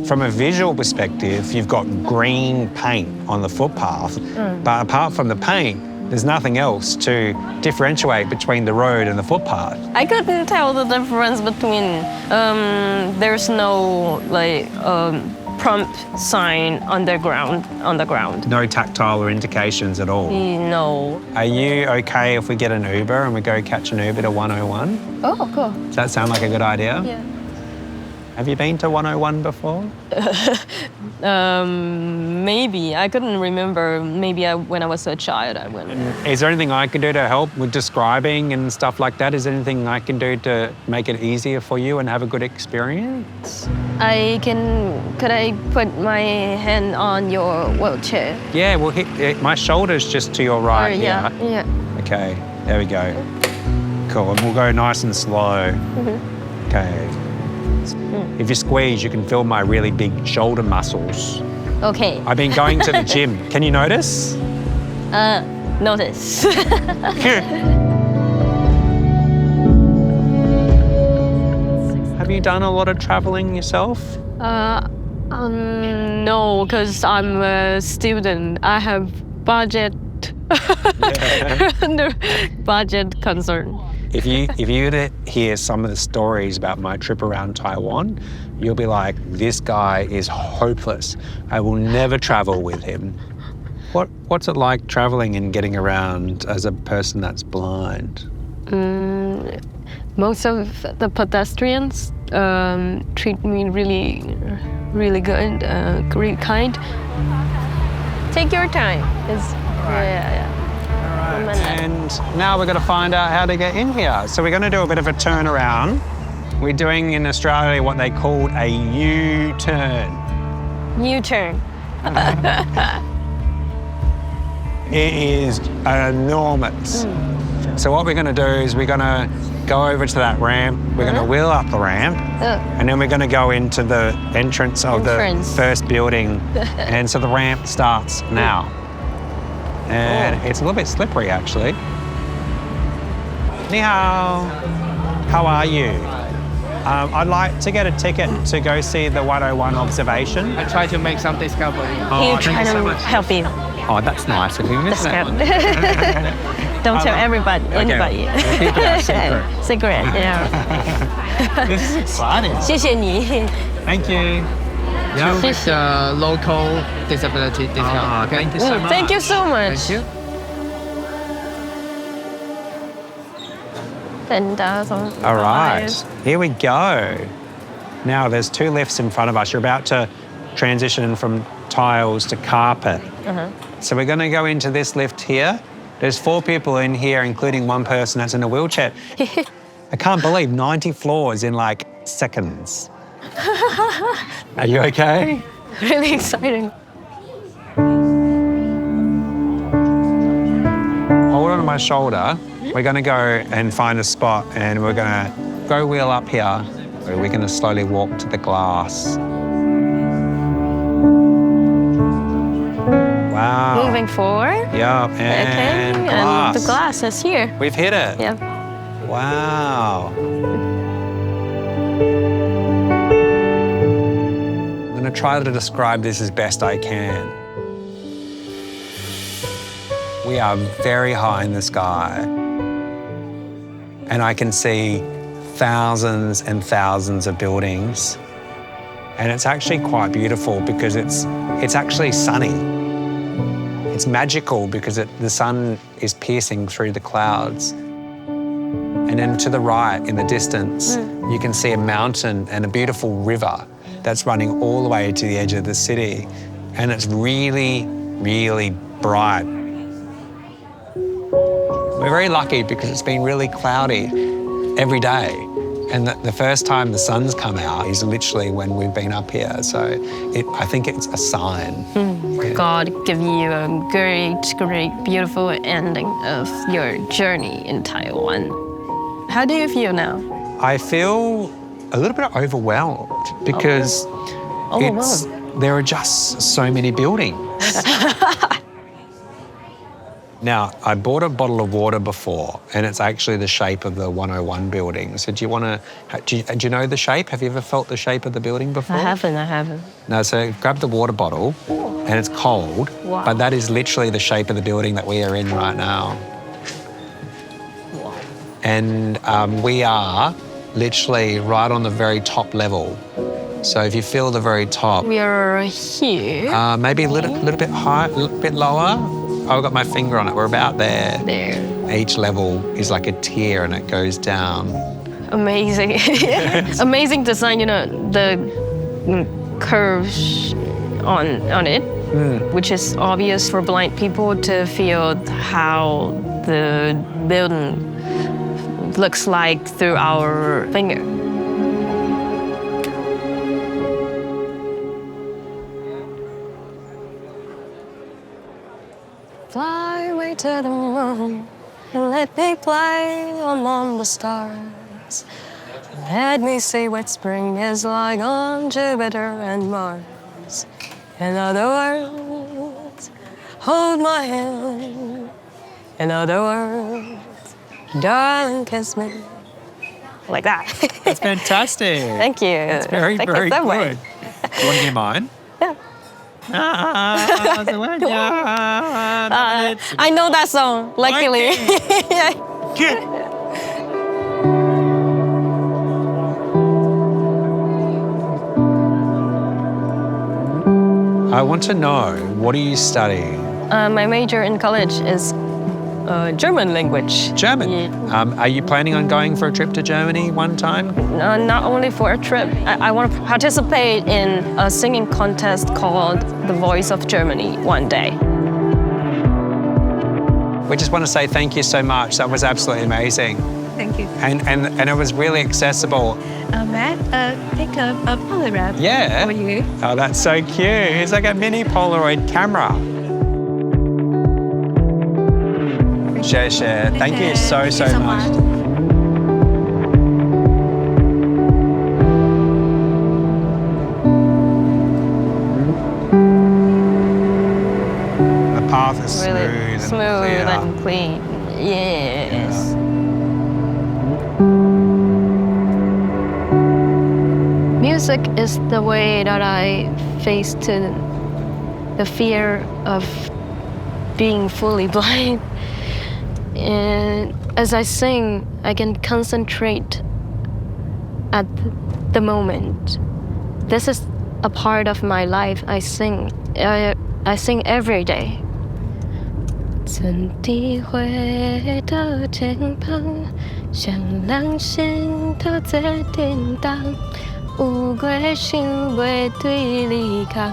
From a visual perspective, you've got green paint on the footpath, but apart from the paint, there's nothing else to differentiate between the road and the footpath. I couldn't tell the difference between, there's no prompt sign on the ground. No tactile or indications at all? No. Are you okay if we get an Uber and we go catch an Uber to 101? Oh, cool. Does that sound like a good idea? Yeah. Have you been to 101 before? Maybe. I couldn't remember. Maybe when I was a child, I went. Is there anything I can do to help with describing and stuff like that? Is there anything I can do to make it easier for you and have a good experience? Could I put my hand on your wheelchair? Yeah, well, my shoulder's just to your right here. Yeah. Okay, there we go. Cool, and we'll go nice and slow. Okay. If you squeeze, you can feel my really big shoulder muscles. Okay. I've been going to the gym. Can you notice? Notice. Have you done a lot of traveling yourself? No, because I'm a student. I have budget. Budget concern. If you were to hear some of the stories about my trip around Taiwan, you'll be like, this guy is hopeless. I will never travel with him. What's it like traveling and getting around as a person that's blind? Most of the pedestrians treat me really, really good, really kind. Take your time. Yeah. And now we're going to find out how to get in here. So we're going to do a bit of a turnaround. We're doing in Australia what they call a U-turn. U-turn. It is enormous. So what we're going to do is we're going to go over to that ramp. We're going to wheel up the ramp. And then we're going to go into the entrance of the first building. And so the ramp starts now. And it's a little bit slippery, actually. Ni hao. How are you? I'd like to get a ticket to go see the 101 observation. I try to make some discount for you. Oh, He'll try to help you. Oh, that's nice of him, isn't it? Don't tell everybody. Anybody. Keep it a secret. Secret, yeah. This is exciting. 谢谢你。 Thank you. Yeah, with the local disability discount. Thank you so much. Thank you so much. Thank you. All right, here we go. Now there's 2 lifts in front of us. You're about to transition from tiles to carpet. So we're going to go into this lift here. There's 4 people in here, including 1 person that's in a wheelchair. I can't believe 90 floors in like seconds. Are you okay? Really exciting. Hold on to my shoulder. We're going to go and find a spot and we're going to go wheel up here. We're going to slowly walk to the glass. Wow. Moving forward. Yep, and okay, glass. and the glass is here. We've hit it. Yeah. Wow. I'm going to try to describe this as best I can. We are very high in the sky. And I can see thousands and thousands of buildings. And it's actually quite beautiful because it's actually sunny. It's magical because the sun is piercing through the clouds. And then to the right, in the distance, you can see a mountain and a beautiful river that's running all the way to the edge of the city. And it's really, really bright. We're very lucky because it's been really cloudy every day. And the first time the sun's come out is literally when we've been up here. So I think it's a sign. God give you a great, great, beautiful ending of your journey in Taiwan. How do you feel now? I feel a little bit overwhelmed because there are just so many buildings. Now, I bought a bottle of water before, and it's actually the shape of the 101 building. So do you know the shape? Have you ever felt the shape of the building before? I haven't. No, so grab the water bottle, and it's cold, but that is literally the shape of the building that we are in right now. Wow. And we are literally right on the very top level. So if you feel the very top. We are here. Maybe a little bit higher, a little bit lower. I've got my finger on it. We're about there. There. Each level is like a tier and it goes down. Amazing. Amazing design, you know, the curves on it, which is obvious for blind people to feel how the building looks like through our finger. Fly away to the moon and let me play among the stars. Let me see what spring is like on Jupiter and Mars. In other words, hold my hand. In other words, darling, kiss me. Like that. That's fantastic. Thank you. That's very, very good. You want to hear mine? Yeah. I know that song, luckily. I want to know, what are you studying? My major in college is German language. German? Yeah. Are you planning on going for a trip to Germany one time? Not only for a trip. I want to participate in a singing contest called The Voice of Germany one day. We just want to say thank you so much. That was absolutely amazing. Thank you. And it was really accessible. Matt, take a Polaroid Yeah. for you. Oh, that's so cute. It's like a mini Polaroid camera. Share. Thank you so much. The path is Really smooth and clean. Yes. Yeah. music is the way that I face to the fear of being fully blind. And as I sing, I can concentrate at the moment. This is a part of my life. I sing every day. 曾体会到前方，像人生头在颠倒，有过想袂对你讲，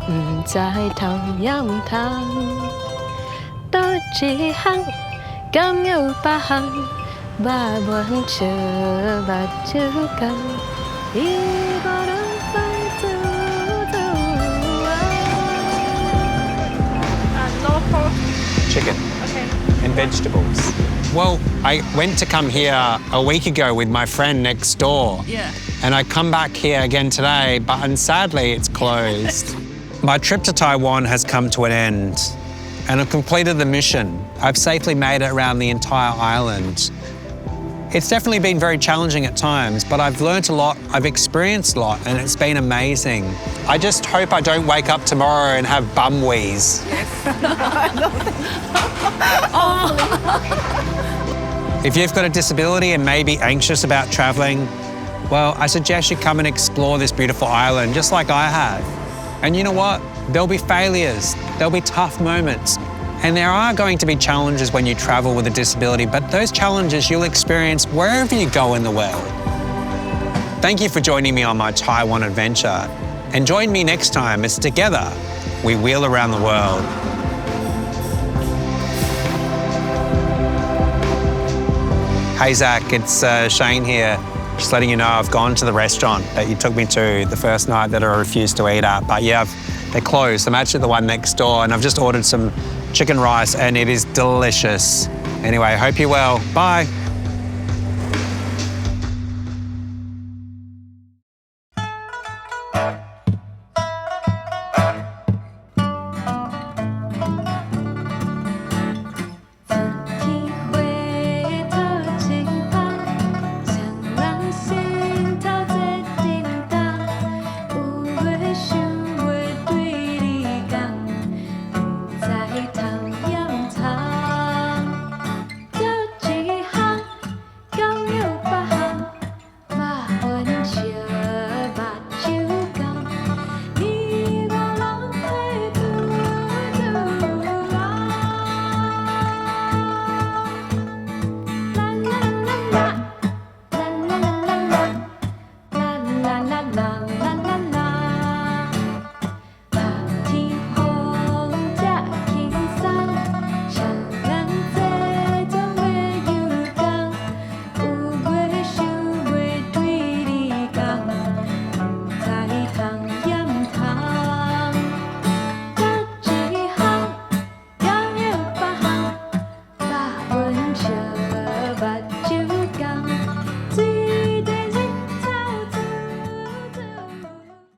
不知头也唔通，多一项，敢有别项，目眩笑目睭干，一个人来走走。No pork. Chicken and vegetables. Well, I went to come here a week ago with my friend next door. Yeah. And I come back here again today, but sadly it's closed. My trip to Taiwan has come to an end, and I've completed the mission. I've safely made it around the entire island. It's definitely been very challenging at times, but I've learnt a lot, I've experienced a lot, and it's been amazing. I just hope I don't wake up tomorrow and have bum wheeze. If you've got a disability and may be anxious about travelling, well, I suggest you come and explore this beautiful island, just like I have. And you know what? There'll be failures, there'll be tough moments, and there are going to be challenges when you travel with a disability, but those challenges you'll experience wherever you go in the world. Thank you for joining me on my Taiwan adventure, and join me next time as together we wheel around the world. Hey Zach, it's Shane here. Just letting you know I've gone to the restaurant that you took me to the first night that I refused to eat at. But yeah, they're closed. I'm actually the one next door, and I've just ordered some chicken rice and it is delicious. Anyway, hope you're well. Bye.